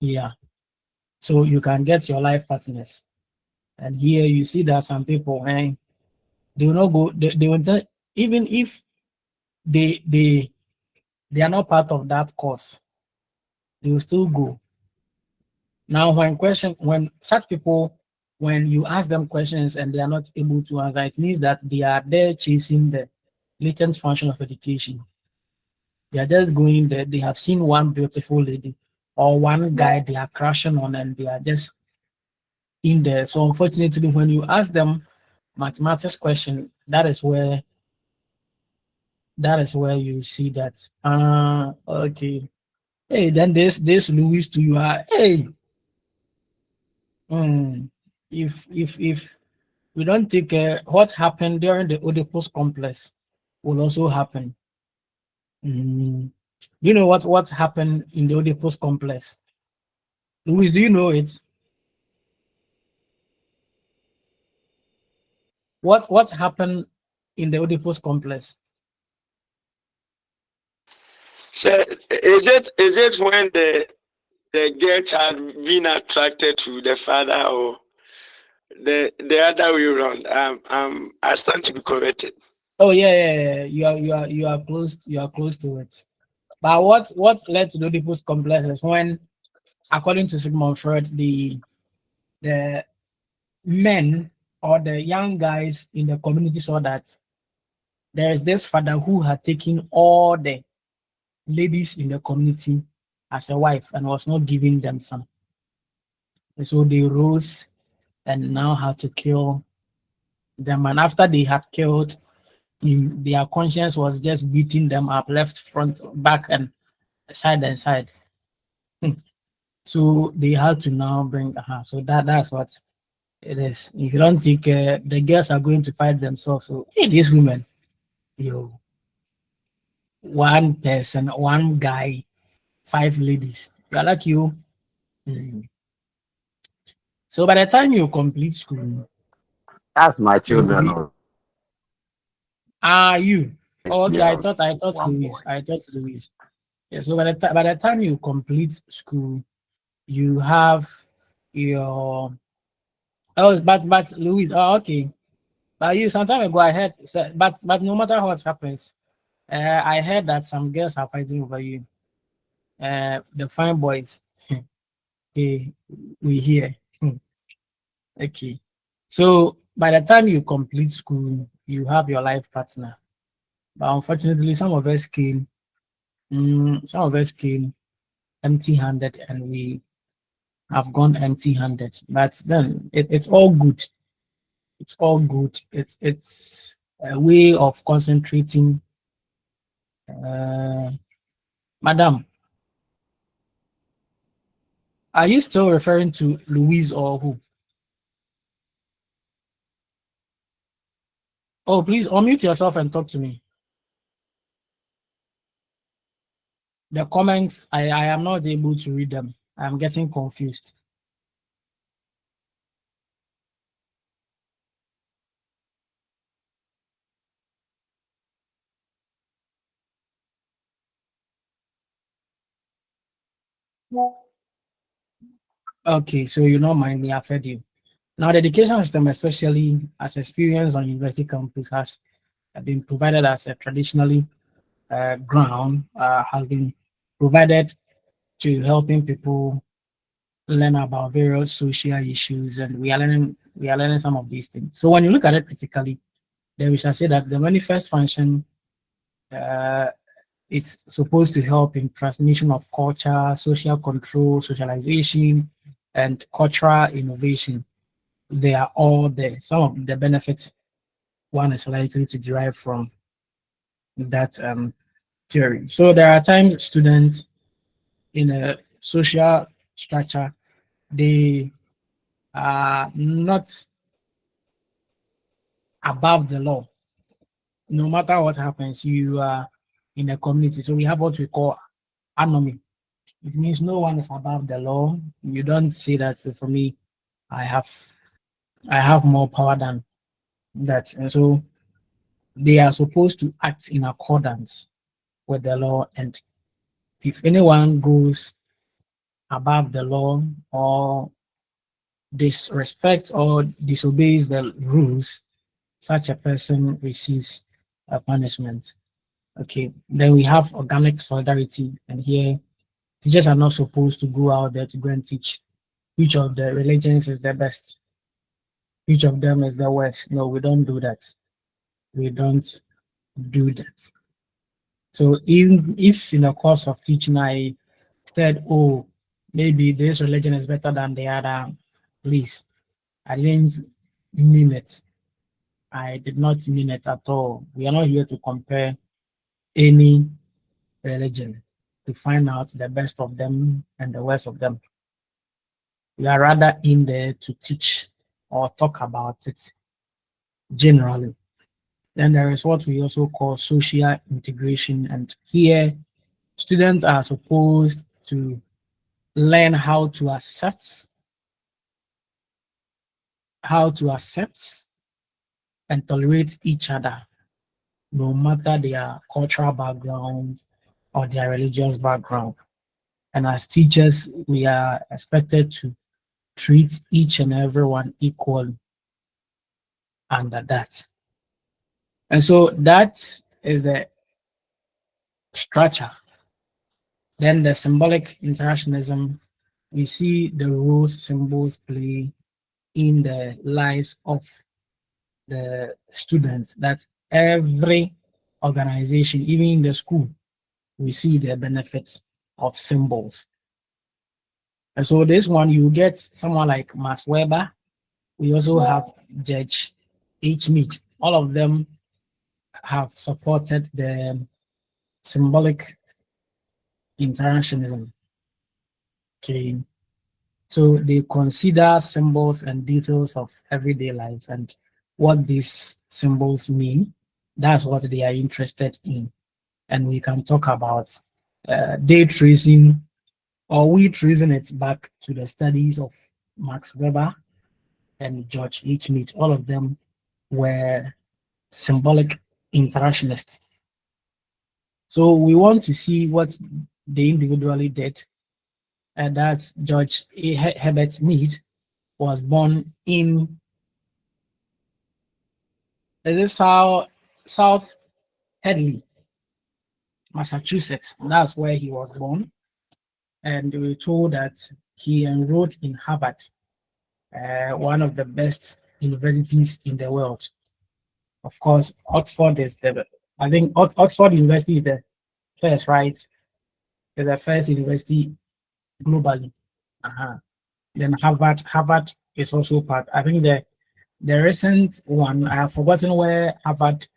Yeah. So you can get your life partners. And here you see that some people, they will not go, they will tell, even if they are not part of that course, they will still go. Now, when such people, when you ask them questions and they are not able to answer, it means that they are there chasing the latent function of education. They are just going there. They have seen one beautiful lady or one guy they are crushing on, and they are just in there. So unfortunately, when you ask them mathematics question, that is where you see that. Okay. Hey, then this Louis to you are hey. If we don't take care, what happened during the Oedipus complex will also happen. You know what happened in the Oedipus complex? Louis, do you know it? What happened in the Oedipus complex? So is it when the girl child being attracted to the father, or the other way around? I stand to be corrected. Oh yeah. You are close to it. But what led to the Oedipus complex is when, according to Sigmund Freud, the men or the young guys in the community saw that there is this father who had taken all the ladies in the community as a wife and was not giving them some. And so they rose and now had to kill them. And after they had killed him, their conscience was just beating them up, left, front, back, and side and side. So they had to now bring her. So that's what it is. If you don't take care, the girls are going to fight themselves. So these women, you one person, one guy, 5 ladies. You are like you. Mm. So by the time you complete school, That's my you will children. be you. Oh, okay, Yeah, I thought one boy. Louis. I thought Louis. Yeah, so by the time you complete school, you have your but Louis, oh okay. But you some time ago I heard but no matter what happens, I heard that some girls are fighting over you. The fine boys. Okay, we hear. Okay. So by the time you complete school, you have your life partner. But unfortunately, some of us came empty-handed, and we have gone empty-handed. But then it's all good. It's all good. It's a way of concentrating. Madam, are you still referring to Louise or who? Oh, please unmute yourself and talk to me. The comments, I am not able to read them. I'm getting confused. Okay, so you don't mind me, I've heard you. Now, the education system, especially as experience on university campus, has been provided as a traditionally ground, has been provided to helping people learn about various social issues, and we are learning some of these things. So when you look at it critically, then we shall say that the manifest function uh, it's supposed to help in transmission of culture, social control, socialization, and cultural innovation. They are all there. Some of the benefits one is likely to derive from that theory. So there are times students in a social structure, they are not above the law. No matter what happens, you are in a community. So we have what we call anomy. It means no one is above the law. You don't say that, "So for me, I have I have more power than that." And so they are supposed to act in accordance with the law. And if anyone goes above the law or disrespect or disobeys the rules, such a person receives a punishment. Okay, then we have organic solidarity, and here teachers are not supposed to go out there to go and teach which of the religions is the best, which of them is the worst. No, we don't do that. We don't do that. So even if in the course of teaching I said, oh, maybe this religion is better than the other, please, I didn't mean it. I did not mean it at all. We are not here to compare any religion to find out the best of them and the worst of them. We are rather in there to teach or talk about it generally. Then there is what we also call social integration. And here, students are supposed to learn how to accept and tolerate each other, no matter their cultural background or their religious background. And as teachers, we are expected to treat each and everyone equally under that. And so that is the structure. Then the symbolic interactionism, we see the roles symbols play in the lives of the students. That every organization, even in the school, we see the benefits of symbols. And so this one, you get someone like Max Weber. We also have Judge H. Mead. All of them have supported the symbolic interactionism. Okay. So they consider symbols and details of everyday life and what these symbols mean. That's what they are interested in. And we can talk about day tracing, or we tracing it back to the studies of Max Weber and George H. Mead. All of them were symbolic interactionists. So we want to see what they individually did. And that's George Herbert Mead was born in South Hadley, Massachusetts. That's where he was born. And we were told that he enrolled in Harvard, one of the best universities in the world. Of course, Oxford is I think Oxford University is the first, right? It's the first university globally. Then Harvard is also part. I think the recent one, I have forgotten where Harvard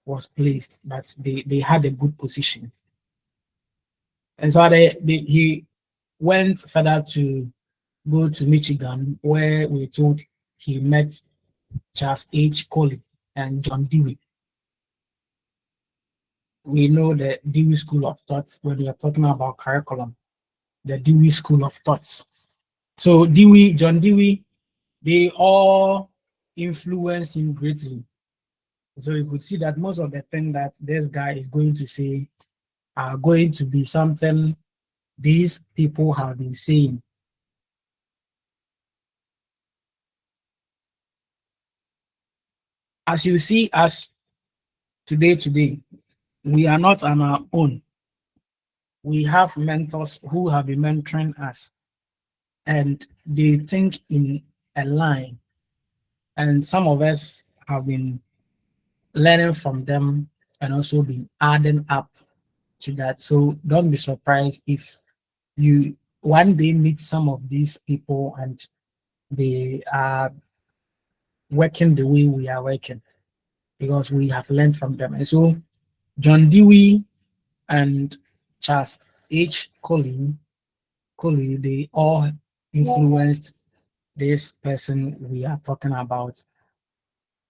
was placed, but they had a good position. And so he went further to go to Michigan, where we told he met Charles H. Coley and John Dewey. We know the Dewey School of Thought when we are talking about curriculum, the Dewey School of Thoughts. So John Dewey, they all influenced him greatly. So you could see that most of the things that this guy is going to say are going to be something these people have been saying. As you see us today, we are not on our own. We have mentors who have been mentoring us, and they think in a line. And some of us have been learning from them and also been adding up to that. So don't be surprised if you one day meet some of these people and they are working the way we are working, because we have learned from them. And so John Dewey and Charles H. Coley, they all influenced this person we are talking about.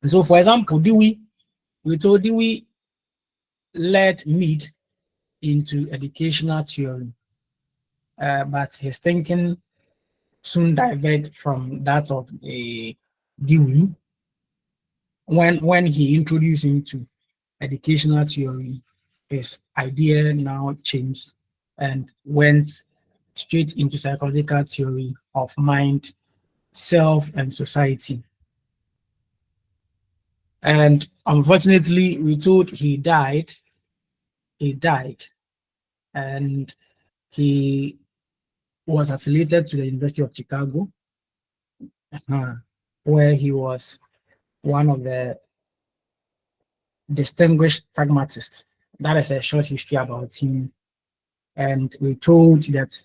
And so, for example, we told Dewey led Mead into educational theory, but his thinking soon diverged from that of Dewey. When he introduced him to educational theory, his idea now changed and went straight into psychological theory of mind, self, and society. And unfortunately, we told he died, and he was affiliated to the University of Chicago, where he was one of the distinguished pragmatists. That is a short history about him. And we told that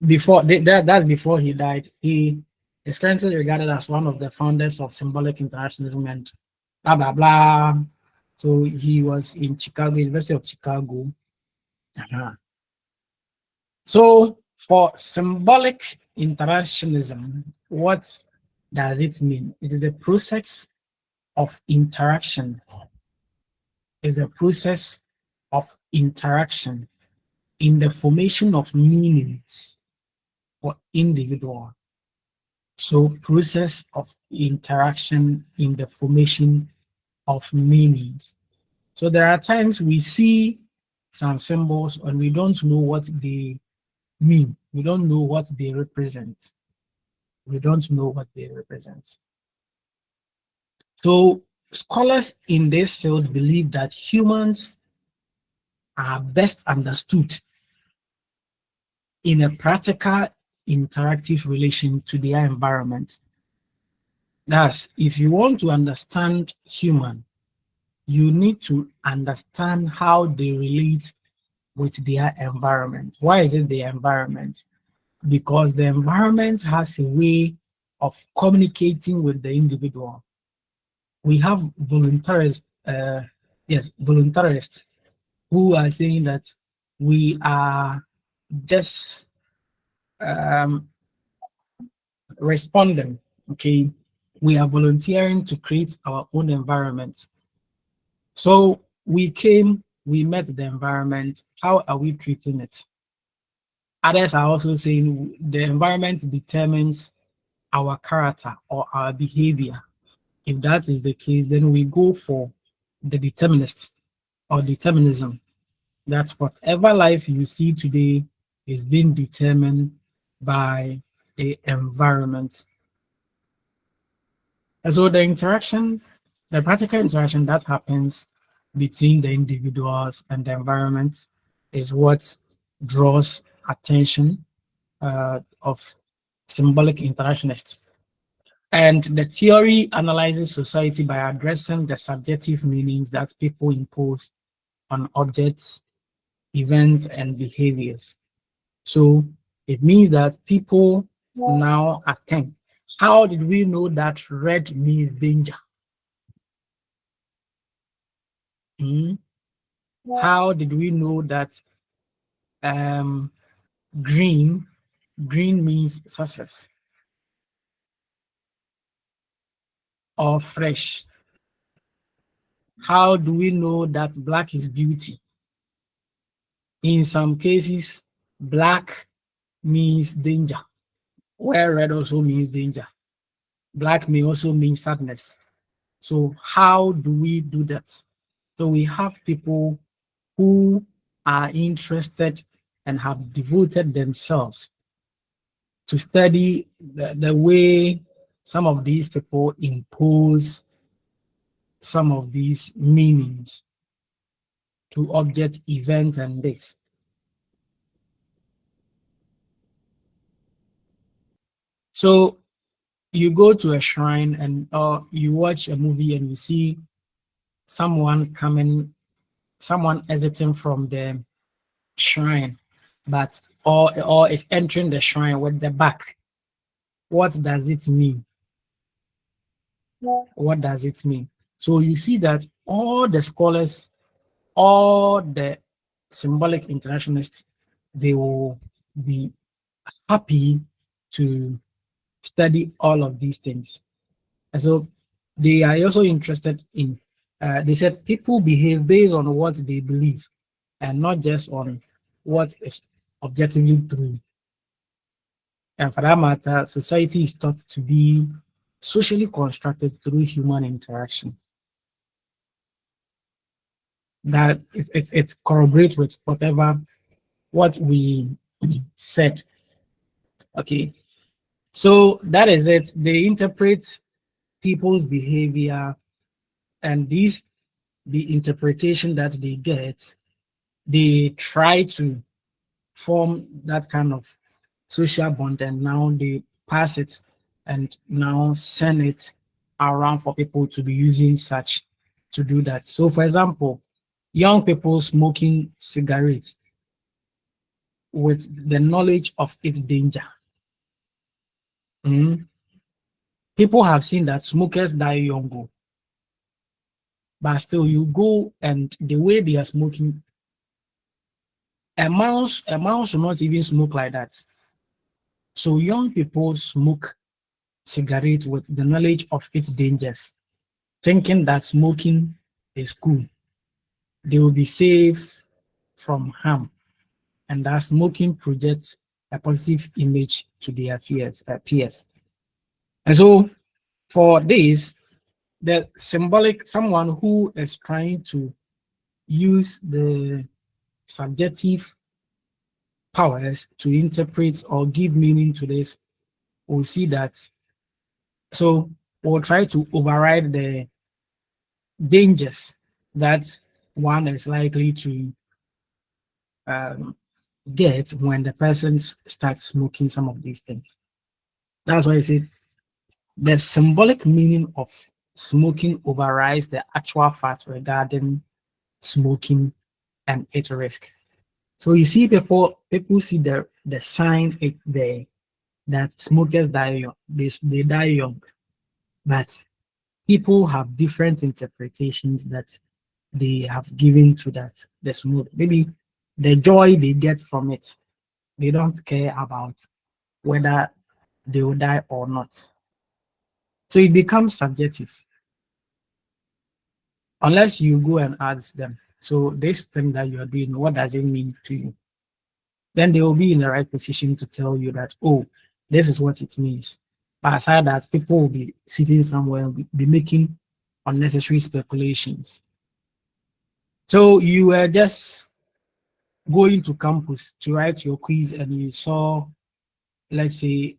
that's before he died. He is currently regarded as one of the founders of symbolic internationalism and blah blah blah. So he was in Chicago, University of Chicago. So for symbolic interactionism, what does it mean? It is a process of interaction. It's a process of interaction in the formation of meanings for individual. So process of interaction in the formation of meanings. So there are times we see some symbols and we don't know what they mean. We don't know what they represent. We don't know what they represent. So scholars in this field believe that humans are best understood in a practical, interactive relation to their environment. Thus, if you want to understand human, you need to understand how they relate with their environment. Why is it the environment? Because the environment has a way of communicating with the individual. We have voluntarists who are saying that we are just responding. Okay, we are volunteering to create our own environment. So we came, we met the environment. How are we treating it? Others are also saying the environment determines our character or our behavior. If that is the case, then we go for the determinist or determinism. That whatever life you see today is being determined by the environment. And so the interaction, the practical interaction that happens between the individuals and the environment is what draws attention of symbolic interactionists. And the theory analyzes society by addressing the subjective meanings that people impose on objects, events, and behaviors. So it means that people now attempt. How did we know that red means danger? How did we know that green means success or fresh? How do we know that black is beauty? In some cases, black means danger, where red also means danger. Black may also mean sadness. So how do we do that? So we have people who are interested and have devoted themselves to study the way some of these people impose some of these meanings to object, event, and this. So you go to a shrine and or you watch a movie and you see someone exiting from the shrine, but or is entering the shrine with the back. What does it mean? What does it mean? So you see that all the scholars, all the symbolic internationalists, they will be happy to study all of these things. And so they are also interested in, they said people behave based on what they believe and not just on what is objectively true. And for that matter, society is thought to be socially constructed through human interaction. That it corroborates with what we said. Okay, so that is it. They interpret people's behavior, and the interpretation that they get, they try to form that kind of social bond, and now they pass it and now send it around for people to be using such to do that. So for example, young people smoking cigarettes with the knowledge of its danger. People have seen that smokers die young, but still you go and the way they are smoking, a mouse will not even smoke like that. So young people smoke cigarettes with the knowledge of its dangers, thinking that smoking is cool. They will be safe from harm, and that smoking projects a positive image to their peers. And so for this, the symbolic, someone who is trying to use the subjective powers to interpret or give meaning to this will see that. So we'll try to override the dangers that one is likely to get when the person starts smoking some of these things. That's why I say the symbolic meaning of smoking overrides the actual fact regarding smoking and its risk. So you see people see the sign there that smokers die young, they die young, but people have different interpretations that they have given to that the smoke. Maybe the joy they get from it. They don't care about whether they will die or not. So it becomes subjective unless you go and ask them. So this thing that you are doing, what does it mean to you? Then they will be in the right position to tell you that, oh, this is what it means. But aside that, people will be sitting somewhere and be making unnecessary speculations. So you were just going to campus to write your quiz and you saw, let's say,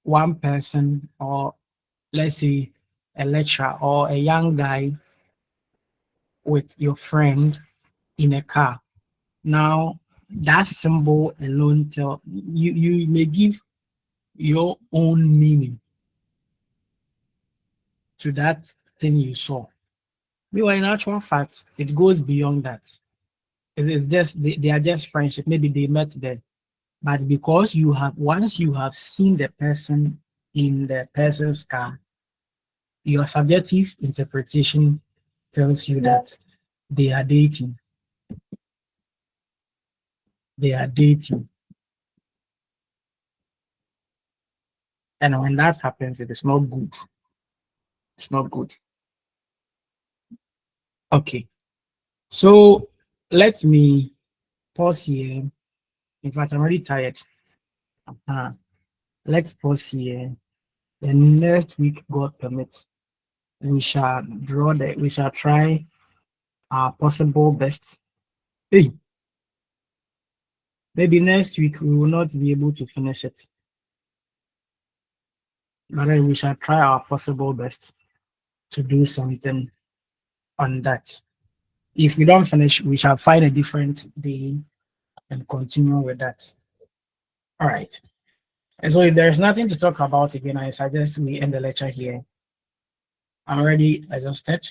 one person, or let's say a lecturer or a young guy with your friend in a car. Now that symbol alone tell you may give your own meaning to that thing you saw. Meanwhile, in actual fact, it goes beyond that. It's just they are just friendship. Maybe they met there, but because you have once you have seen the person in the person's car, your subjective interpretation tells you that they are dating. They are dating. And when that happens, it is not good. It's not good. Okay. So let me pause here. In fact, I'm already tired. Let's pause here. The next week, God permits, we shall we shall try our possible best. Hey, maybe next week we will not be able to finish it. But then we shall try our possible best to do something on that. If we don't finish, we shall find a different day and continue with that. All right. And so if there's nothing to talk about again, I suggest we end the lecture here. I'm already exhausted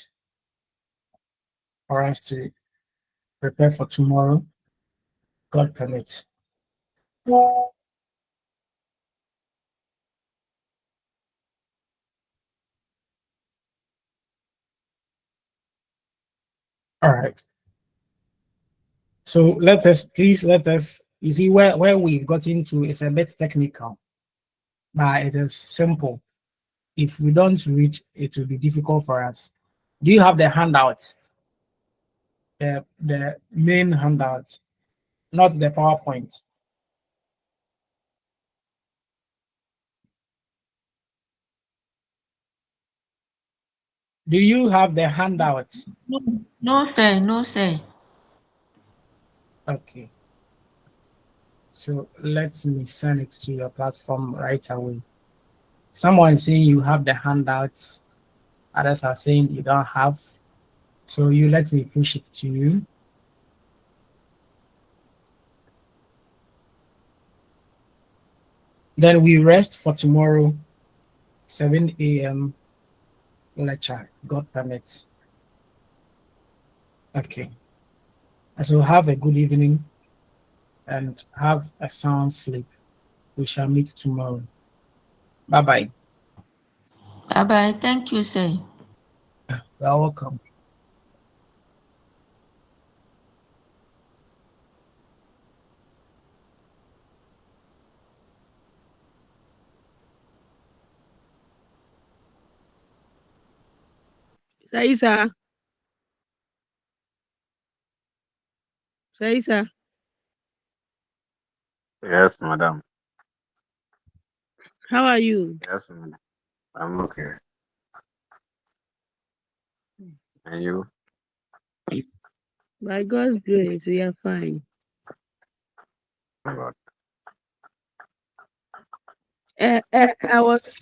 for us to prepare for tomorrow. God permits. All right. So please let us, you see where we've got into is a bit technical, but it is simple. If we don't read, it will be difficult for us. Do you have the handout? The main handout, not the PowerPoint. Do you have the handout? No, sir. No, sir. Okay. So let me send it to your platform right away. Someone is saying you have the handouts. Others are saying you don't have. So you let me push it to you. Then we rest for tomorrow, 7 a.m. lecture, God permits. Okay. So have a good evening and have a sound sleep. We shall meet tomorrow. Bye-bye. Bye-bye. Thank you, sir. You're welcome. Saisa. Saisa. Yes, madam. How are you? Yes, madam. I'm okay. And you? By God's grace, we are fine. God. I was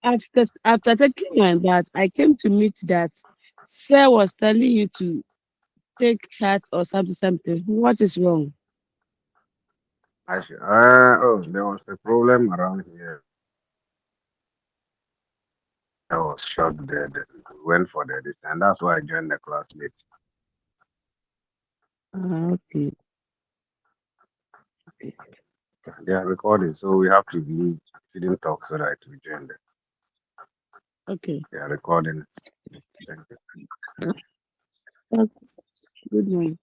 after taking my bath, I came to meet that Sir was telling you to take chat or something. What is wrong? Oh, there was a problem around here. I was shocked there. Went for this, and that's why I joined the class late. Okay. They are recording, so we have to leave. We didn't talk so that we joined them. Okay. They are recording. Thank you. Good night.